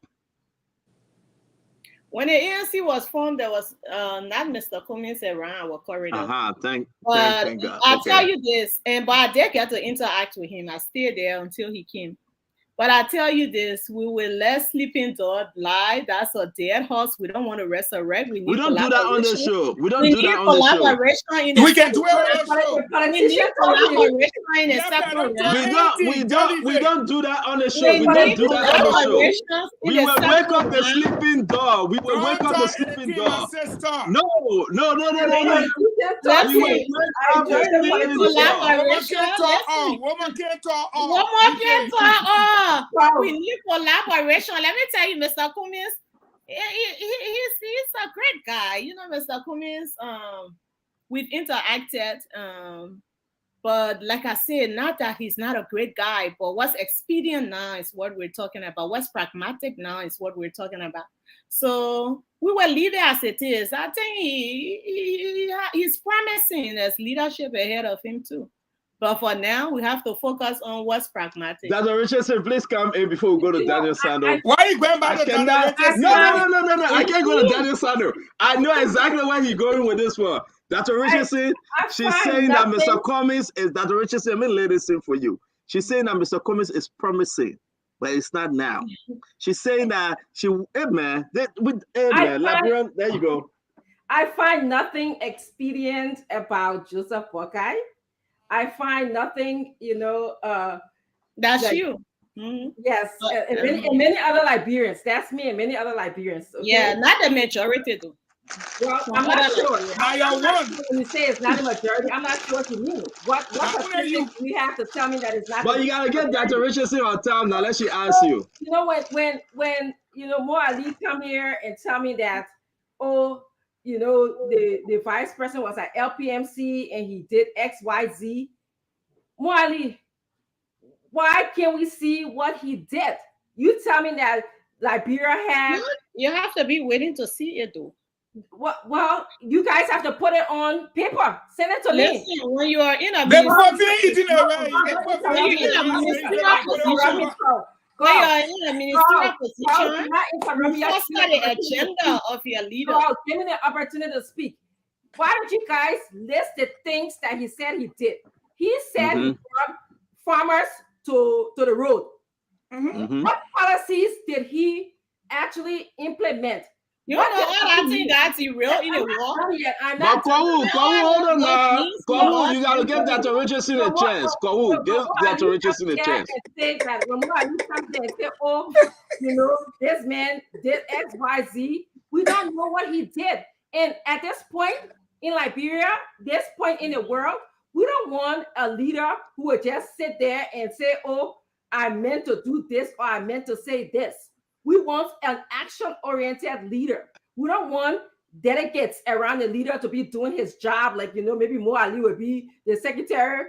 When the ANC was formed, there was not Mr. Cummings around our corridor. Thank God. I'll tell you this, but I did get to interact with him. I stayed there until he came. But I tell you this, we will let sleeping dog lie. That's a dead horse. We don't want to resurrect. We don't do that on the show. We can do it on the show. We need collaboration in a separate We don't do that on the show. We don't do that on the show. We will wake up the sleeping dog. We will wake up the sleeping dog. No. We will wake up the sleeping dog. Woman can't talk. We need collaboration. Let me tell you, Mr. Cummings, he's a great guy. You know, Mr. Cummings, we've interacted, but like I said, not that he's not a great guy, but what's expedient now is what we're talking about. What's pragmatic now is what we're talking about. So we will leave it as it is. I think he's promising. There's leadership ahead of him too. But for now, we have to focus on what's pragmatic. Dr. Richardson, please come in before we go to Daniel Sando. Why are you going back to Daniel Richardson? No. I can't go to Daniel Sando. I know exactly where he's going with this one. Dr. Richardson, she's saying that Mr. Cummings is, Dr. Richardson, let me lay this in for you. She's saying that Mr. Cummings is promising, but it's not now. She's saying that Liberian, there you go. I find nothing expedient about Joseph Boakai. I find nothing, that's like, you. Mm-hmm. Yes, and many other Liberians. That's me and many other Liberians. Okay? Yeah, not the majority though. Well, I'm not sure. When you say it's not a majority, I'm not sure what you mean. What you have to tell me that it's not. But you gotta get Dr. Richardson on time now. Let she ask you. You know when Mo Ali come here and tell me that, the vice president was at LPMC and he did XYZ. Mo Ali, why can't we see what he did? You tell me that Liberia had. You have to be waiting to see it though. Well, you guys have to put it on paper. Send it to me. When you are in a ministerial position, foster the agenda of your leader. Give me the opportunity to speak. Why don't you guys list the things that he said he did? He said he brought farmers to the road. What policies did he actually implement? You know all that thing that's real in the war. But hold on now. Kwawu, you gotta give Dr. Richardson a chance. Kwawu, give Dr. Richardson a chance. Say that when you come there and say, this man did X, Y, Z. We don't know what he did. And at this point, in Liberia, this point in the world, we don't want a leader who will just sit there and say, oh, I meant to do this or I meant to say this. We want an action-oriented leader. We don't want delegates around the leader to be doing his job, like, maybe Mo Ali would be the secretary,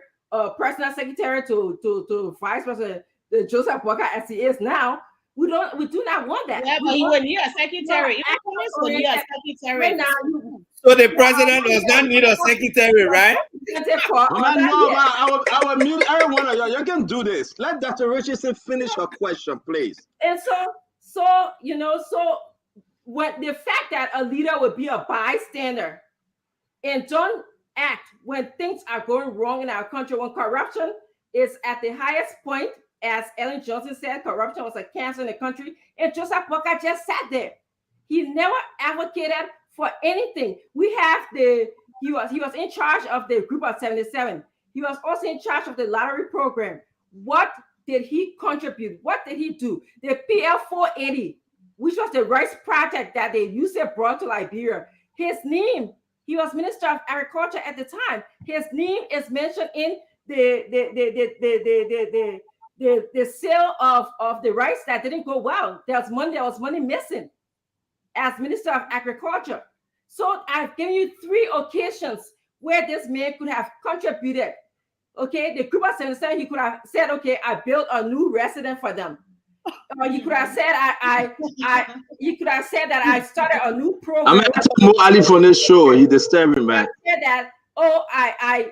personal secretary to Vice President Joseph Boakai as he is now. We do not want that. Yeah, but he would need a secretary. Even Cummings would need a secretary. Right now, So the president does not need a secretary, right? I will mute everyone of y'all. You can do this. Let Dr. Richardson finish her question, please. And so when the fact that a leader would be a bystander and don't act when things are going wrong in our country, when corruption is at the highest point, as Ellen Johnson said, corruption was a cancer in the country, and Joseph Boakai just sat there. He never advocated for anything. He was in charge of the group of 77. He was also in charge of the lottery program. What did he contribute? What did he do? The PL 480, which was the rice project that they used to brought to Liberia. His name, he was Minister of Agriculture at the time. His name is mentioned in the sale of the rice that didn't go well. There was money missing as Minister of Agriculture. So I've given you 3 occasions where this man could have contributed. Okay, the group of 77, he could have said, okay, I built a new residence for them. Or you could have said, you could have said that I started a new program. I'm gonna tell Mo Ali for this show. He disturbing, man. Said that, oh, I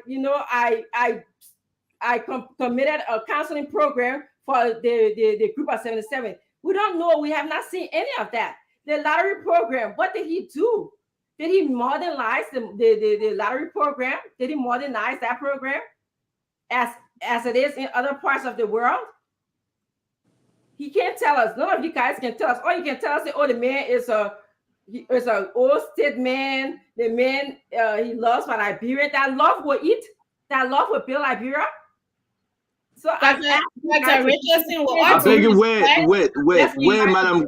committed a counseling program for the group of 77. We don't know. We have not seen any of that. The lottery program, what did he do? Did he modernize the lottery program? Did he modernize that program as it is in other parts of the world? He can't tell us. None of you guys can tell us. All you can tell us is, oh, the man is an old state man. The man, he loves for Liberia. That love will eat. That love will build Liberia. So Dr. Richardson will I beg you, wait,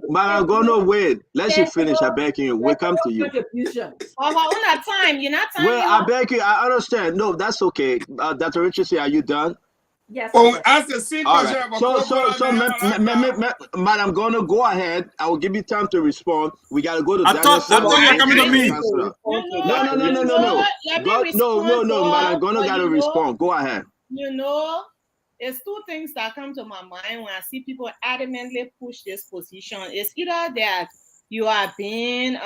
Madam Gono, wait. Let you finish. I beg you. We come to you. Time. You're not time. Well, I beg you. I understand. No, that's okay. Dr. Richardson, are you done? Yes. Oh, as the senior Madam Gono, go ahead. I will give you time to respond. We gotta go to I thought you're coming to me. No. Madam Gono gotta respond. Go ahead. There's 2 things that come to my mind when I see people adamantly push this position. It's either that you are being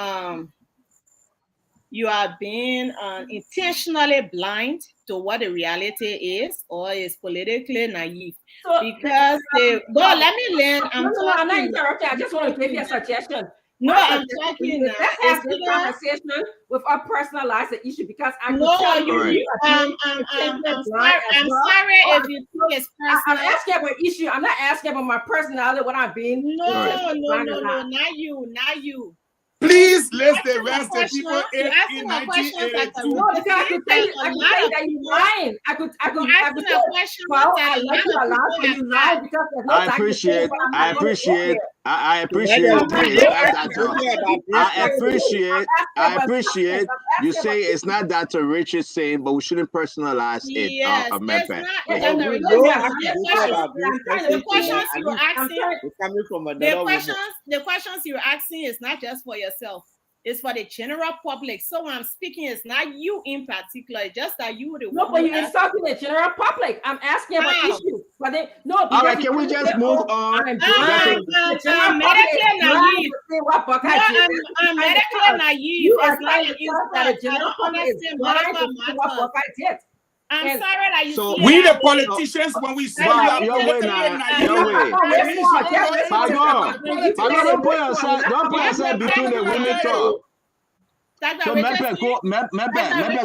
intentionally blind to what the reality is, or is politically naive. Because let me learn. I'm not interrupting. I just want to give you a suggestion. No, I'm talking now. Let's have this conversation without personalize the issue, because I I'm sorry if you think it's personal. I'm asking about issue. I'm not asking about my personality, what I'm being. No, not you. Please list the rest of people in 1982. No, because I could tell you that you're lying. I could well, I like you a lot, but you lie because there's no I appreciate. You say it's not Dr. Richard saying, but we shouldn't personalize it. Yes, the questions you're asking is not just for yourself. It's for the general public. So when I'm speaking, it's not you in particular. It's just that you. No, but you're insulting the general public. I'm asking about issues. But all right, can we just move on? I'm medically naive. I'm medically naive. It's not an insult. I'm sorry that you. So we the politicians, when we say don't put yourself between the women talk. So maybe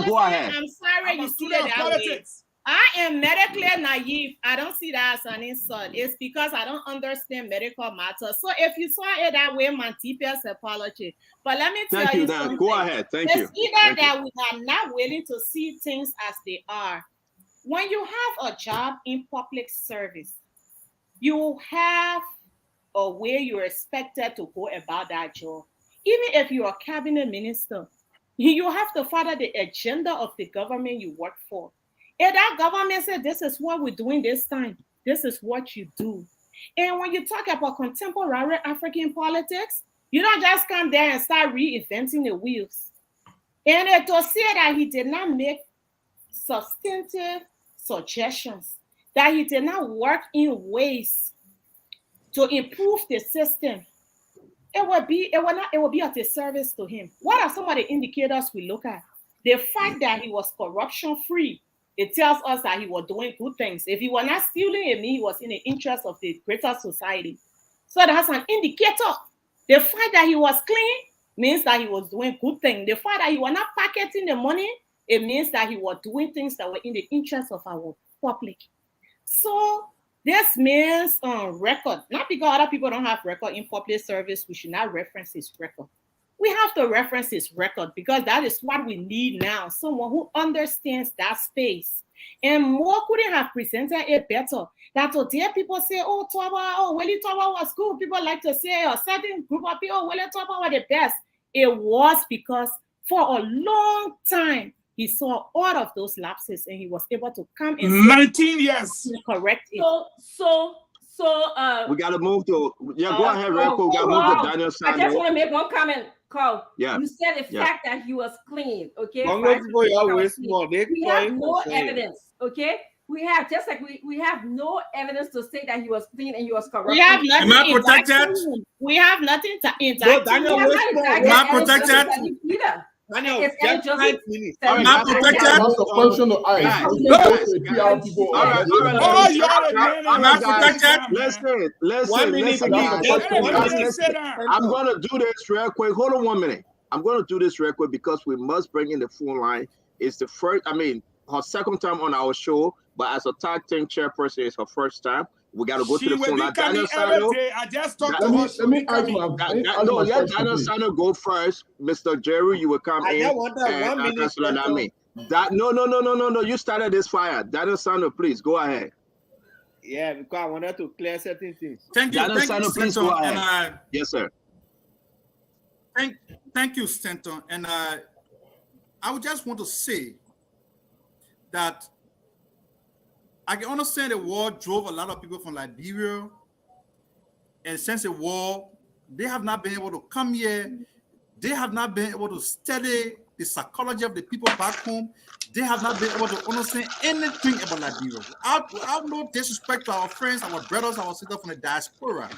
go ahead. I'm sorry you see it that way. I am medically naive. I don't see that as an insult. It's because I don't understand medical matters. So if you saw it that way, my deepest apology. But let me tell you something. Go ahead. Thank you. It's either that we are not willing to see things as they are. When you have a job in public service, you have a way you're expected to go about that job. Even if you're a cabinet minister, You have to follow the agenda of the government you work for. If that government said, this is what we're doing this time, this is what you do. And when you talk about contemporary African politics, you don't just come there and start reinventing the wheels. And to say that he did not make substantive suggestions, that he did not work in ways to improve the system, it will be a disservice to him. What are some of the indicators we look at? The fact that he was corruption free, it tells us that he was doing good things. If he was not stealing, it means he was in the interest of the greater society. So that's an indicator. The fact that he was clean means that he was doing good things. The fact that he was not pocketing the money, it means that he was doing things that were in the interest of our public. So this man's record, not because other people don't have record in public service, we should not reference his record. We have to reference his record because that is what we need now. Someone who understands that space. And Mo couldn't have presented it better. That today people say, oh, Toba, oh, Willie Toba was good. People like to say, a certain group of people, oh, Willie Toba were the best. It was because for a long time, he saw all of those lapses and he was able to come and 19 years correct it. So we gotta move to go ahead, Rico. We gotta move to Daniel Sanders. I just want to make one comment, Carl. Yeah. You said the fact that he was clean, okay? We have no evidence, okay? We have just like we have no evidence to say that he was clean and he was corrupt. We have nothing. Am I protected? We have nothing to indict. Am I protected? Daniel, It's just 5 minutes. Am I protected? That's the question to ask. Am I protected? Listen. 1 minute. I'm gonna do this real quick. Hold on 1 minute. I'm gonna do this real quick because we must bring in the phone line. It's the first, her second time on our show, but as a tag team chairperson, it's her first time. We got to go to the phone. Now, Daniel Sano. I just talked to her. Let me ask my let Daniel Sano go first. Mr. Jerry, you will come in. No. You started this fire. Daniel Sano, please go ahead. Yeah, because I wanted to clear certain things. Thank you. Daniel Sano, please go ahead. And, yes, sir. Thank you, Stanton. And I would just want to say that I can understand the war drove a lot of people from Liberia, and since the war, they have not been able to come here. They have not been able to study the psychology of the people back home. They have not been able to understand anything about Liberia. I have no disrespect to our friends, our brothers, our sisters from the diaspora.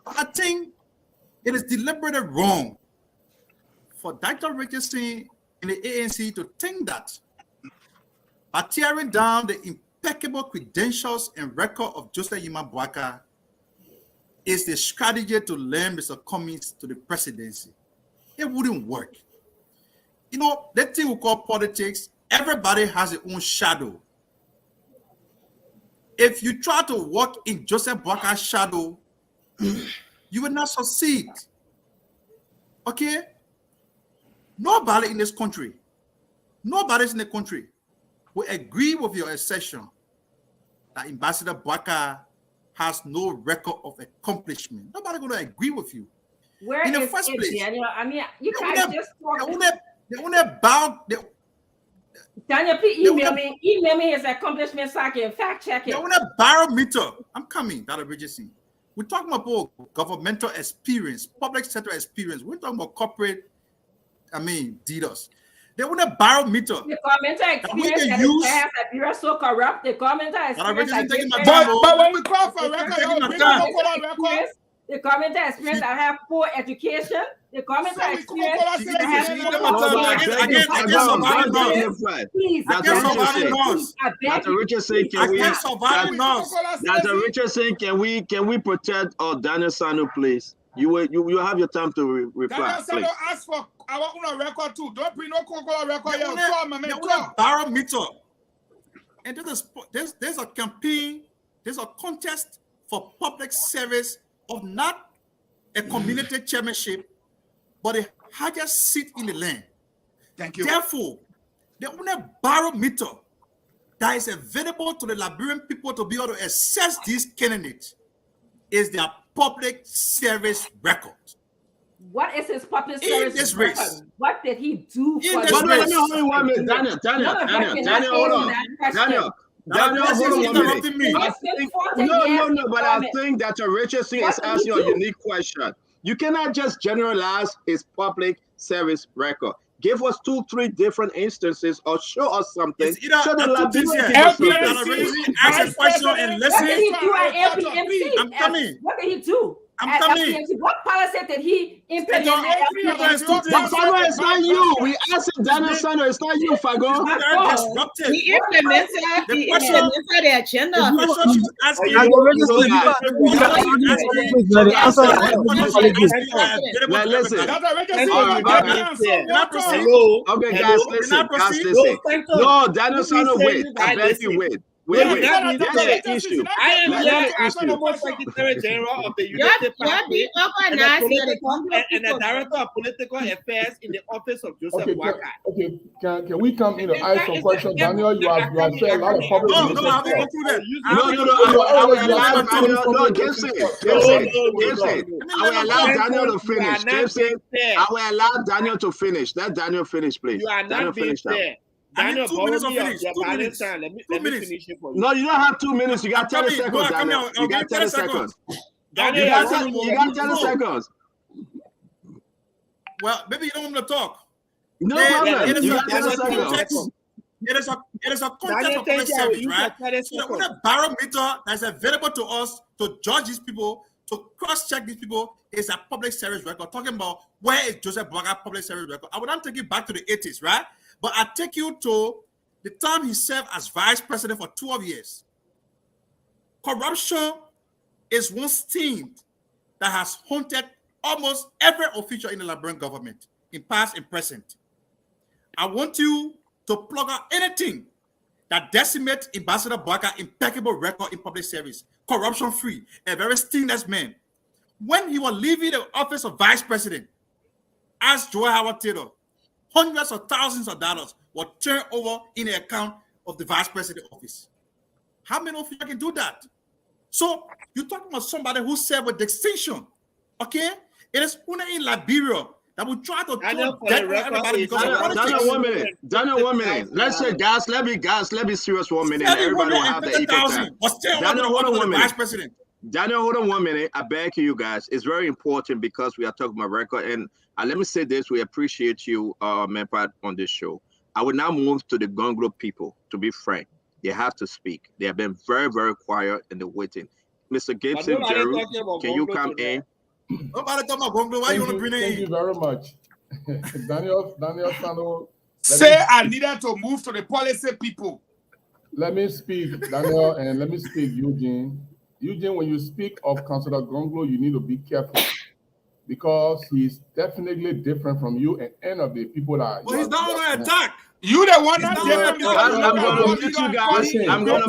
I think it is deliberately wrong for Dr. Richardson and the ANC to think that by tearing down the impeccable credentials and record of Joseph Yima Boakai is the strategy to land Mr. Cummings to the presidency. It wouldn't work. You know, that thing we call politics, everybody has their own shadow. If you try to walk in Joseph Boakai's shadow, you will not succeed. Okay? Nobody in this country, nobody's in the country will agree with your assertion that Ambassador Boakai has no record of accomplishment. Nobody's going to agree with you. Where in the is first it, place, Daniel? I mean, you guys just talk. They only bow. Daniel, please email me his accomplishments so I can fact check it. They only barometer. I'm coming, Dr. Richardson. We're talking about governmental experience, public sector experience. We're talking about corporate, leaders. They want a barometer. The commenter experience that use, has Liberia so corrupt. The commenter experience but when we call for record, the commenter experience that have poor education. The commenter experience that has Dr. Richardson, can we protect Daniel Sano, please? You have your time to reply. Daniel Sano ask for our own record too. Don't bring no Coca-Cola record here. Barometer. And there's a campaign, there's a contest for public service of not a community chairmanship, but the highest seat in the land. Thank you. Therefore, the only barometer that is available to the Liberian people to be able to assess these candidates is their public service record. What is his public In service this record? race. What did he do In for this the No, no, let race. me hold you 1 minute. Daniel, hold on. Daniel, hold on 1 minute. interrupting me. I think, no, but I think that Richardson is asking a unique question. You cannot just generalize his public service record. Give us 2, 3 different instances or show us something. It's either So the LPMC ask a question and listen. What did he do at LPMC? I'm coming. What did he do? I'm coming. LPMC? What policy did he implement at LPMC? Fago, it's not you. We asked Daniel Sanders. It's not you, Fago. Disrupted. He implemented the agenda. The question she's asking Okay, guys, listen. No, Daniel Sanders, wait. I beg you, wait. Wait. That's the issue. I am here as the Secretary General of the United Party and the Director of Political Affairs in the office of Joseph Boakai. Okay, can we come in and ask some questions? Daniel, you have said a lot of public. I will allow Daniel to finish. I will allow Daniel to finish. Let Daniel finish, please. You are not being fair. Daniel, 2 minutes of finish. 2 minutes. minutes. Let me finish it for you. No, you don't have 2 minutes. You got 30 seconds, Daniel. You got 30 seconds. Daniel, you got 30 seconds. Well, maybe you don't want me to talk. No problem. It is You a got 30 seconds. It is a concept of public service, right? So with a barometer that's available to us to judge these people, to cross-check these people, is a public service record. Talking about where is Joseph Boakai public service record. I would not take you back to the 80s, right? But I take you to the time he served as vice president for 12 years. Corruption is one thing that has haunted almost every official in the Liberian government, in past and present. I want you to plug out anything that decimates Ambassador Boakai's impeccable record in public service, corruption-free, a very stainless man. When he was leaving the office of vice president, as Joel Howard Taylor, hundreds of thousands of dollars were turned over in the account of the vice president office. How many of you can do that? So you're talking about somebody who served with distinction, okay? It is only in Liberia that we try to throw death on everybody because of politics. Daniel, 1 minute. Let's say let be serious 1 minute. Everybody will have the equal time. Daniel, hold on 1 minute. Vice president. Daniel, hold on 1 minute. I beg you guys. It's very important because we are talking about record. And let me say this. We appreciate you, Manpat, on this show. I will now move to the Gonglo people, to be frank. They have to speak. They have been very, very quiet and they're waiting. Mr. Gibson, Jerry, can you come in? Nobody talking about Gonglo. Why you want to bring it in? Thank you very much. Daniel Sando. Say I needed to move to the policy people. Let me speak, Daniel, and let me speak, Eugene. Eugene, when you speak of Councillor Gonglo, you need to be careful because he's definitely different from you and any of the people that. Well, he's not on attack. You the one that I'm gonna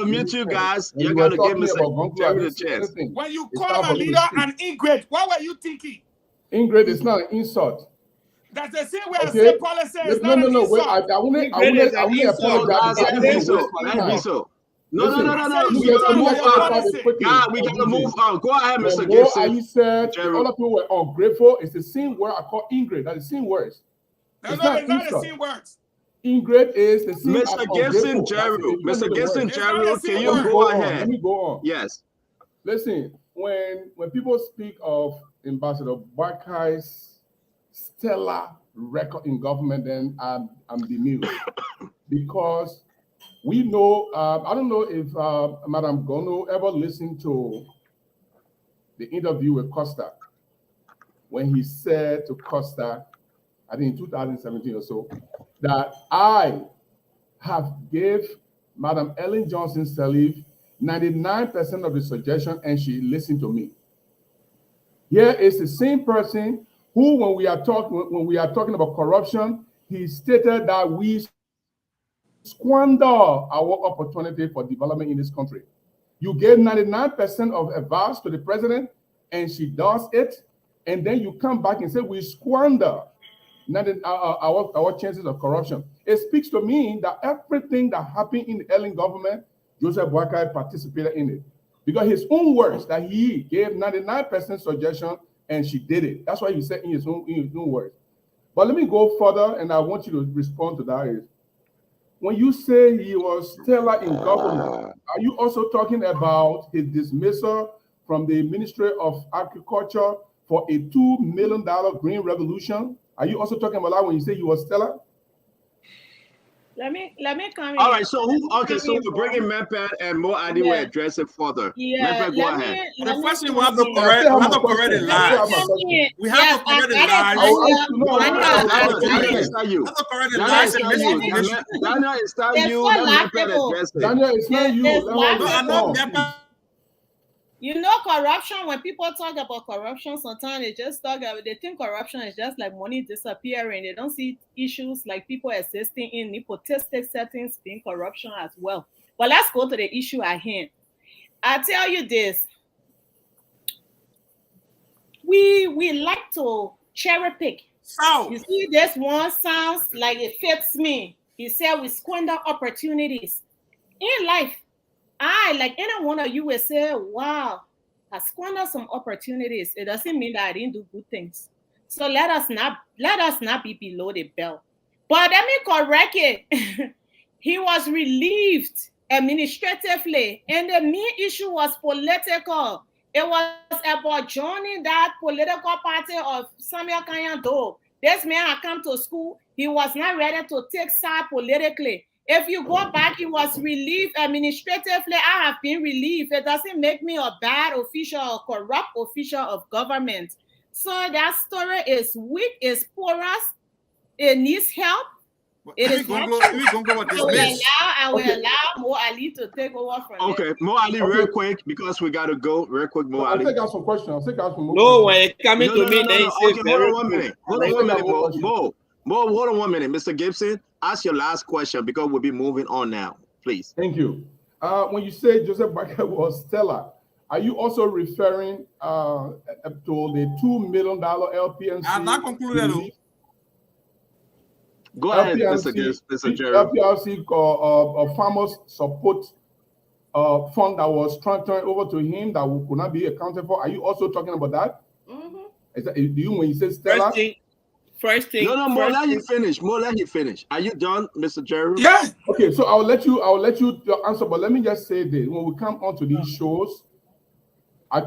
mute you guys. You're gonna give Mr. Jerry the chance. When you call a leader an ingrate, what were you thinking? Ingrate is not an insult. That's the same way I say policy is not an insult. Wait, I wouldn't apologize. No. We gotta move on. Go ahead, Mr. Gibson. You said all of you were ungrateful. It's the same word I call ingrate. That's the same words. It's not the same words. Ingrate is the same. Mr. Gibson, Mr. Gibson, can you go ahead? Let me go on. Yes. Listen, when people speak of Ambassador Boakai's stellar record in government, then I'm bemused because we know. I don't know if Madam Gono ever listened to the interview with Costa when he said to Costa, I think in 2017 or so, that I have gave Madam Ellen Johnson Sirleaf 99% of the suggestion and she listened to me. Here is the same person who, when we are talking about corruption, he stated that we squander our opportunity for development in this country. You gave 99% of advice to the president and she does it, and then you come back and say we squander our chances of corruption. It speaks to me that everything that happened in the Ellen government, Joseph Boakai participated in it. Because his own words that he gave 99% suggestion and she did it. That's why he said in his own words. But let me go further, and I want you to respond to that. Is when you say he was stellar in government, are you also talking about his dismissal from the Ministry of Agriculture for a $2 million green revolution? Are you also talking about that when you say he was stellar? Let me come in. All right, so so we're bringing Memphis and Mo Ali will address it further. Yeah, go ahead. The first thing we have to correct the lies. We have to correct the lies. Daniel, it's not you. Daniel, it's not you. Let Memphis address it. Daniel, it's not you. You know, corruption, when people talk about corruption, sometimes they think corruption is just like money disappearing. They don't see issues like people existing in nepotistic settings being corruption as well. But let's go to the issue at hand. I tell you this. We like to cherry pick. You see, this one sounds like it fits me. He said we squander opportunities. In life, like any one of you will say, wow, I squandered some opportunities. It doesn't mean that I didn't do good things. So let us not be below the belt. But let me correct it. He was relieved administratively, and the main issue was political. It was about joining that political party of Samuel Kanyando. This man had come to school. He was not ready to take side politically. If you go back, he was relieved administratively. I have been relieved. It doesn't make me a bad official or corrupt official of government. So that story is weak, it's porous, it needs help. It is not true. I will allow Mo Ali to take over from Okay, Mo Ali, real quick, because we got to go. Real quick, Mo Ali. I'll take out some questions. No, when it coming to me, they say okay, hold on 1 minute. Hold on 1 minute, Mo. Mo, hold on 1 minute. Mr. Gibson, ask your last question because we'll be moving on now, please. Thank you. When you say Joseph Boakai was stellar, are you also referring to the $2 million LPNC? I'm not concluded. Go ahead, Mr. Jerry. LPNC farmers support fund that was transferred over to him that could not be accounted for. Are you also talking about that? Is that, do you, when you say stellar? First thing. No, Mo, let him finish. Mo, let him finish. Are you done, Mr. Jerry? Yeah. Okay, so I'll let you answer, but let me just say this. When we come onto these shows,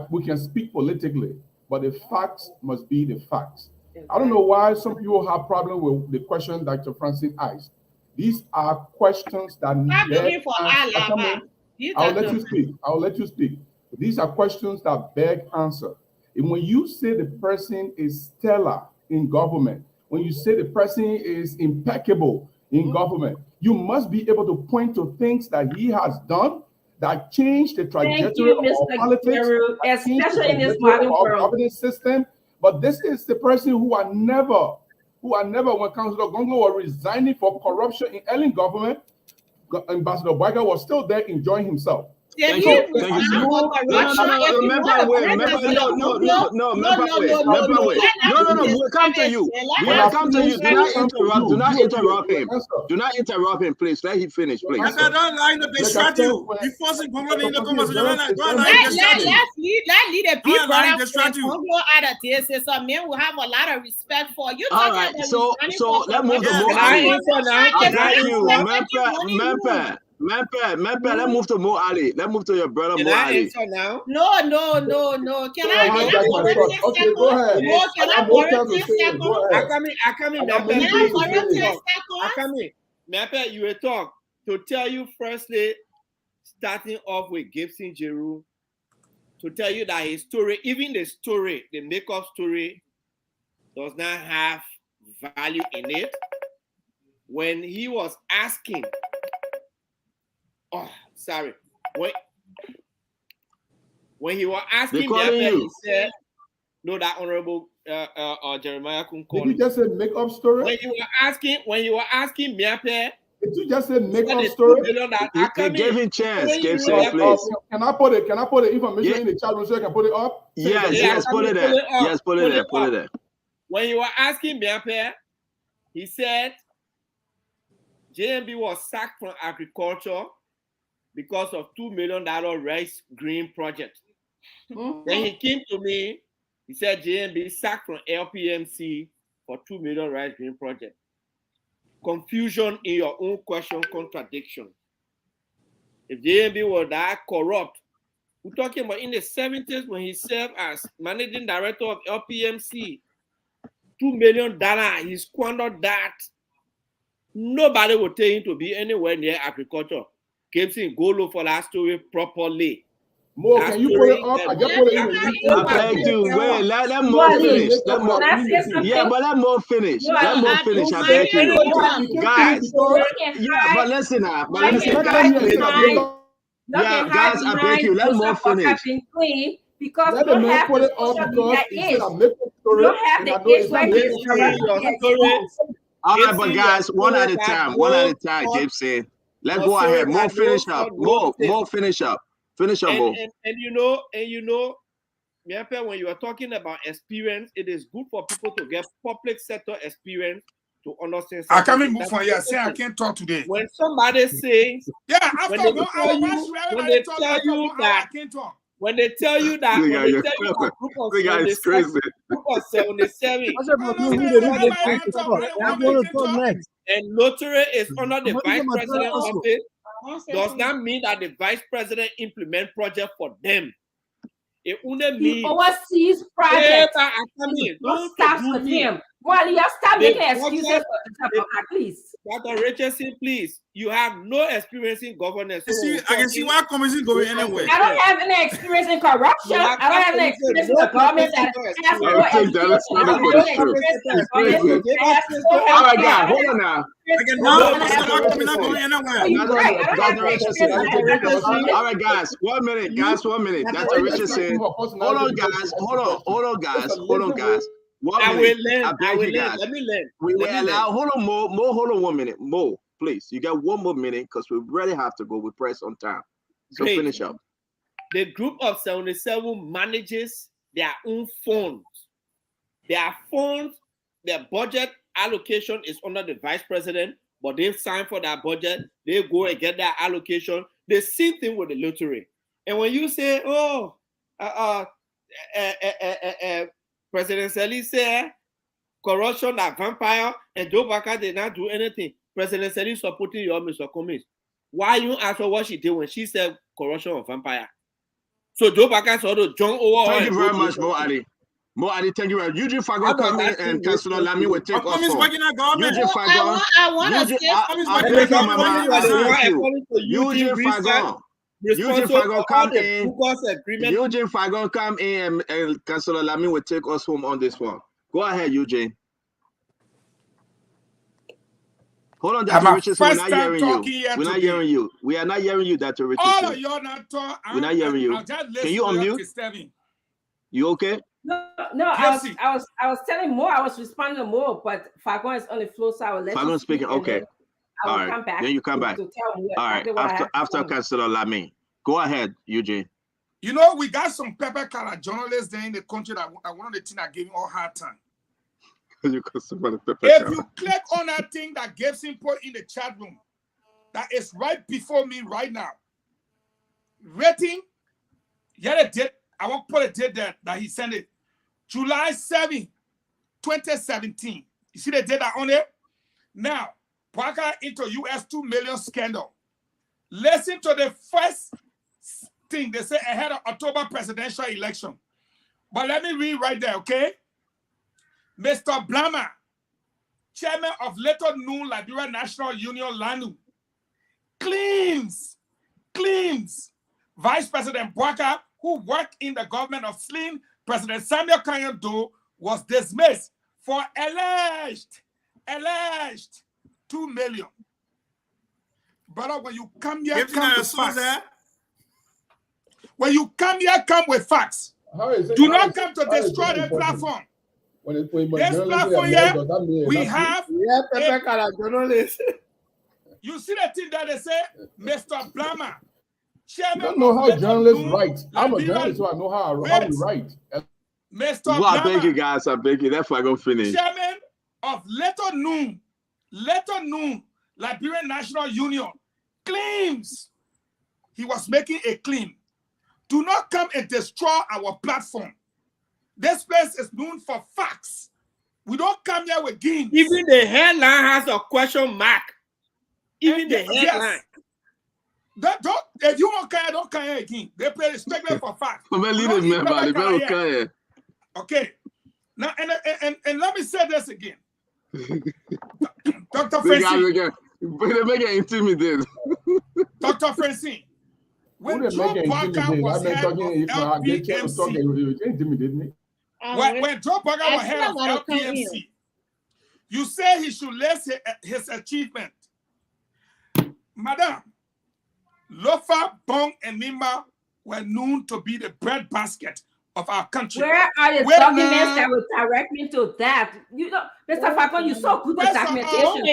we can speak politically, but the facts must be the facts. I don't know why some people have problem with the question Dr. Francine asked. These are questions that I'll let you speak. These are questions that beg answer. And when you say the person is stellar in government, when you say the person is impeccable in government, you must be able to point to things that he has done that changed the trajectory of our politics, especially in this modern world governance system. But this is the person who are never, when Councillor Gongo was resigning for corruption in early government, Ambassador Boakai was still there enjoying himself. Thank you. No, we'll come to you. We'll come to you. Do not interrupt. Do not interrupt him. Do not interrupt him, please. Let him finish, please. I don't like to distract you. You forcing Congo in the conversation. Let's lead a big brother Congo out of this. So men will have a lot of respect for you. All right, so let's move to Mo Ali. Thank you, Memphis, let's move to Mo Ali. Let's move to your brother Mo Ali. Now? No. Can I go ahead. Can I borrow 10 seconds? Memphis, you will talk. To tell you firstly, starting off with Gibson Jeru, to tell you that his story, even the makeup story, does not have value in it. When he was asking, when he was asking me, he said, no, that honorable Jeremiah Kunko. Did you just say make-up story? When you were asking Miape, did you just say make-up story? He gave him chance. Give some please. Can I put the information in the chat room so I can put it up? Yes, put it there. Yes, put it there. When you were asking Miape, he said JMB was sacked from agriculture because of $2 million rice green project. Then he came to me He said JMB sacked from LPMC for 2 million rice green project. Confusion in your own question, contradiction. If JMB was that corrupt, we're talking about in the 70s when he served as managing director of LPMC, $2 million, he squandered that. Nobody will tell him to be anywhere near agriculture. Gibson, go look for that story properly. Mo, can you put it up? I just put it in the link. I beg you, wait, let Mo finish. Let Mo, yeah, but let Mo finish. Let Mo finish. I beg you, guys. Yeah, but listen, guys. Yeah, guys, I beg you, let Mo finish. Because let the man put it up because he said I'm making a story. You have the age where All right, but guys, one at a time, Gibson. Let's go ahead. Mo, finish up. Mo, finish up. Finish up, Mo. And you know, when you are talking about experience, it is good for people to get public sector experience to understand. I can't even move from here. Say I can't talk today. When somebody says, yeah, after 1 hour, when they tell you that I can't talk. When they tell you that, when they tell you that group of 77, and Lottery is under the vice president office, does not mean that the vice president implement project for them. It only means overseas project. Don't start with him. Well, you stop making excuses for please. Dr. Richardson, please. You have no experience in governance. I can see why Cummings is going anywhere. I don't have any experience in corruption. I don't have any experience in the government. All right, guys, hold on now. All right, guys, 1 minute. Dr. Richardson, hold on, guys. 1 minute. I beg you guys. Let me learn. We allow. Hold on, Mo. Hold on 1 minute. Mo, please. You got 1 more minute because we really have to go. We press on time. So Great. Finish up. The group of 77 manages their own funds. Their funds, their budget allocation is under the vice president, but they've signed for that budget. They go and get their allocation. The same thing with the Lottery. And when you say, President Sally said corruption are vampire and Boakai did not do anything. President Sally supporting your Mr. Cummings. Why you ask her what she did when she said corruption or vampire? So Boakai sort of jump over. Thank you very much, Mo Ali. Mo Ali, thank you very much. Eugene Fagon coming and Councilor Lamy will take us home. Eugene Fagon. Eugene Fagon come in. Eugene Fagon come in and Councilor Lamy will take us home on this one. Go ahead, Eugene. Hold on, Dr. Richardson. We're not hearing you. We're not hearing you. We are not hearing you, Dr. Richardson. All of y'all not talk. We're not hearing you. Can you unmute? You okay? No. I was telling Mo. I was responding to Mo, but Fagon is on the floor, so I will let Fagon speaking. Okay. All right. Come back. Then you come back. To tell me all right. After Councilor Lamy. Go ahead, Eugene. You know, we got some pepper color journalists there in the country that one of the things that gave him all hard time. If you click on that thing that Gibson put in the chat room, that is right before me right now. Rating, yeah, the date. I won't put a date there that he sent it. July 7, 2017. You see the date on there? Now, Boakai into US 2 million scandal. Listen to the first thing they say ahead of October presidential election. But let me read right there, okay? Mr. Blama, chairman of Little Noon Liberia National Union LANU, claims Vice President Boakai, who worked in the government of slain President Samuel Kanyando, was dismissed for alleged 2 million. Brother, when you come here, come with facts. When you come here, come with facts. Do not come to destroy the platform. This platform here, we have journalists. You see the thing that they say, Mr. Blama, chairman. I don't know how journalists write. I'm a journalist, so I know how we write. Mr. Well, I beg you guys, I beg you. That's why I go finish. Chairman of Little Noon, Liberian National Union, claims he was making a claim. Do not come and destroy our platform. This place is known for facts. We don't come here with games. Even the headline has a question mark. Even the headline. Yes. If you want to don't come here again. They play strictly for facts. Okay. Now, and let me say this again. Dr. Francine. They make it intimidated. Dr. Francine. When Joe Boakai was head of LPMC, when Joe Boakai was head of LPMC, you say he should list his achievement. Madam, Lofa, Bong, and Nimba were known to be the breadbasket of our country. Where are the documents that will direct me to that? You know, Mr. Falcon, you're so good with documentation.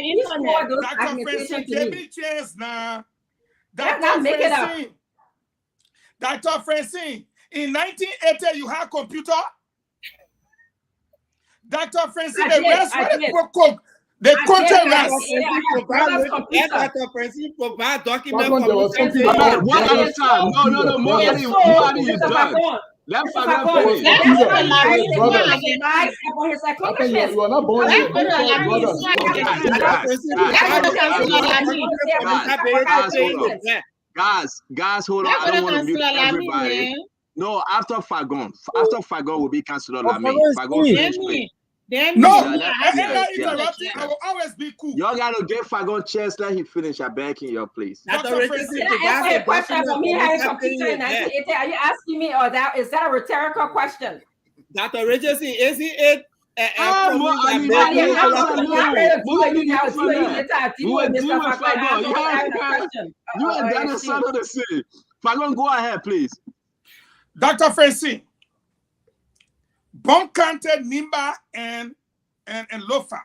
Dr. Francine, give me a chance now. Dr. Francine, in 1980, you had computer. Dr. Francine, the rest were the content rest. Dr. Francine provide documents. One at a time. No, more than you done. Let Fagan finish. You are not born here. Guys, hold on. I don't want to mute everybody. No, after Fagon will be Councilor Lame. Fagon I will always be cool. Y'all gotta give Fagon chance. Let him finish. I beg in your place. Dr. Richardson, can I ask a question for me having computer in 1980? Are you asking me, or is that a rhetorical question? Dr. Richardson, isn't it? Fagon, go ahead, please. Dr. Francine, Bonkante, Nimba, and Lofa.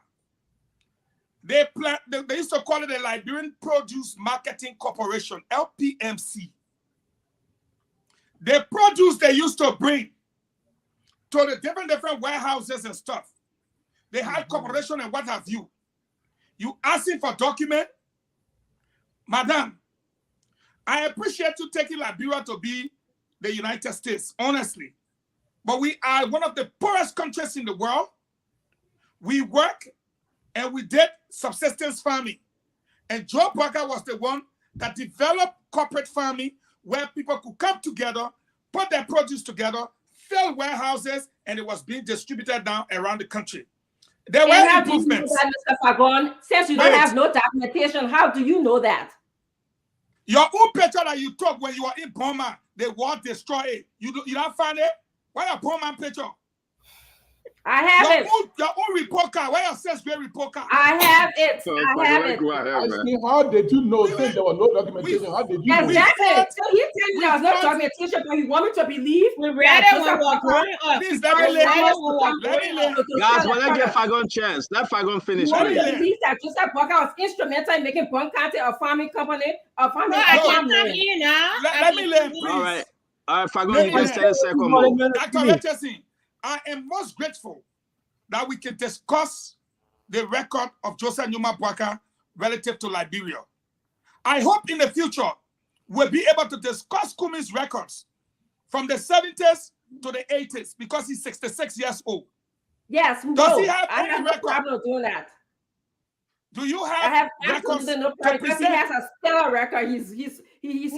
They used to call it the Liberian Produce Marketing Corporation, LPMC. The produce they used to bring to the different warehouses and stuff. They had corporation and what have you. You asking for document? Madam, I appreciate you taking Liberia to be the United States, honestly. But we are one of the poorest countries in the world. We work and we did subsistence farming. And Joe Boakai was the one that developed corporate farming where people could come together, put their produce together, fill warehouses, and it was being distributed down around the country. There were improvements. Mr. Fagon, since you don't have no documentation, how do you know that? Your own picture that you took when you were in Burma, the war destroyed it. You don't find it? Why a Burma picture? I have it. Your own report card. Why your 6th grade report card? I have it. I have it. How did you know since there was no documentation? How did you know? Exactly. So he telling me there was no documentation, but he want me to believe. We read it when we were growing up. Please, let me guys, when I get Fagon chance, let Fagon finish. You want me to believe that Joseph Boakai was instrumental in making Boakai a farming company, a farming company? Let me learn, please. All right, Fagon, you just 10 seconds more. Dr. Richardson, I am most grateful that we can discuss the record of Joseph Numa Boakai relative to Liberia. I hope in the future we'll be able to discuss Cummings' records from the 70s to the 80s because he's 66 years old. Yes, does he have I any have no problem doing that. Do you have? I have records absolutely no problem because he has a stellar record. He's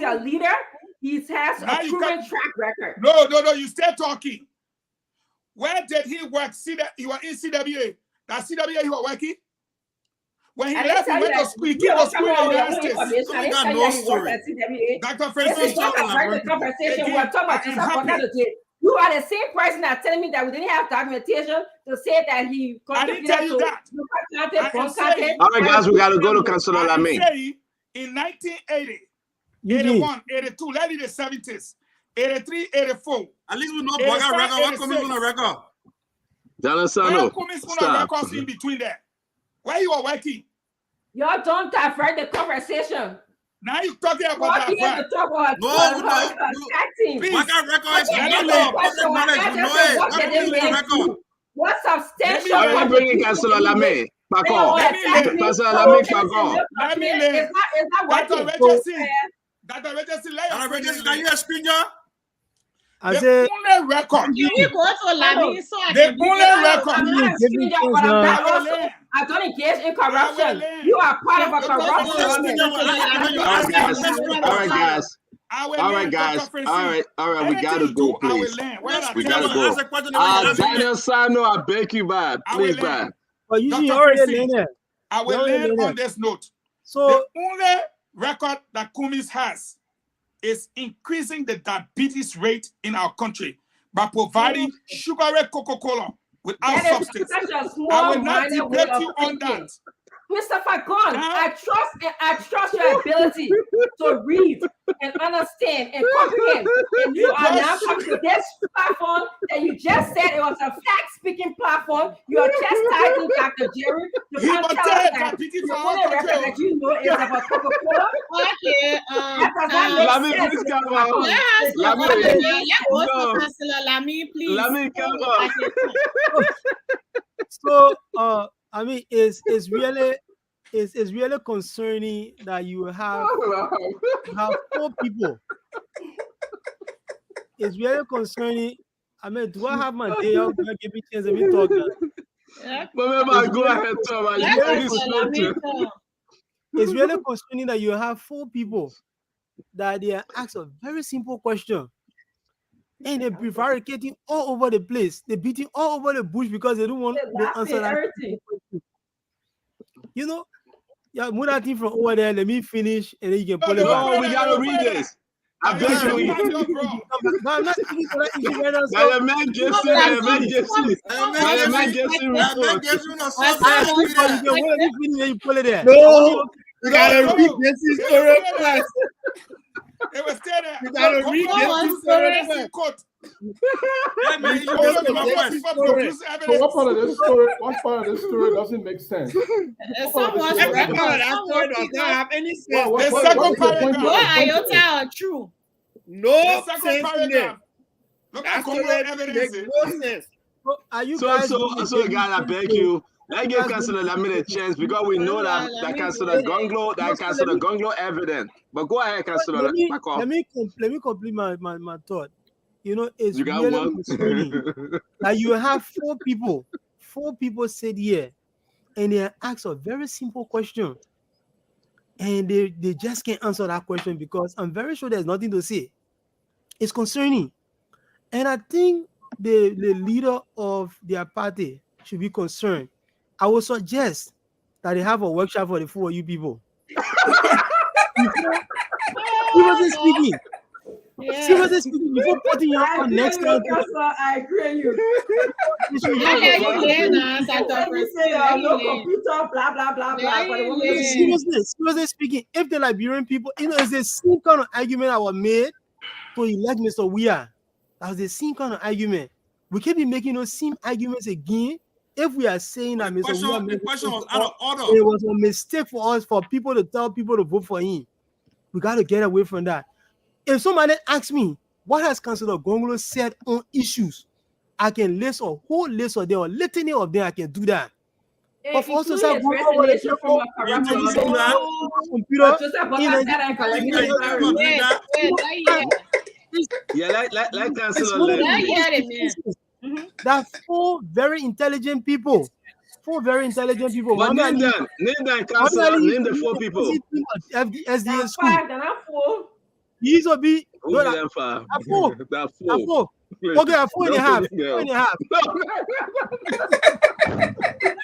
a leader. He has a proven track record. No, you stay talking. Where did he work? See that he was in CWA. That CWA he was working. When he left, he went to school. He came to school in the United States. I got no story. Dr. Francis, conversation. We're talking about Joseph Boakai today. You are the same person that telling me that we didn't have documentation to say that he contributed to. All right, guys, we got to go to Councilor Lame. In 1980, 81, 82, let it the 70s. 83, 84. At least we know Boakai record. What Cummings on the record? Dalasano, stop. Records in between there. Where you are working? Y'all don't divert the conversation. Now you're talking about that. Boakai record is what substantial? I'm bringing Councilor Lame. Back on. Councilor Lame, back on. Dr. Richardson, are you a speaker? The only record. Can we go to Lami so I The can be only record. I'm not a stranger, but I'm not also. I don't engage in corruption. You are part of a corrupt government. All right, guys. All right. We gotta go, please. We gotta go. Daniel Sano, I beg you, man. Please, man. But you already learned. I will land on this note. So the only record that Cummings has is increasing the diabetes rate in our country by providing sugar-red Coca-Cola without substance. I will not debate you on that. Mr. Fagon, I trust your ability to read and understand and comprehend. And you are now coming to this platform that you just said it was a fact-speaking platform. You are chastising Dr. Jerry to come tell us that the only record that you know is about Coca-Cola. Okay, that does not make sense. Let me please. Let me come on. So, I mean, it's really concerning that you have 4 people. It's really concerning. I mean, do I have my day off? Do I give me a chance? Let me talk now. Go ahead, Tom. It's really concerning that you have 4 people that they are asked a very simple question. And they're prevaricating all over the place. They're beating all over the bush because they don't want to answer that. You know, yeah, move that thing from over there. Let me finish, and then you can pull it back. No, we gotta read this. I beg you. I'm not speaking to that issue right now. The man gets you pull it there. No, we gotta read this story first. It was there. You gotta read this story first. What part of this story doesn't make sense? Someone's record that story does not have any sense. The second paragraph. No iota are true. No second paragraph. Look at evidence. No sense. So guys, I beg you. Let's give Councilor Lamine a chance because we know that Councilor Gonglo evident. But go ahead, Councilor. Let me complete my thought. You know, it's really concerning that you have 4 people sit here and they are asked a very simple question. And they just can't answer that question because I'm very sure there's nothing to say. It's concerning. And I think the leader of their party should be concerned. I would suggest that they have a workshop for the 4 of you people. He wasn't speaking. Yeah. She wasn't speaking before putting you on next time. I agree with you. She wasn't speaking. If the Liberian people, you know, it's the same kind of argument I was made to elect Mr. Weah. That was the same kind of argument. We can't be making those same arguments again. If we are saying that Mr. Weah made it was a mistake for us, for people to tell people to vote for him. We got to get away from that. If somebody asks me, what has Councilor Gonglo said on issues, I can list a whole list of them, or litany of them, I can do that. But for us to say, like Councilor That's 4 very intelligent people. 4 very intelligent people. But name them, Councilor, name the 4 people. SDA school. These will be them 4. Okay, 4.5. 4.5.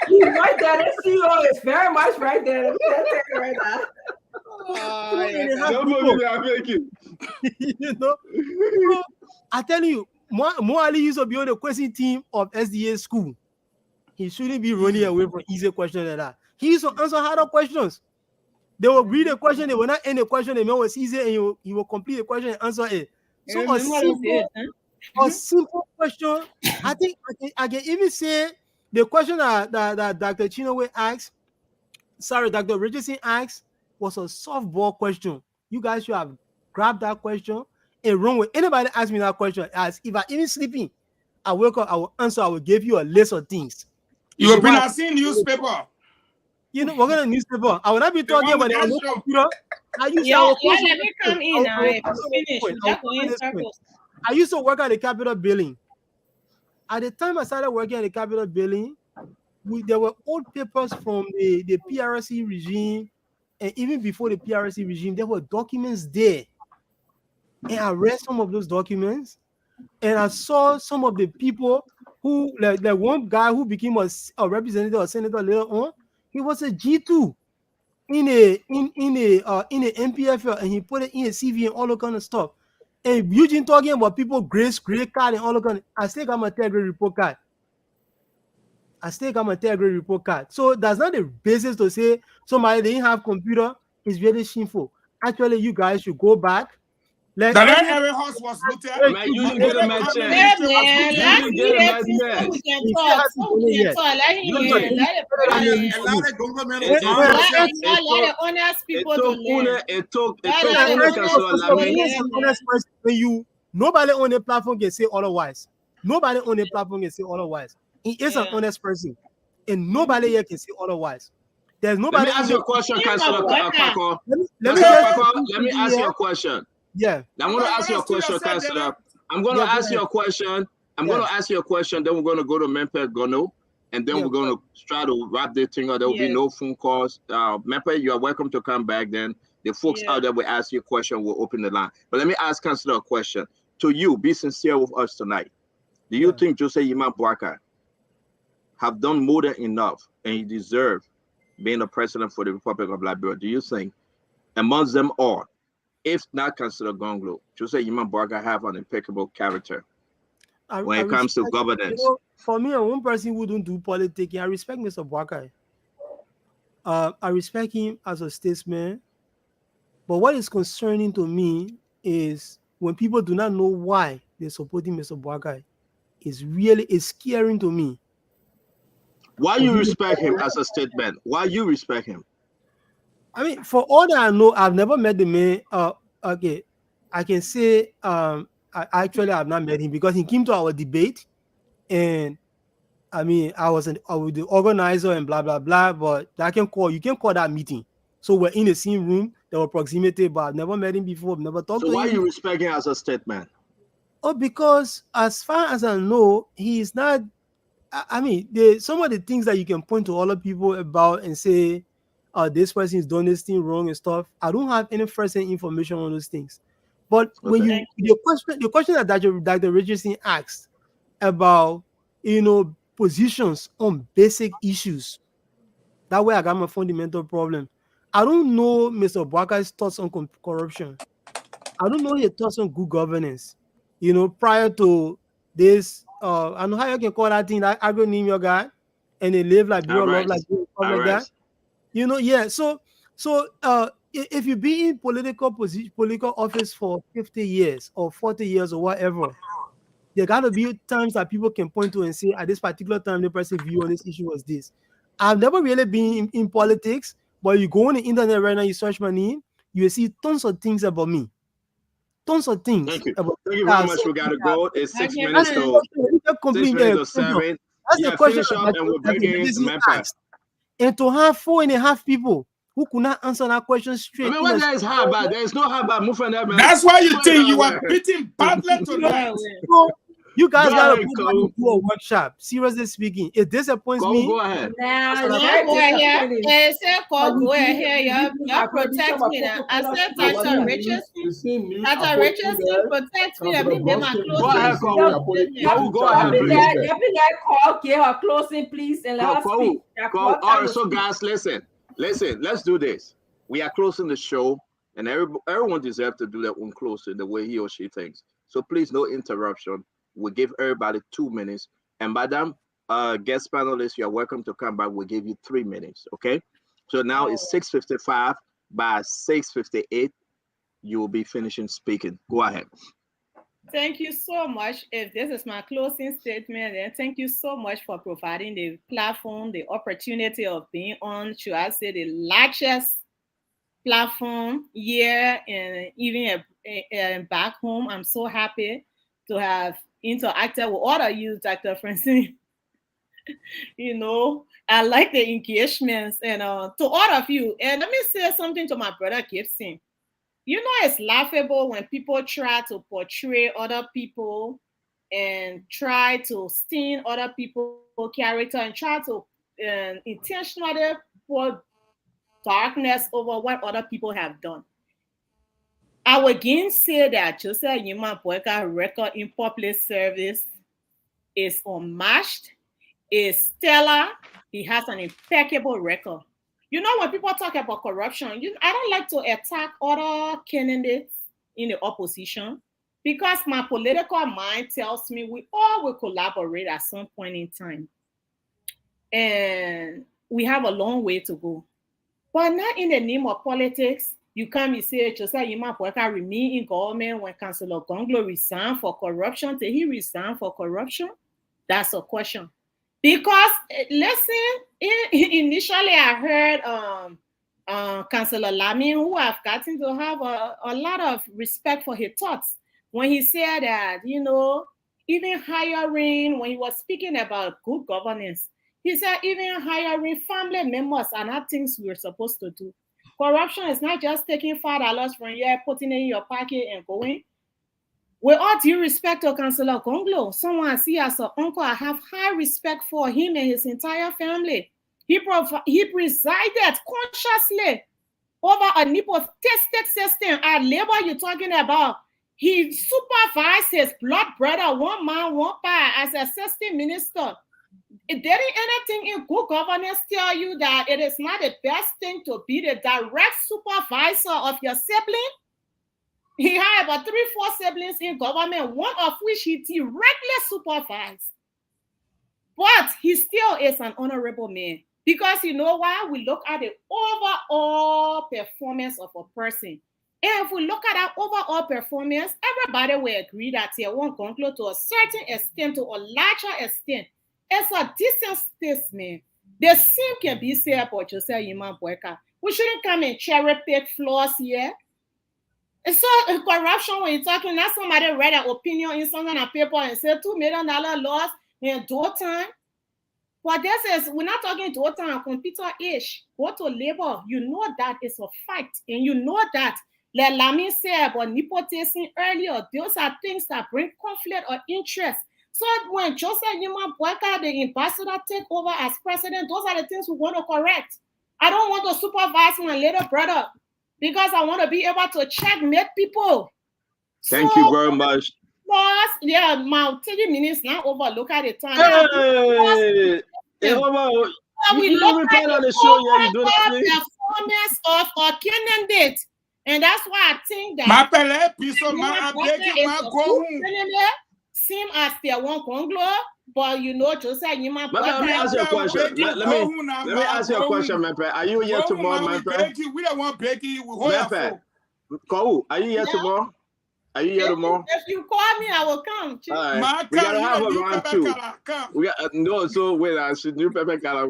He's right there. The CEO is very much right there. Right now. You know, I tell you, Mo Ali used to be on the question team of SDA school. He shouldn't be running away from easy questions like that. He used to answer harder questions. They will read a question, they will not end the question, the man was easy, and he will complete the question and answer it. So a simple question, I think I can even say the question that Dr. Chinoway asked, Dr. Richardson asked, was a softball question. You guys should have grabbed that question and run with. Anybody ask me that question, as if I even sleeping, I wake up, I will answer, I will give you a list of things. You have been seeing newspaper. You know, we're going to newspaper. I will not be talking about the computer. Let me come in now. Finish. I used to work at the Capitol Building. At the time I started working at the Capitol Building, there were old papers from the PRC regime, and even before the PRC regime, there were documents there. And I read some of those documents, and I saw some of the people who, like one guy who became a representative or senator later on, he was a G2 in a MPFL, and he put it in a CV and all that kind of stuff. And Eugene talking about people grace, gray card, and all that kind of. I still got my third grade report card. So that's not the basis to say somebody didn't have computer is really shameful. Actually, you guys should go back. The Aaron house was looted. Man, you didn't get a match yet. You didn't get a match yet. Nobody on the platform can say otherwise. He is an honest person, and nobody here can say otherwise. There's nobody. Let me ask you a question, Councilor Kwako. Let me ask you a question. Yeah. I'm going to ask you a question, Councilor. I'm going to ask you a question. I'm going to ask you a question. Then we're going to go to Memphis Gono, and then we're going to try to wrap this thing up. There will be no phone calls. Memphis, you are welcome to come back. Then the folks out there will ask you a question. We'll open the line. But let me ask Councilor a question. To you, be sincere with us tonight. Do you think Jose Yima Boakai have done more than enough, and he deserves being the president for the Republic of Liberia? Do you think, amongst them all, if not considered Gonglo, Jose Yima Boakai have an impeccable character when it comes to governance? For me, one person who don't do politics, I respect Mr. Boakai. I respect him as a statesman. But what is concerning to me is when people do not know why they're supporting Mr. Boakai. It's scary to me. Why you respect him as a statesman? Why you respect him? I mean, for all that I know, I've never met the man. Okay, I can say I have not met him because he came to our debate, and I mean, I was the organizer and blah blah blah. But you can call that meeting. So we're in the same room. There were proximity, but I've never met him before. I've never talked to him. So why you respect him as a statesman? Oh, because as far as I know, he is not. I mean, some of the things that you can point to other people about and say, this person is doing this thing wrong and stuff. I don't have any first-hand information on those things. But when the question that Dr. Richardson asked about, positions on basic issues, that way I got my fundamental problem. I don't know Mr. Boakai's thoughts on corruption. I don't know his thoughts on good governance. Prior to this, I know how you can call that thing, that acronym you got, and they live like real love, like that. So if you be in political office for 50 years or 40 years or whatever, there gotta be times that people can point to and say, at this particular time, the person's view on this issue was this. I've never really been in politics, but you go on the internet right now, you search my name, you will see tons of things about me. Tons of things. Thank you. Thank you very much. We gotta go. It's 6 minutes to 7. That's the question. Finish up and we'll bring in Memphis. And to have 4.5 people who could not answer that question straight. I mean, what there is hard about? There is no hard about moving that man. That's why you think you are beating badly tonight. So, you guys gotta do a workshop. Seriously speaking, it disappoints me. Go ahead. Now, go ahead. Go ahead. You protect me now. I said, Dr. Richardson. Dr. Richardson protect me. Go ahead, go ahead. Call, give her closing, please, and let us speak. All right, so guys, listen. Let's do this. We are closing the show, and everyone deserves to do their own closing the way he or she thinks. So please, no interruption. We'll give everybody 2 minutes. And Madam guest panelists, you are welcome to come back. We'll give you 3 minutes. Okay. So now it's 6:55. By 6:58, you will be finishing speaking. Go ahead. Thank you so much. If this is my closing statement, then thank you so much for providing the platform, the opportunity of being on, should I say, the largest platform here and even back home. I'm so happy to have interacted with all of you, Dr. Francine. I like the engagements and to all of you. And let me say something to my brother Gibson. You know, it's laughable when people try to portray other people and try to stain other people's character and try to intentionally pour darkness over what other people have done. I would again say that Joseph Yuma Boakai record in public service is unmatched, is stellar. He has an impeccable record. You know, when people talk about corruption, I don't like to attack other candidates in the opposition because my political mind tells me we all will collaborate at some point in time. And we have a long way to go. But not in the name of politics. You come and say, Joseph Yuma Boakai remain in government when Councillor Gonglo resigned for corruption. Did he resign for corruption? That's a question. Because, listen, initially I heard Councillor Lamy, who I've gotten to have a lot of respect for his thoughts, when he said that, you know, even hiring, when he was speaking about good governance, he said even hiring family members are not things we're supposed to do. Corruption is not just taking $5 from here, putting it in your pocket and going. With all due respect to Councillor Gonglo, someone I see as an uncle, I have high respect for him and his entire family. He presided consciously over a nepotistic system. At labor, you're talking about. He supervised his blood brother, one man, one pie, as assistant minister. Didn't anything in good governance tell you that it is not the best thing to be the direct supervisor of your sibling? He had about 3-4 siblings in government, one of which he directly supervised. But he still is an honorable man. Because you know why? We look at the overall performance of a person. And if we look at that overall performance, everybody will agree that he won't conclude to a certain extent, to a larger extent. It's a decent statement. The same can be said about Joseph Yuma Boakai. We shouldn't come and cherry pick flaws here. And so corruption, when you're talking, not somebody read an opinion in something on paper and said $2 million loss in door time. But this is, we're not talking door time, computer age. Go to labor. You know that is a fact. And you know that, like Lamy said about nepotism earlier, those are things that bring conflict or interest. So when Joseph Yuma Boakai, the ambassador, take over as president, those are the things we want to correct. I don't want to supervise my little brother because I want to be able to checkmate people. Thank you very much. Plus, yeah, my 30 minutes now over. Look at the time. Hey, we look at the performance of our candidate. And that's why I think that seem as they want Conglo, but you know, Joseph Yuma. Let me ask you a question. Let me ask you a question, man. Are you here tomorrow, man? We don't want Becky. Are you here tomorrow? Are you here tomorrorow? If you call me, I will come. All right. We gotta have a round two. We got no. So wait, I should do Pepe Cala.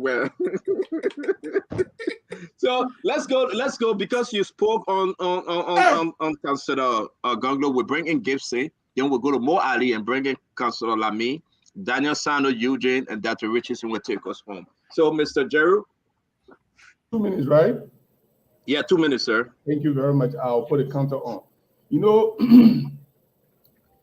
So let's go because you spoke on Councillor Gonglo. We bring in Gibson. Then we'll go to Mo Ali and bring in Councillor Lamy, Daniel Sando, Eugene, and Dr. Richardson will take us home. So, Mr. Jeru. 2 minutes, right? Yeah, 2 minutes, sir. Thank you very much. I'll put the counter on. You know,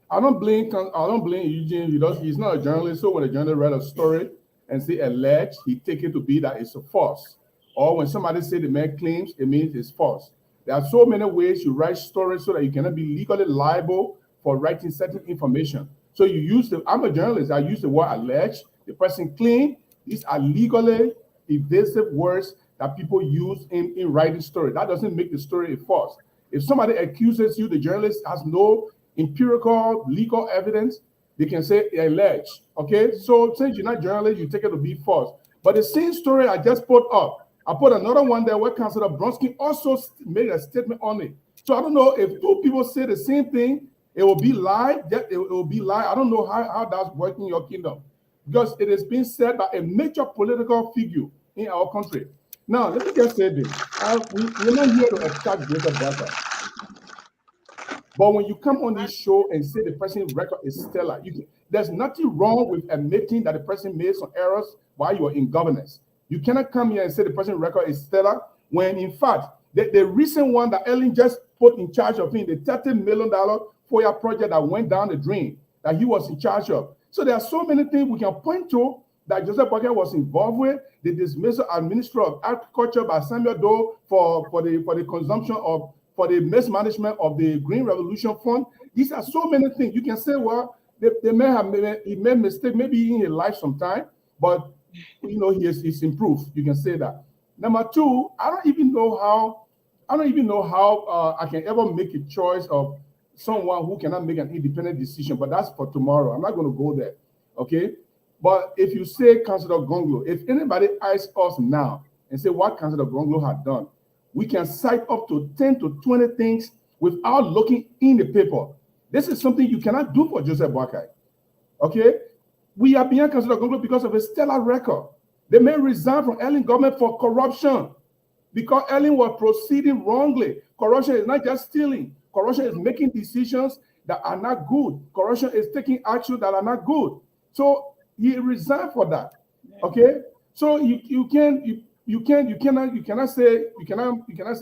I don't blame Eugene because he's not a journalist. So when a journalist read a story and say alleged, he take it to be that it's a false. Or when somebody say the man claims, it means it's false. There are so many ways you write stories so that you cannot be legally liable for writing certain information. So you use I'm a journalist, I use the word alleged, the person claim. These are legally evasive words that people use in writing story. That doesn't make the story a false. If somebody accuses you, the journalist has no empirical legal evidence, they can say alleged, okay? So since you're not a journalist, you take it to be false. But the same story I just put up, I put another one there where Councillor Bronsky also made a statement on it. So I don't know if two people say the same thing, it will be lie. It will be lie. I don't know how that's working in your kingdom because it has been said by a major political figure in our country. Now, let me just say this. We're not here to attack Joseph Boakai. But when you come on this show and say the person's record is stellar, there's nothing wrong with admitting that the person made some errors while you are in governance. You cannot come here and say the person's record is stellar when, in fact, the recent one that Ellen just put in charge of him, the $30 million FOIA project that went down the drain, that he was in charge of. So there are so many things we can point to that Joseph Boakai was involved with. The dismissal as Minister of Agriculture by Samuel Doe for the consumption of, for the mismanagement of the Green Revolution Fund. These are so many things. You can say, well, they may have made mistake maybe in his life sometime, but you know he's improved. You can say that. Number two, I don't even know how I can ever make a choice of someone who cannot make an independent decision, but that's for tomorrow. I'm not going to go there, okay? But if you say Councillor Gonglo, if anybody asks us now and say what Councillor Gonglo had done, we can cite up to 10 to 20 things without looking in the paper. This is something you cannot do for Joseph Boakai, okay? We are behind Councillor Gonglo because of a stellar record. They may resign from Ellen government for corruption because Ellen was proceeding wrongly. Corruption is not just stealing. Corruption is making decisions that are not good. Corruption is taking actions that are not good. So he resigned for that. Okay. So you cannot say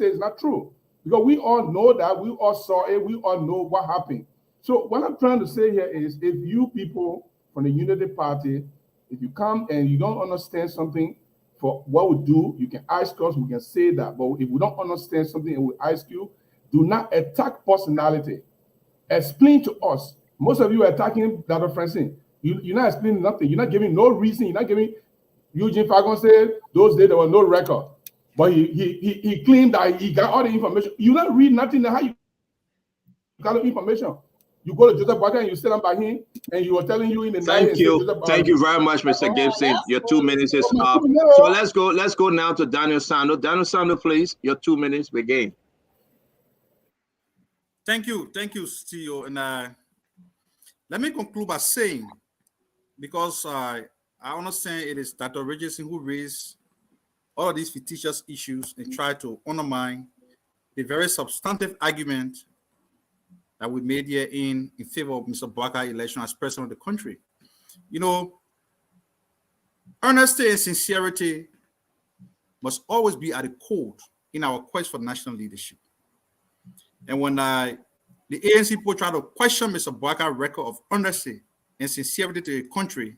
it's not true, because we all know that, we all saw it, we all know what happened. So what I'm trying to say here is, if you people from the Unity Party, if you come and you don't understand something for what we do, you can ask us, we can say that. But if we don't understand something and we ask you, do not attack personality. Explain to us. Most of you are attacking Dr. Francine. You're not explaining nothing. You're not giving no reason. You're not giving. Eugene Fagon said those days there was no record. But he claimed that he got all the information. You not read nothing. How you got the information? You go to Joseph Boakai and you sit down by him, and he was telling you in the night. Thank you very much, Mr. Gibson. Your 2 minutes is up. So let's go now to Daniel Sando. Daniel Sando, please. Your 2 minutes begin. Thank you, CEO. And let me conclude by saying, because I understand it is Dr. Richardson who raised all of these fictitious issues and tried to undermine the very substantive argument that we made here in favor of Mr. Boakai election as president of the country. You know, honesty and sincerity must always be at the core in our quest for national leadership. And when the ANC people try to question Mr. Boakai's record of honesty and sincerity to the country,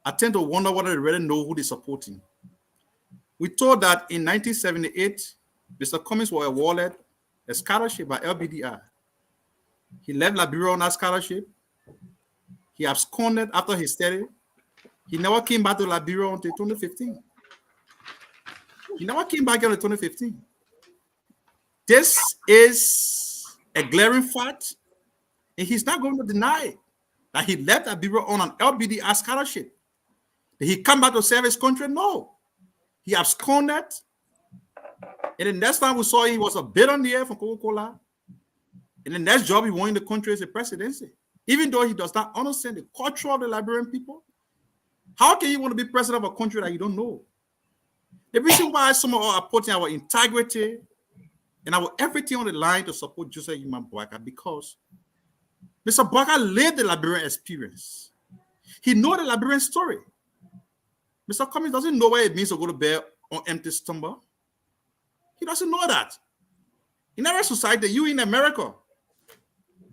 I tend to wonder whether they really know who they're supporting. We told that in 1978, Mr. Cummings was awarded a scholarship by LBDI. He left Liberia on that scholarship. He absconded after his study. He never came back to Liberia until 2015. He never came back until 2015. This is a glaring fact, and he's not going to deny that he left Liberia on an LBDI scholarship. Did he come back to serve his country? No. He absconded. And the next time we saw him, he was a bid on the air from Coca-Cola. And the next job he won in the country is the presidency. Even though he does not understand the culture of the Liberian people, how can you want to be president of a country that you don't know? The reason why some of us are putting our integrity and our everything on the line to support Joseph Boakai, because Mr. Boakai lived the Liberian experience. He knows the Liberian story. Mr. Cummings doesn't know what it means to go to bed on empty stomach. He doesn't know that. In our society, you in America,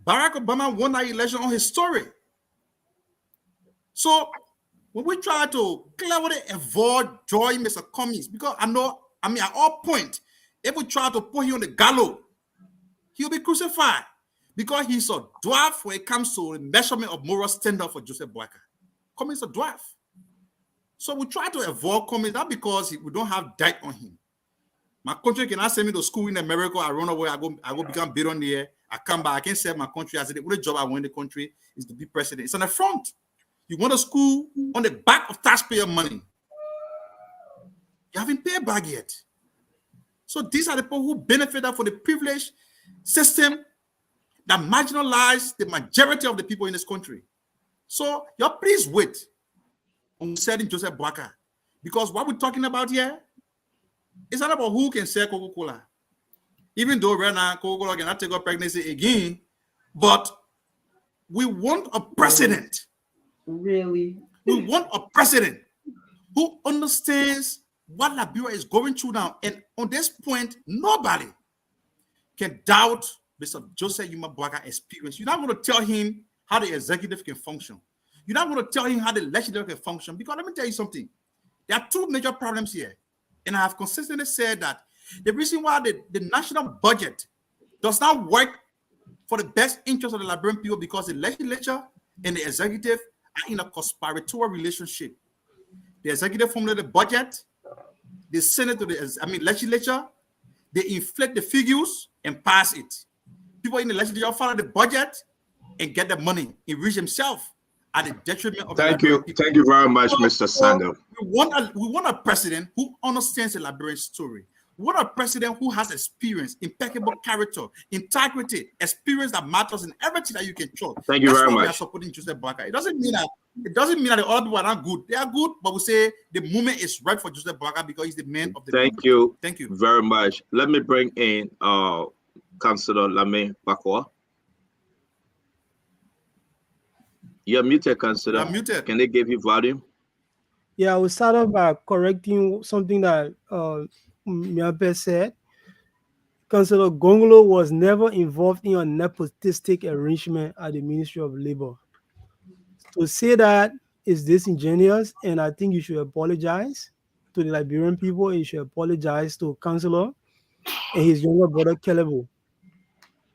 Barack Obama won that election on his story. So when we try to cleverly avoid joining Mr. Cummings, because at all points, if we try to put him on the gallows, he'll be crucified, because he's a dwarf when it comes to the measurement of moral standard for Joseph Boakai. Cummings is a dwarf. So we try to avoid Cummings, not because we don't have debt on him. My country cannot send me to school in America. I run away. I go become billionaire. I come back. I can serve my country. I said the only job I want in the country is to be president. It's an affront. You went to school on the back of taxpayer money. You haven't paid back yet. So these are the people who benefit from the privilege system that marginalize the majority of the people in this country. So you please wait on setting Joseph Boakai, because what we're talking about here, it's not about who can sell Coca-Cola. Even though right now Coca-Cola cannot take up pregnancy again, but we want a president. Really? We want a president who understands what Liberia is going through now. And on this point, nobody can doubt Mr. Joseph Yuma Boakai experience. You're not going to tell him how the executive can function. You're not going to tell him how the legislature can function, because let me tell you something. There are two major problems here. And I have consistently said that the reason why the national budget does not work for the best interest of the Liberian people, because the legislature and the executive are in a conspiratorial relationship. The executive formulate the budget, they send it to the legislature, they inflate the figures and pass it. People in the legislature follow the budget and get the money, enrich themselves at the detriment of Thank the you. people. Thank you very much, Mr. Sandel. We want a president who understands the Liberian story. We want a president who has experience, impeccable character, integrity, experience that matters in everything that you can trust. Thank you very much. We are supporting Joseph Boakai. It doesn't mean that the other people are not good. They are good, but we say the movement is right for Joseph Boakai because he's the man of the Thank movement. you. Thank you very much. Let me bring in Councillor Lame Bakwa. You're muted, Councillor. I'm muted. Can they give you volume? Yeah, I will start off by correcting something that Miape said. Councillor Gongolo was never involved in a nepotistic arrangement at the Ministry of Labor. To say that is disingenuous, and I think you should apologize to the Liberian people, and you should apologize to Councillor and his younger brother Kelebo.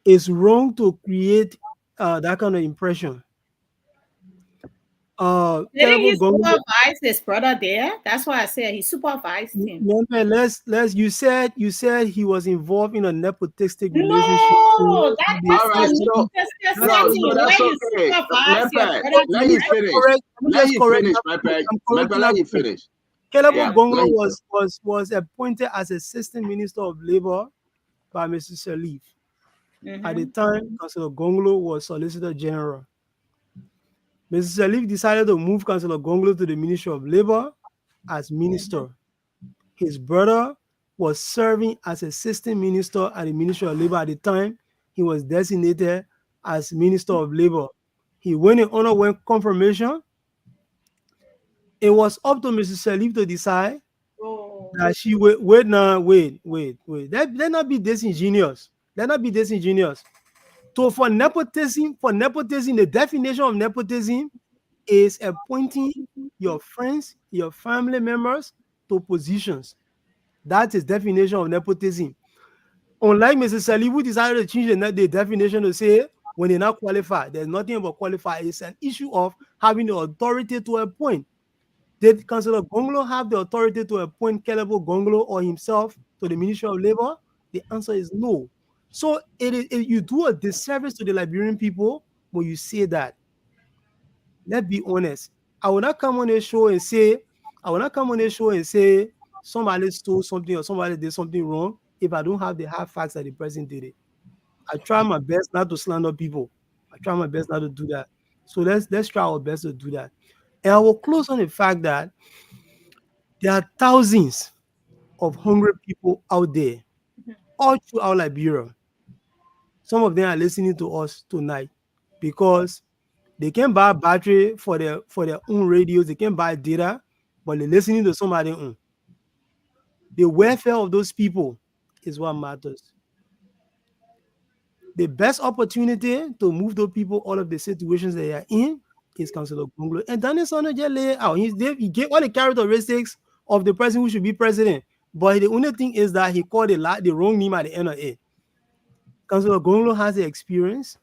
It's wrong to create that kind of impression. Didn't he supervise his brother there? That's why I said he supervised him. You said he was involved in a nepotistic relationship. No, that is that's okay. Let you finish. Let you finish. Kelebo Gongolo was appointed as Assistant Minister of Labor by Mr. Salif. At the time, Councillor Gongolo was Solicitor General. Mr. Salif decided to move Councillor Gongolo to the Ministry of Labor as minister. His brother was serving as Assistant Minister at the Ministry of Labor at the time. He was designated as Minister of Labor. He went and underwent confirmation. It was up to Mr. Salif to decide that she would wait. Let not be disingenuous. So for nepotism, the definition of nepotism is appointing your friends, your family members to positions. That is definition of nepotism. Unlike Mrs. Salih, who decided to change the definition to say when they're not qualified, there's nothing about qualified. It's an issue of having the authority to appoint. Did Councillor Gongolo have the authority to appoint Kelebo Gongolo or himself to the Ministry of Labor? The answer is no. So you do a disservice to the Liberian people when you say that. Let's be honest. I will not come on a show and say somebody stole something or somebody did something wrong if I don't have the hard facts that the person did it. I try my best not to slander people. I try my best not to do that. So let's try our best to do that. And I will close on the fact that there are thousands of hungry people out there, all throughout Liberia. Some of them are listening to us tonight because they can buy battery for their own radios, they can buy data, but they're listening to somebody own. The welfare of those people is what matters. The best opportunity to move those people out of the situations they are in is Councillor Gongolo. And Daniel Sano just laid out. He gave all the characteristics of the person who should be president. But the only thing is that he called the wrong name at the end of it. Councillor Gongolo has the experience.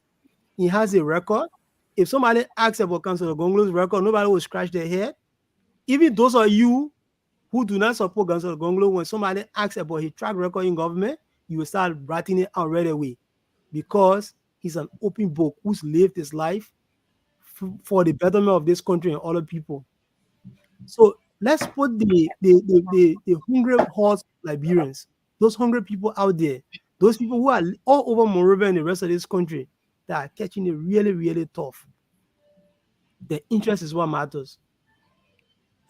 He has a record. If somebody asks about Councillor Gongolo's record, nobody will scratch their head. Even those of you who do not support Councillor Gongolo, when somebody asks about his track record in government, you will start writing it out right away. Because he's an open book who's lived his life for the betterment of this country and other people. So let's put the hungry horse Liberians, those hungry people out there, those people who are all over Monrovia and the rest of this country that are catching it really, really tough. The interest is what matters.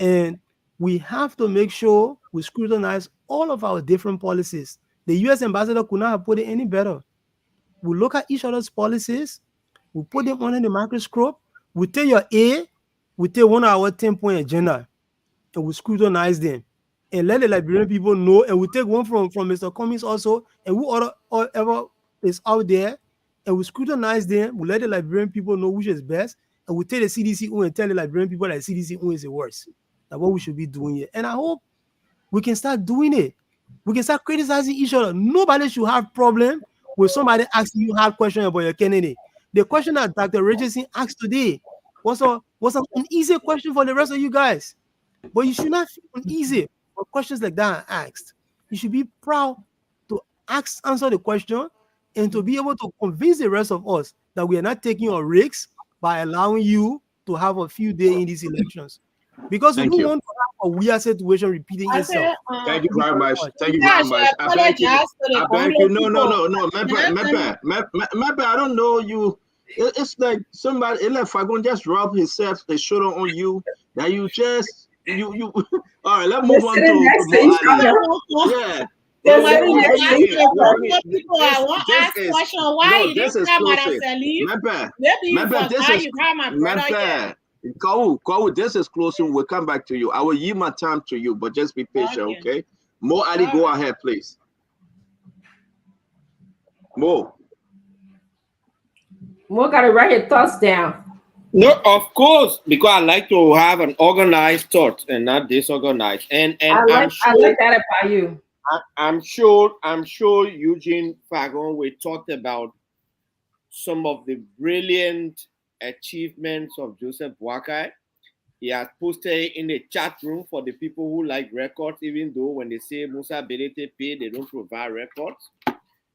And we have to make sure we scrutinize all of our different policies. The U.S. ambassador could not have put it any better. We look at each other's policies, we put them under the microscope, we take your A, we take one of our 10-point agenda, and we scrutinize them and let the Liberian people know, and we take one from Mr. Cummings also, and whoever is out there, and we scrutinize them. We let the Liberian people know which is best, and we tell the CDC and tell the Liberian people that CDC is the worst. That's what we should be doing here. And I hope we can start doing it. We can start criticizing each other. Nobody should have problem with somebody asking you hard question about your candidate. The question that Dr. Richardson asked today was an easy question for the rest of you guys. But you should not feel uneasy when questions like that are asked. You should be proud to answer the question and to be able to convince the rest of us that we are not taking a risk by allowing you to have a few days in these elections. Because we don't want to have a weird situation repeating itself. Thank you very much. Thank you very much. I thank you. I thank you. No. Maybe I don't know you. It's like somebody, it's like if I'm going to just rub his shoulder on you, that you just, you. All right, let's move on to more. Yeah. I want to ask a question. Why you didn't come Madam Salif? Maybe you forgot you have my brother here. Go, this is closing. We'll come back to you. I will yield my time to you, but just be patient, okay? Mo Ali, go ahead, please. Mo got to write your thoughts down. No, of course, because I like to have an organized thought and not disorganized. And I like that about you. I'm sure Eugene Fagon, we talked about some of the brilliant achievements of Joseph Boakai. He has posted in the chat room for the people who like records, even though when they say Musa Belete pay, they don't provide records.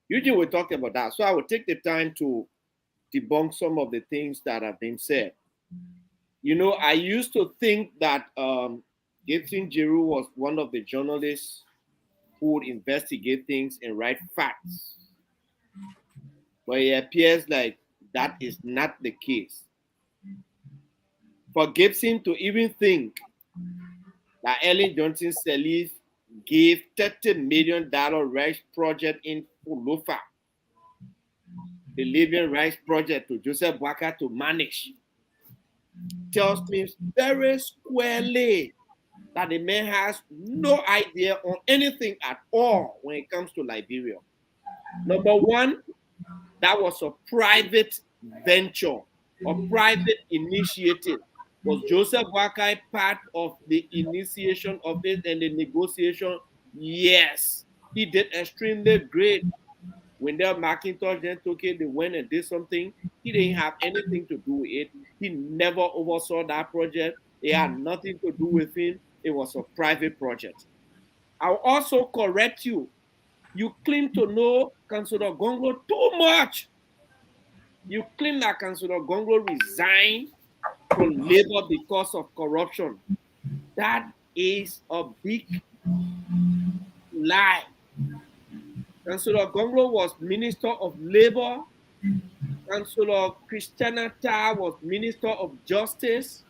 Eugene will talk about that. So I will take the time to debunk some of the things that have been said. You know, I used to think that Gibson Giroux was one of the journalists who would investigate things and write facts. But it appears like that is not the case. For Gibson to even think that Ellen Johnson Sirleaf gave $30 million rice project in Olofa, the Liberian rice project, to Joseph Boakai to manage, tells me very squarely that the man has no idea on anything at all when it comes to Liberia. Number one, that was a private venture, a private initiative. Was Joseph Boakai part of the initiation of it and the negotiation? Yes. He did extremely great. When their Macintosh then took it, they went and did something. He didn't have anything to do with it. He never oversaw that project. It had nothing to do with him. It was a private project. I'll also correct you. You claim to know Councillor Gonglo too much. You claim that Councillor Gonglo resigned from Labour because of corruption. That is a big lie. Councillor Gonglo was Minister of Labour. Councillor Christiana Tar was Minister of Justice.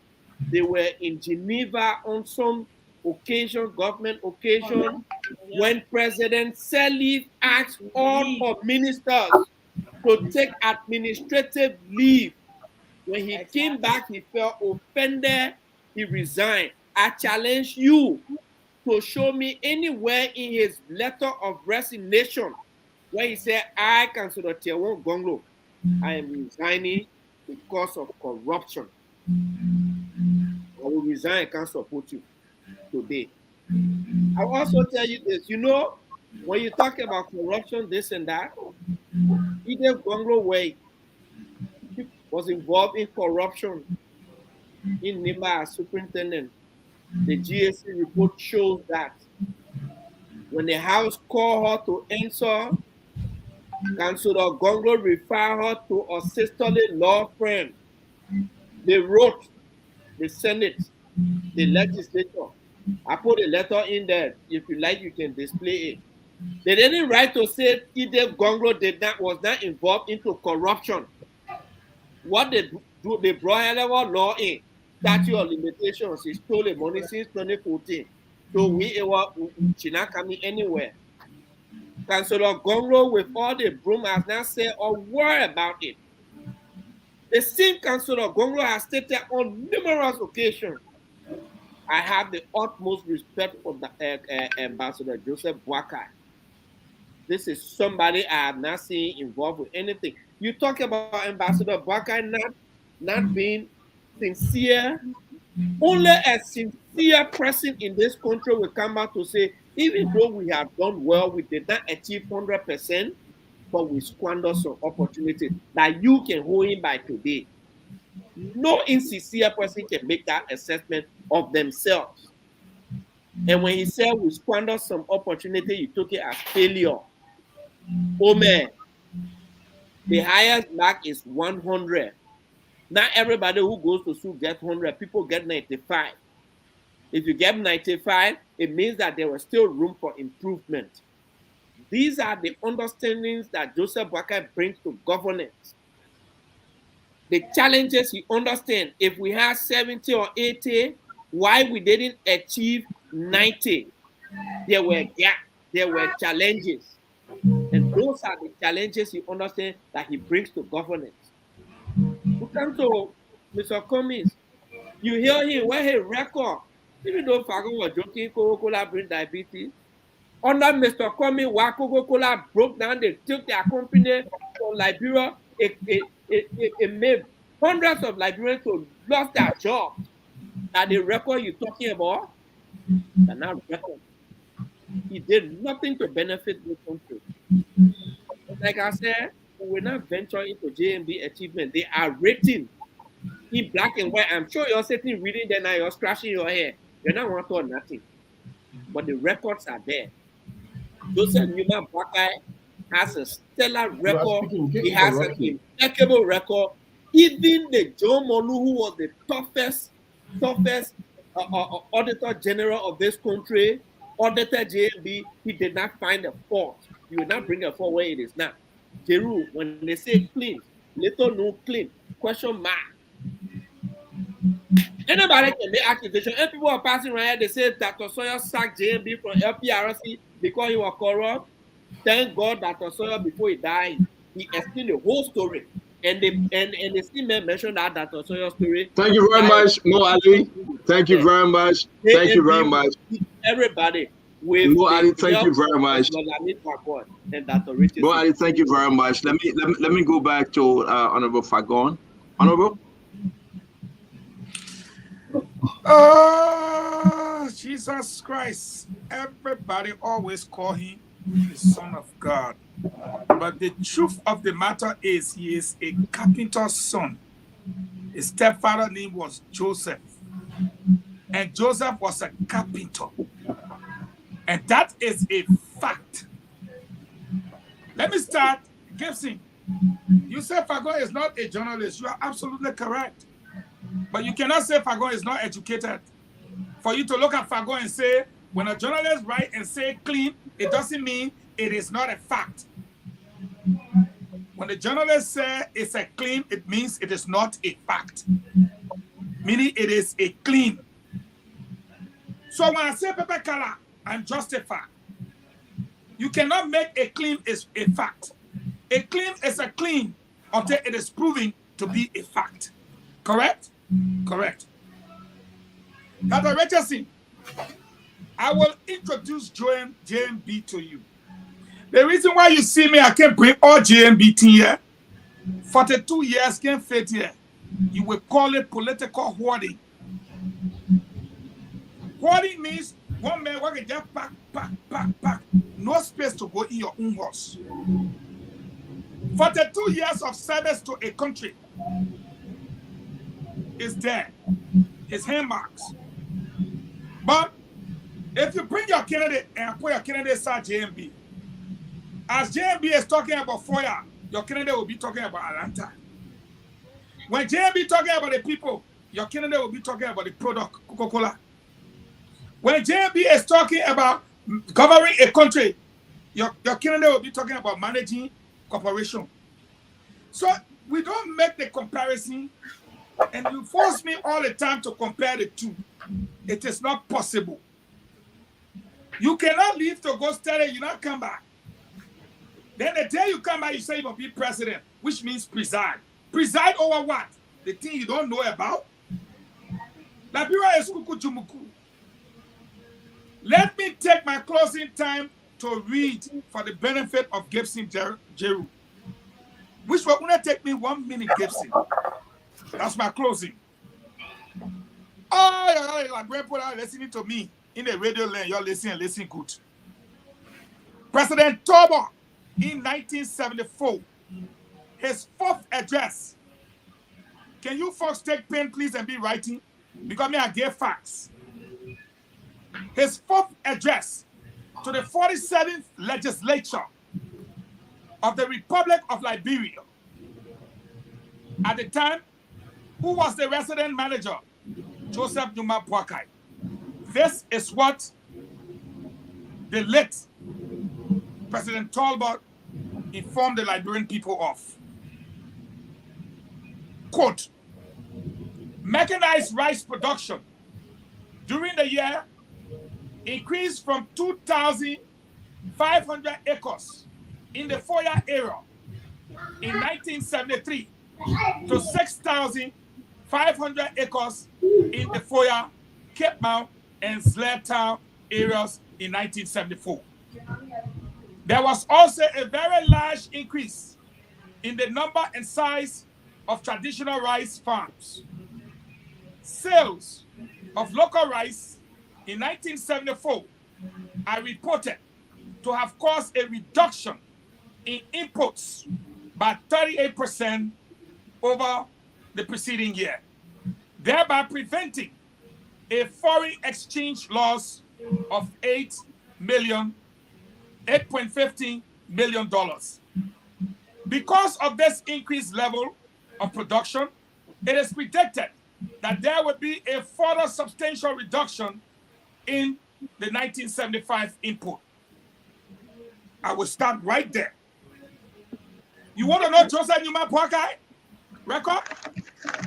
They were in Geneva on some occasion, government occasion, when President Sirleaf asked all of ministers to take administrative leave. When he came back, he felt offended. He resigned. I challenge you to show me anywhere in his letter of resignation where he said, I, Councillor Tiawon Gonglo, I am resigning because of corruption. I will resign. I can't support you today. I will also tell you this. You know, when you talk about corruption, this and that, Edith Gonglo Way was involved in corruption in Nima as superintendent. The GSC report shows that when the House called her to answer, Councillor Gonglo referred her to a sisterly law firm. They wrote the Senate, the legislature. I put a letter in there. If you like, you can display it. They didn't write to say Edith Gonglo was not involved into corruption. What they do, they brought a law in, statute of limitations. He stole the money since 2014. So we not coming anywhere. Councillor Gonglo, with all the broom, has not said a word about it. The same Councillor Gonglo has stated on numerous occasions, I have the utmost respect for the Ambassador Joseph Boakai. this is somebody I have not seen involved with anything. You talk about Ambassador Boakai not being sincere. Only a sincere person in this country will come out to say, even though we have done well, we did not achieve 100%, but we squandered some opportunities that you can hold him by today. No insincere person can make that assessment of themselves. And when he said we squandered some opportunity, you took it as failure. Oh man, the highest mark is 100. Not everybody who goes to school gets 100. People get 95. If you get 95, it means that there was still room for improvement. These are the understandings that Joseph Boakai brings to governance. The challenges he understands. If we have 70 or 80, why we didn't achieve 90? There were gaps, there were challenges. And those are the challenges he understands that he brings to governance. We come to Mr. Cummings. You hear him when he record, even though Fagon was joking, Coca-Cola bring diabetes. Under Mr. Cummings, while Coca-Cola broke down, they took their company from Liberia. It made hundreds of Liberians who lost their jobs. That the record you're talking about, that now record. He did nothing to benefit the country. Like I said, we will not venture into JMB achievement. They are rating in black and white. I'm sure you're sitting reading there now, you're scratching your hair. You're not want to or nothing. But the records are there. Joseph Newman Boakai has a stellar record. He has an impeccable record. Even the Joe Molu, who was the toughest auditor general of this country, audited JMB, he did not find a fault. He will not bring a fault where it is now. Jeru, when they say clean, little no clean, question mark. Anybody can make accusation. And people are passing around here, they say Dr. Sawyer sacked JMB from LPRC because he was corrupt. Thank God Dr. Sawyer, before he died, he explained the whole story. And they still mention that Dr. Sawyer story. Thank you very much, Mo Ali. Thank you very much. Thank you very much. Everybody. Mo Ali, thank you very much. Mo Ali, thank you very much. Let me go back to Honorable Fagon. Honorable. Oh, Jesus Christ. Everybody always call him the Son of God. But the truth of the matter is he is a carpenter's son. His stepfather's name was Joseph. And Joseph was a carpenter. And that is a fact. Let me start. Gibson, you say Fagon is not a journalist. You are absolutely correct. But you cannot say Fagon is not educated. For you to look at Fagon and say, when a journalist write and say clean, it doesn't mean it is not a fact. When the journalist say it's a clean, it means it is not a fact. Meaning it is a clean. So when I say paper color, I'm justified. You cannot make a clean is a fact. A clean is a clean until it is proven to be a fact. Correct? Correct. Dr. Richardson, I will introduce JMB to you. The reason why you see me, I can't bring all JMB here. 42 years can't fit here. You will call it political hoarding. Hoarding means one man will just pack. No space to go in your own horse. 42 years of service to a country is there. His hand marks. But if you bring your candidate and put your candidate side JMB, as JMB is talking about FOIA, your candidate will be talking about Atlanta. When JMB talking about the people, your candidate will be talking about the product, Coca-Cola. When JMB is talking about governing a country, your candidate will be talking about managing corporation. So we don't make the comparison, and you force me all the time to compare the two. It is not possible. You cannot leave to go study, you not come back. Then the day you come back, you say you will be president, which means preside. Preside over what? The thing you don't know about? Liberia is kuku jumuku. Let me take my closing time to read for the benefit of Gibson Jeru, which will only take me 1 minute, Gibson. That's my closing. Oh, yeah, grandpa are listening to me in the radio lane. You're listening good. President Tobo in 1974, his fourth address. Can you folks take pen, please, and be writing? Because me, I gave facts. His fourth address to the 47th legislature of the Republic of Liberia. At the time, who was the resident manager? Joseph Numa Boakai. This is what the late President Talbot informed the Liberian people of. Quote, mechanized rice production during the year increased from 2,500 acres in the Foya era in 1973 to 6,500 acres in the Foya, Cape Mount, and Slab Town areas in 1974. There was also a very large increase in the number and size of traditional rice farms. Sales of local rice in 1974 are reported to have caused a reduction in imports by 38% over the preceding year, thereby preventing a foreign exchange loss of $8.15 million. Because of this increased level of production, it is predicted that there will be a further substantial reduction in the 1975 import. I will start right there. You want to know Joseph Numa Boakai record?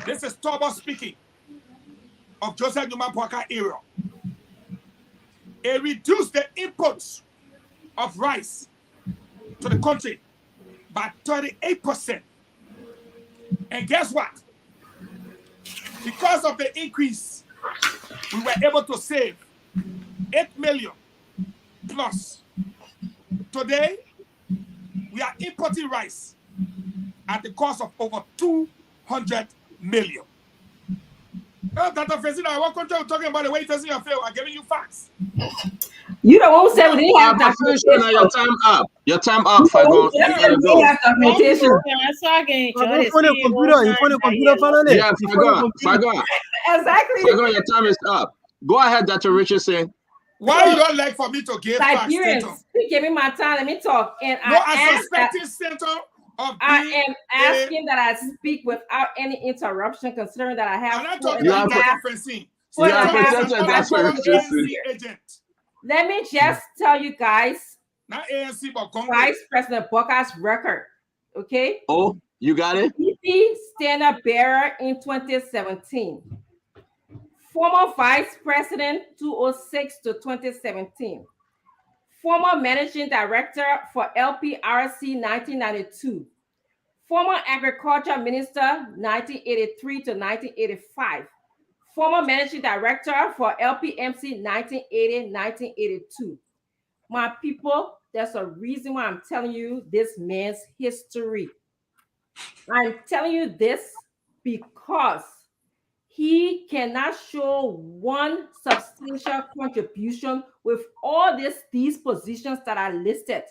This is Tobo speaking of Joseph Numa Boakai era. It reduced the imports of rice to the country by 38%. And guess what? Because of the increase, we were able to save 8 million plus. Today, we are importing rice at the cost of over 200 million. Dr. Fresina, what country are you talking about the way you're facing your field? I'm giving you facts. You don't want to say we didn't have documentation. Your time up. Your time up, Fago. You gotta go. Have documentation. Yeah, Fago. Exactly. Fago, your time is up. Go ahead, Dr. Richardson. Why you don't like for me to give facts? Liberians, give me my time. Let me talk. And no, I suspecting center of I am asking that I speak without any interruption, considering that I have. Let me just tell you guys, not ANC, but Vice President Boakai's record. Okay. Oh, you got it. EP standard bearer in 2017. Former Vice President 2006 to 2017. Former Managing Director for LPRC 1992. Former Agriculture Minister 1983 to 1985. Former Managing Director for LPMC 1980-1982. My people, there's a reason why I'm telling you this man's history. I'm telling you this because he cannot show one substantial contribution with all these positions that are listed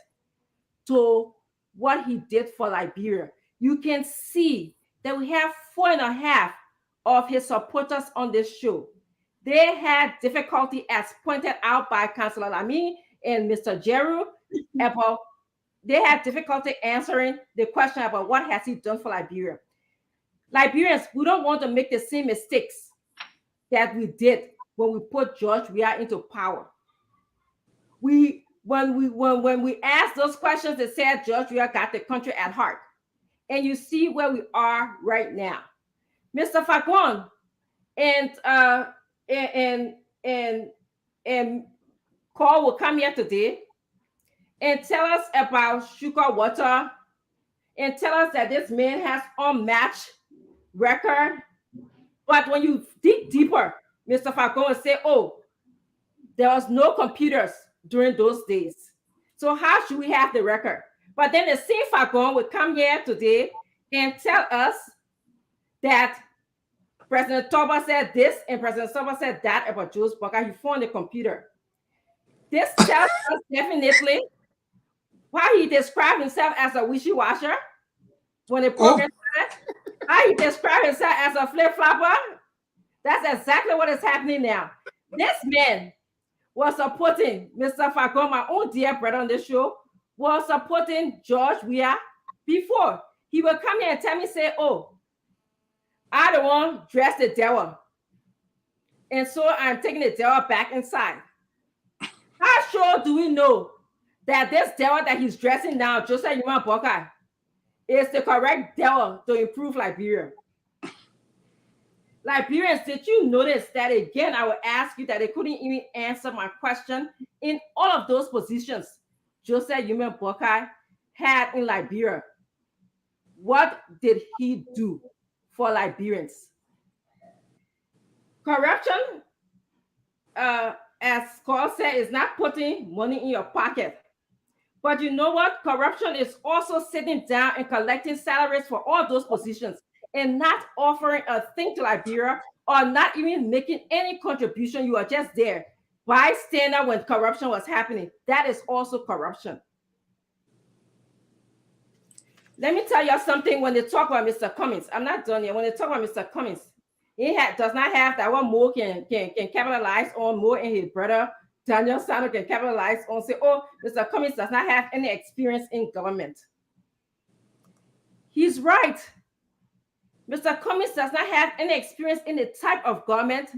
to what he did for Liberia. You can see that we have 4.5 of his supporters on this show. They had difficulty, as pointed out by Councillor Lamy and Mr. Jeru, about they had difficulty answering the question about what has he done for Liberia. Liberians, we don't want to make the same mistakes that we did when we put George Weah into power. When we asked those questions, they said George Weah got the country at heart. And you see where we are right now. Mr. Fagon and Cole will come here today and tell us about sugar water and tell us that this man has unmatched record. But when you dig deeper, Mr. Fagon will say, oh, there was no computers during those days. So how should we have the record? But then the same Fagon would come here today and tell us that President Toba said this and President Toba said that about Jules Boakai. He found the computer. This tells us definitely why he described himself as a wishy-washer when the program started. How he described himself as a flip-flopper. That's exactly what is happening now. This man was supporting Mr. Fagon, my own dear brother on this show, was supporting George Weah before. He would come here and tell me, say, oh, I the one dressed the devil. And so I'm taking the devil back inside. How sure do we know that this devil that he's dressing now, Joseph Yuman Boakai, is the correct devil to improve Liberia? Liberians, did you notice that again? I will ask you that they couldn't even answer my question. In all of those positions Joseph Yuman Boakai had in Liberia, what did he do for Liberians? Corruption, as Carl said, is not putting money in your pocket. But you know what? Corruption is also sitting down and collecting salaries for all those positions and not offering a thing to Liberia or not even making any contribution. You are just there, bystander when corruption was happening. That is also corruption. Let me tell you something. When they talk about Mr. Cummings, I'm not done yet. When they talk about Mr. Cummings, he does not have that one more can capitalize on more, and his brother Daniel Sano can capitalize on. Say, oh, Mr. Cummings does not have any experience in government. He's right. Mr. Cummings does not have any experience in the type of government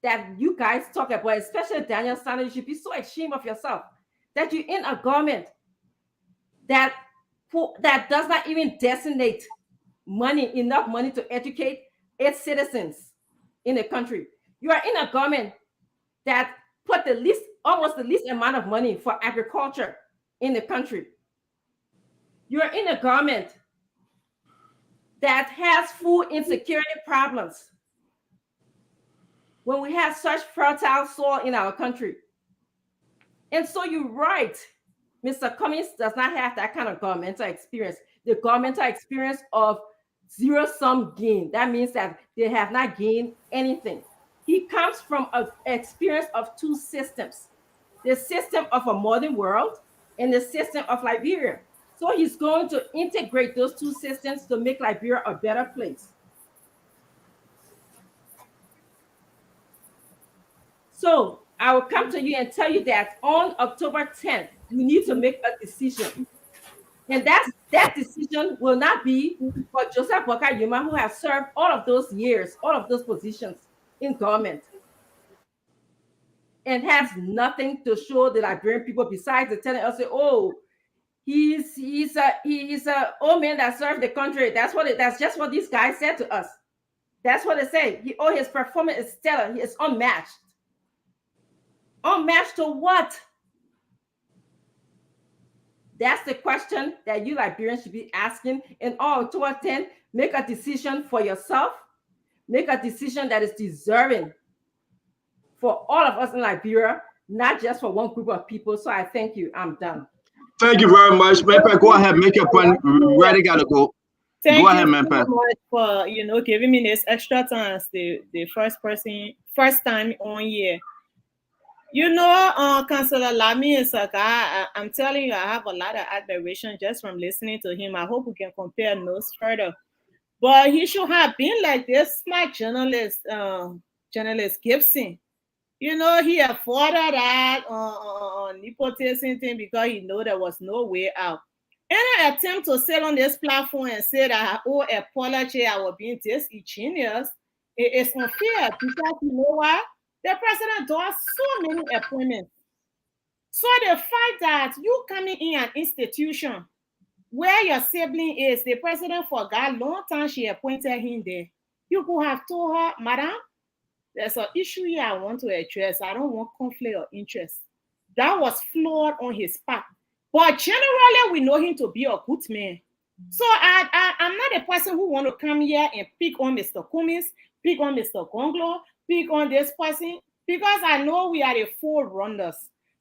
that you guys talk about, especially Daniel Sano. You should be so ashamed of yourself that you're in a government that does not even designate enough money to educate its citizens in the country. You are in a government that put almost the least amount of money for agriculture in the country. You are in a government that has food insecurity problems when we have such fertile soil in our country. And so you're right, Mr. Cummings does not have that kind of governmental experience. The governmental experience of zero-sum gain. That means that they have not gained anything. He comes from an experience of two systems, the system of a modern world and the system of Liberia. So he's going to integrate those two systems to make Liberia a better place. So I will come to you and tell you that on October 10th, you need to make a decision. And that decision will not be for Joseph Boakai Yuman, who has served all of those years, all of those positions in government, and has nothing to show the Liberian people besides the telling us, oh, he's a old man that served the country. That's just what these guys said to us. That's what they say. His performance is stellar. He is unmatched. Unmatched to what? That's the question that you Liberians should be asking. And on October 10, make a decision for yourself. Make a decision that is deserving for all of us in Liberia, not just for one group of people. So I thank you. I'm done. Thank you very much, Mempa. Go ahead, make your point. Ready, gotta go. Thank go ahead, you Mempa. so much for giving me this extra time as the first time on here. Councillor Lamy is a guy, I'm telling you, I have a lot of admiration just from listening to him. I hope we can compare notes further. But he should have been like this smart journalist Gibson. He afforded that nepotism thing because he knew there was no way out. Any attempt to sit on this platform and say that, oh, apology, I was being disingenuous, it is unfair because you know what? The president does so many appointments. So the fact that you coming in an institution where your sibling is, the president forgot long time she appointed him there. You could have told her, Madam, there's an issue here I want to address. I don't want conflict of interest. That was flawed on his part. But generally, we know him to be a good man. So I'm not a person who want to come here and pick on Mr. Cummings, pick on Mr. Gonglo, pick on this person, because I know we are the forerunners.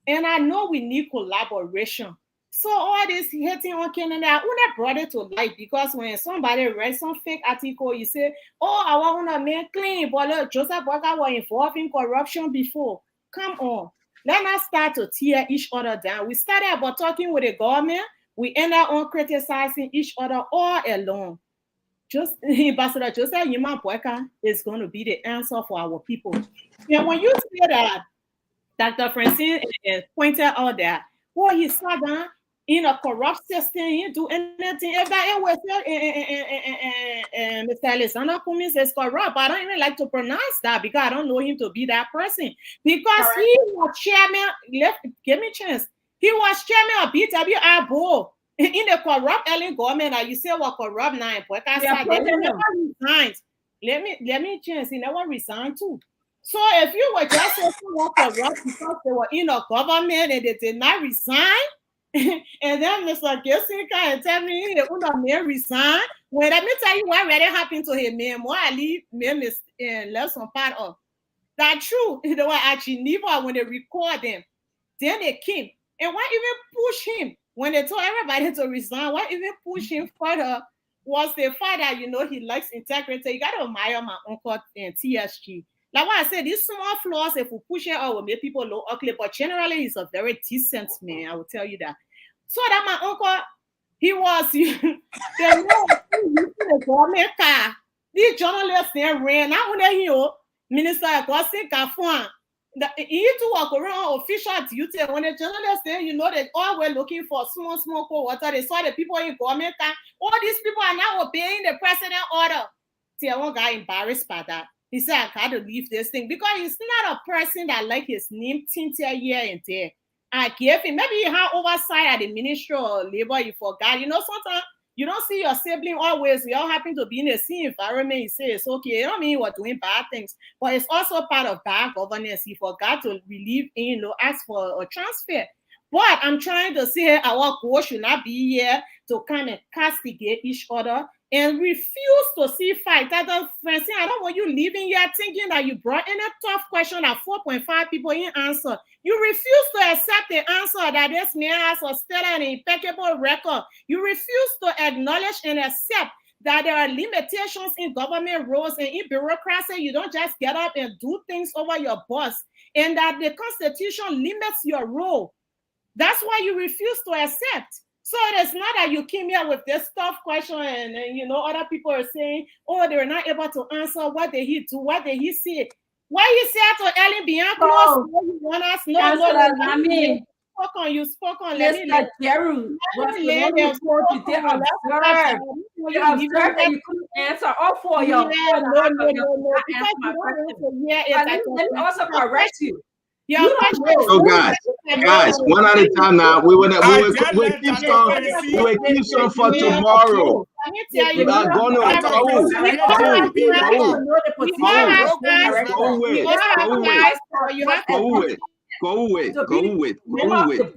And I know we need collaboration. So all this hating on Canada, who brought it to light? Because when somebody read some fake article, you say, oh, I want to make clean, but look, Joseph Boakai was involved in corruption before. Come on. Let us start to tear each other down. We started about talking with the government. We end up on criticizing each other all along. Just Ambassador Joseph Boakai is going to be the answer for our people. And when you say that, Dr. Francine pointed out that, oh, he sat down in a corrupt system, he didn't do anything. If that was Mr. Alexander Cummings is corrupt, I don't even like to pronounce that because I don't know him to be that person. Because he was chairman, give me a chance. He was chairman of BWI board in the corrupt early government that you say was corrupt now. But I said they never resigned. Let me chance. He never resigned too. So if you were just saying corrupt because they were in a government and they did not resign, and then Mr. Gibson can tell me the man resign. Well, let me tell you what really happened to him, man. More I leave me left some part of that true. They were at Geneva when they record them. Then they came. And what even pushed him when they told everybody to resign? What even pushed him further was the fact that, you know, he likes integrity. You got to admire my uncle and TSG. Like what I said, these small flaws, if we push it out, will make people look ugly. But generally, he's a very decent man. I will tell you that. So that my uncle, he was the government car. These journalists they ran. Not only here, Minister Augustine Kafwan. He too was around official duty. When the journalists there, you know, they all were looking for small cold water. They saw the people in government car. All these people are now obeying the president order. See, I one guy embarrassed by that. He said, I got to leave this thing because he's not a person that like his name tinted here and there. I gave him, maybe he had oversight at the Ministry of Labor, you forgot. You know, sometimes you don't see your sibling always. We all happen to be in the same environment. You say it's okay. You don't mean we're doing bad things, but it's also part of bad governance. He forgot to relieve, you know, ask for a transfer. But I'm trying to say our goal should not be here to come and castigate each other and refuse to see fight. Francine, I don't want you leaving here thinking that you brought in a tough question that 4.5 people didn't answer. You refuse to accept the answer that this man has a stellar and impeccable record. You refuse to acknowledge and accept that there are limitations in government roles and in bureaucracy. You don't just get up and do things over your boss, and that the Constitution limits your role. That's why you refuse to accept. So it's not that you came here with this tough question and you know, other people are saying, oh, they were not able to answer. What did he do? What did he say? Why you say to Ellen Bianco? No. You want us? No, I mean, you spoke on. Mr. Jeru was the one who told you they observed. They observed that you couldn't answer all four of your No. Let me also correct you. So guys, one at a time now. We will keep some for tomorrow. We are gonna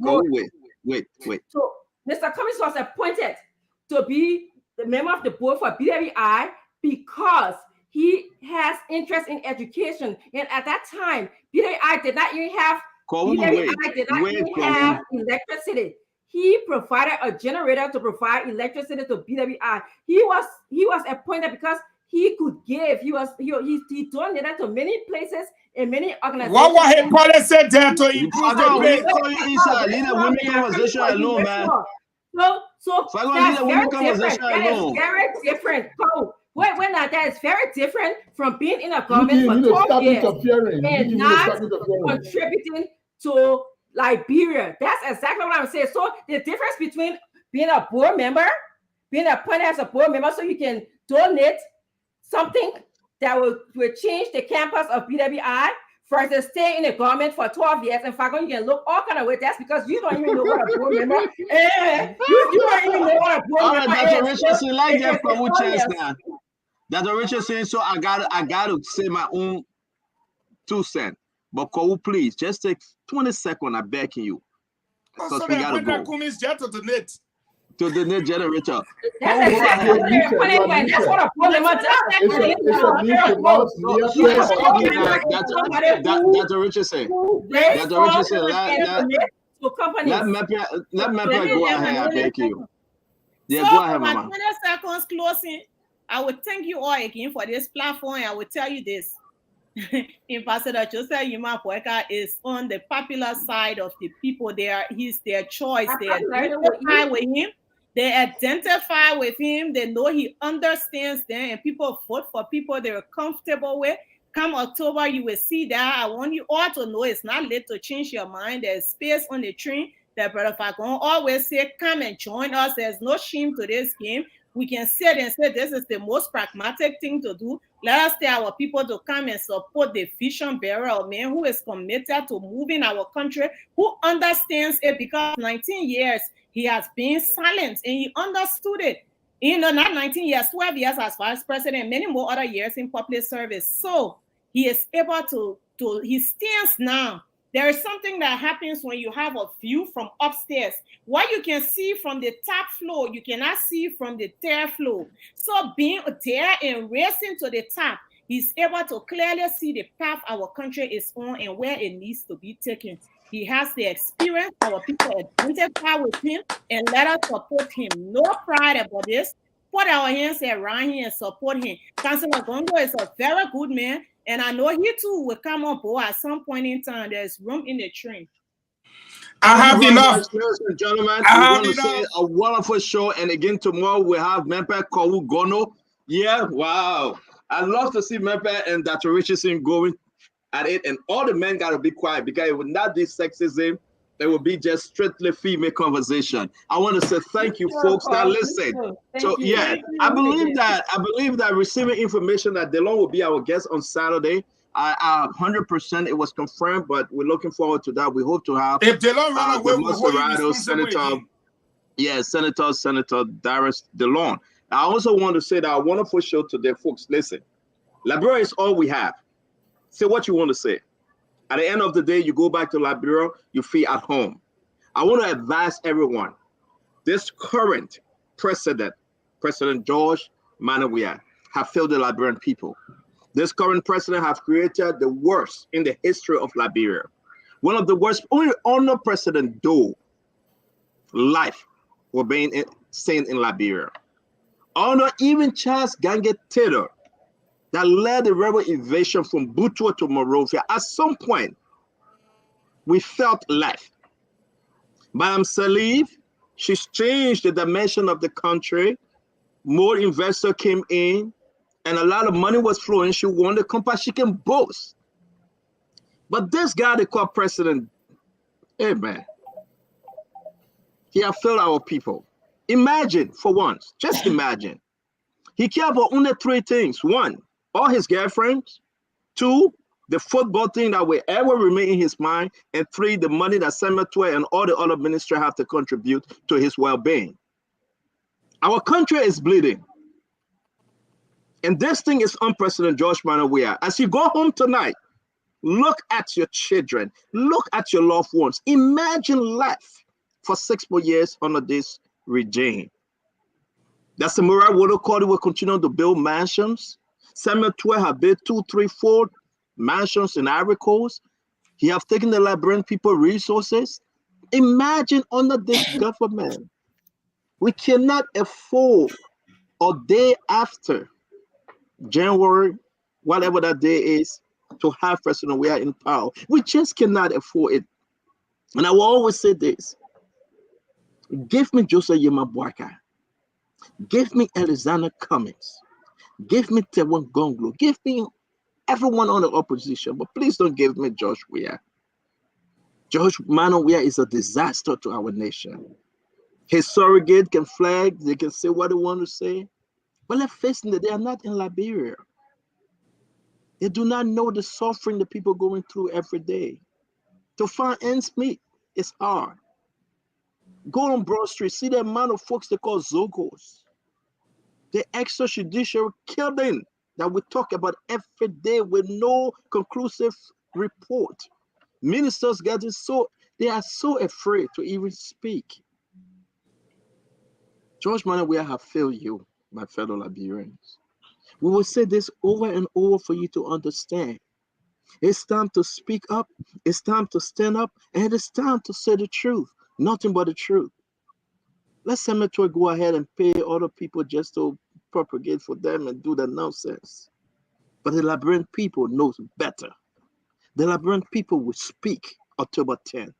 go away. Wait. So Mr. Cummings was appointed to be the member of the board for BWI because he has interest in education, and at that time, BWI did not even have electricity. He provided a generator to provide electricity to BWI. He was appointed because he could give. He donated to many places in many organizations. What was his policy there to improve the place? Leave the women conversation alone, man. So that's very different. That is very different. When that is very different from being in a government for 12 years and not contributing to Liberia. That's exactly what I'm saying. So the difference between being a board member, being appointed as a board member so you can donate something that will change the campus of BWI versus staying in the government for 12 years and you can look all kind of way. That's because you don't even know what a board member is. You don't even know what a board member is. Dr. Richardson, like that for who chance now. Dr. Richardson, so I gotta say my own 2 cents. But Kou, please, just take 20 seconds. I'm begging you. Because we gotta go. to the new generator. That's exactly what they're putting when. That's what a parliament It's a need to launch Yes, okay, Dr. Richardson. Dr. Richardson, let Mepper go ahead, I beg you. Yeah, so go ahead, for my Mama. 20 seconds closing, I would thank you all again for this platform. I would tell you this. Ambassador Joseph Yuma Boakai is on the popular side of the people. He's their choice. They identify with him. They identify with him. They know he understands them, and people vote for people they're comfortable with. Come October, you will see that. I want you all to know it's not late to change your mind. There's space on the train. That Brother Fagon always say, come and join us. There's no shame to this game. We can sit and say this is the most pragmatic thing to do. Let us tell our people to come and support the vision bearer, a man who is committed to moving our country, who understands it, because 19 years he has been silent and he understood it. You know, not 19 years, 12 years as vice president, many more other years in public service. So he is able he stands now. There is something that happens when you have a view from upstairs. What you can see from the top floor, you cannot see from the third floor. So being there and racing to the top, he's able to clearly see the path our country is on and where it needs to be taken. He has the experience. Our people identify with him and let us support him. No pride about this. Put our hands around him and support him. Councilor Gongo is a very good man. And I know he too will come on board at some point in time. There's room in the train. I have enough. Ladies and gentlemen, we're going to say a wonderful show. And again, tomorrow we have Mempe Kowu Gono. Yeah, wow. I'd love to see Mempe and Dr. Richardson going at it. And all the men got to be quiet because it would not be sexism. It will be just strictly female conversation. I want to say thank you, folks that listen. So yeah, I believe that receiving information that DeLon will be our guest on Saturday. I 100% it was confirmed, but we're looking forward to that. We hope to have if DeLon run away, we'll Senator Darius DeLon. I also want to say that a wonderful show today, folks. Listen, Liberia is all we have. Say what you want to say. At the end of the day, you go back to Liberia, you feel at home. I want to advise everyone, this current president, President George Weah, have failed the Liberian people. This current president has created the worst in the history of Liberia. One of the worst, only honor President Doe life were being seen in Liberia. Honor even Charles Ganget Taylor, that led the rebel invasion from Butua to Monrovia. At some point, we felt left. Madam Salif, she's changed the dimension of the country. More investors came in, and a lot of money was flowing. She won the company, she can boast. But this guy they call president, hey man, he has failed our people. Imagine, for once, just imagine. He cared about only three things. One, all his girlfriends. Two, the football thing that will ever remain in his mind. And three, the money that Senator and all the other ministers have to contribute to his well-being. Our country is bleeding. And this thing is unprecedented, George Weah. As you go home tonight, look at your children. Look at your loved ones. Imagine life for 6 more years under this regime. That's the Murray Water Corridor will continue to build mansions. Samuel Twe have built 2, 3, 4 mansions in Ivory Coast. He have taken the Liberian people resources. Imagine under this government, we cannot afford a day after January, whatever that day is, to have President Weah in power. We just cannot afford it. And I will always say this. Give me Joseph Yema Boakai. Give me Alexander Cummings. Give me Tewan Gonglo. Give me everyone on the opposition. But please don't give me George Weah. George Weah is a disaster to our nation. His surrogate can flag. They can say what they want to say. But let's face it, they are not in Liberia. They do not know the suffering the people going through every day. To find ends meet is hard. Go on Broad Street, see the amount of folks they call Zogos. The extrajudicial killing that we talk about every day with no conclusive report. Ministers getting they are so afraid to even speak. George Weah have failed you, my fellow Liberians. We will say this over and over for you to understand. It's time to speak up. It's time to stand up. And it's time to say the truth. Nothing but the truth. Let Cemetery go ahead and pay other people just to propagate for them and do the nonsense. But the Liberian people knows better. The Liberian people will speak October 10.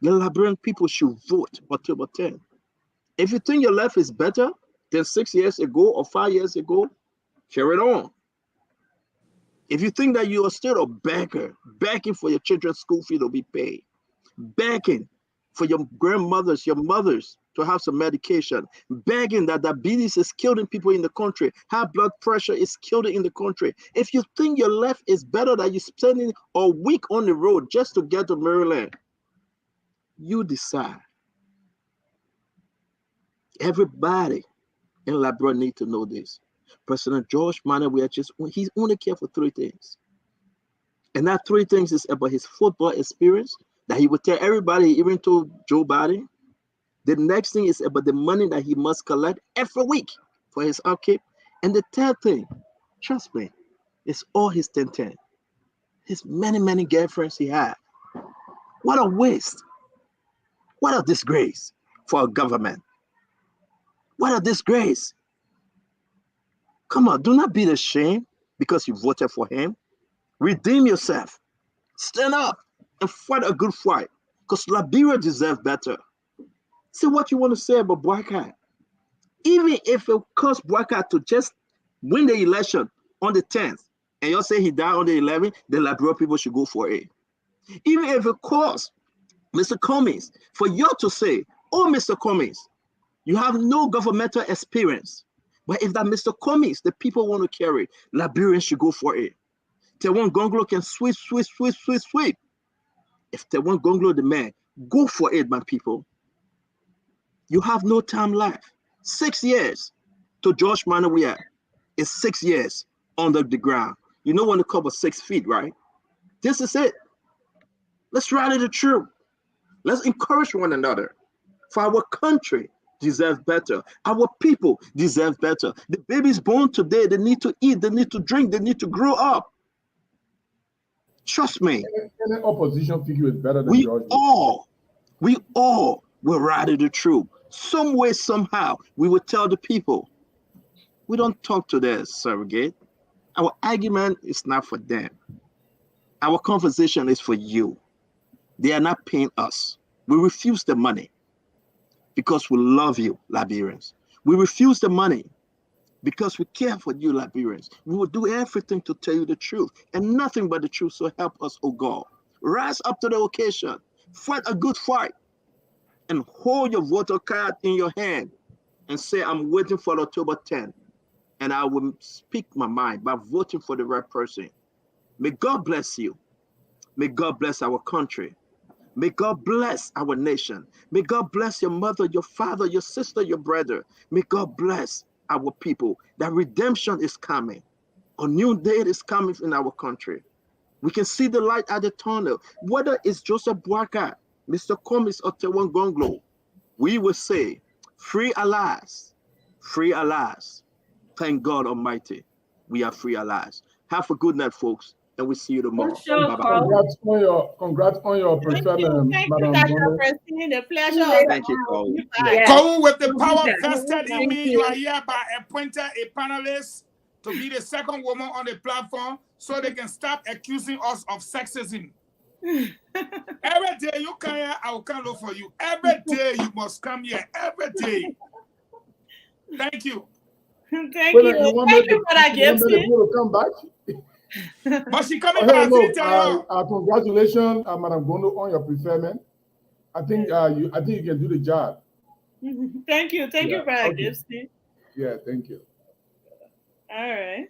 The Liberian people should vote October 10. If you think your life is better than 6 years ago or 5 years ago, carry it on. If you think that you are still a beggar, begging for your children's school fee to be paid, begging for your grandmothers, your mothers to have some medication, begging that diabetes is killing people in the country, high blood pressure is killing in the country. If you think your life is better than you spending a week on the road just to get to Maryland, you decide. Everybody in Liberia need to know this. President George Weah he's only care for 3 things. And that 3 things is about his football experience that he would tell everybody, even to Joe Biden. The next thing is about the money that he must collect every week for his upkeep. And the third thing, trust me, it's all his 10. His many girlfriends he had. What a waste. What a disgrace for a government. What a disgrace. Come on, do not be ashamed because you voted for him. Redeem yourself. Stand up and fight a good fight because Liberia deserves better. See what you want to say about Boakai. Even if it costs Boakai to just win the election on the 10th and you say he died on the 11th, the Liberia people should go for it. Even if it costs Mr. Cummings for you to say, oh, Mr. Cummings, you have no governmental experience. But if that Mr. Cummings, the people want to carry, Liberians should go for it. Tewan Gonglo can sweep. If Tewan Gonglo the man, go for it, my people. You have no time left. 6 years to George Weah is 6 years under the ground. You know when the cover 6 feet, right? This is it. Let's rally the troop. Let's encourage one another. For our country deserves better. Our people deserve better. The babies born today, they need to eat, they need to drink, they need to grow up. Trust me. Any opposition figure is better than George. We all will rally the troop. Some way, somehow, we will tell the people. We don't talk to their surrogate. Our argument is not for them. Our conversation is for you. They are not paying us. We refuse the money because we love you, Liberians. We refuse the money because we care for you, Liberians. We will do everything to tell you the truth and nothing but the truth, so help us, oh God. Rise up to the occasion, fight a good fight, and hold your voter card in your hand and say, I'm waiting for October 10th, and I will speak my mind by voting for the right person. May God bless you. May God bless our country. May God bless our nation. May God bless your mother, your father, your sister, your brother. May God bless our people. That redemption is coming. A new day is coming in our country. We can see the light at the tunnel. Whether it's Joseph Boakai, Mr. Cummings, or Tewan Gonglo, we will say, free allies, free allies. Thank God Almighty, we are free allies. Have a good night, folks, and we'll see you tomorrow. Bye-bye. Congrats on your preferment, Madam Bono. The pleasure. Thank you, Cole. Cole, with the power vested in me, you are hereby appointed a panelist to be the second woman on the platform so they can stop accusing us of sexism. Every day you come here, I will come look for you. Every day you must come here. Every day. Thank you. Thank you. Thank you for that, Gibson. To come back. But she coming back. Congratulations, Madam Gondo, on your preferment. I think you can do the job. Thank you. Thank you for that, Gibson. Yeah, thank you. All right.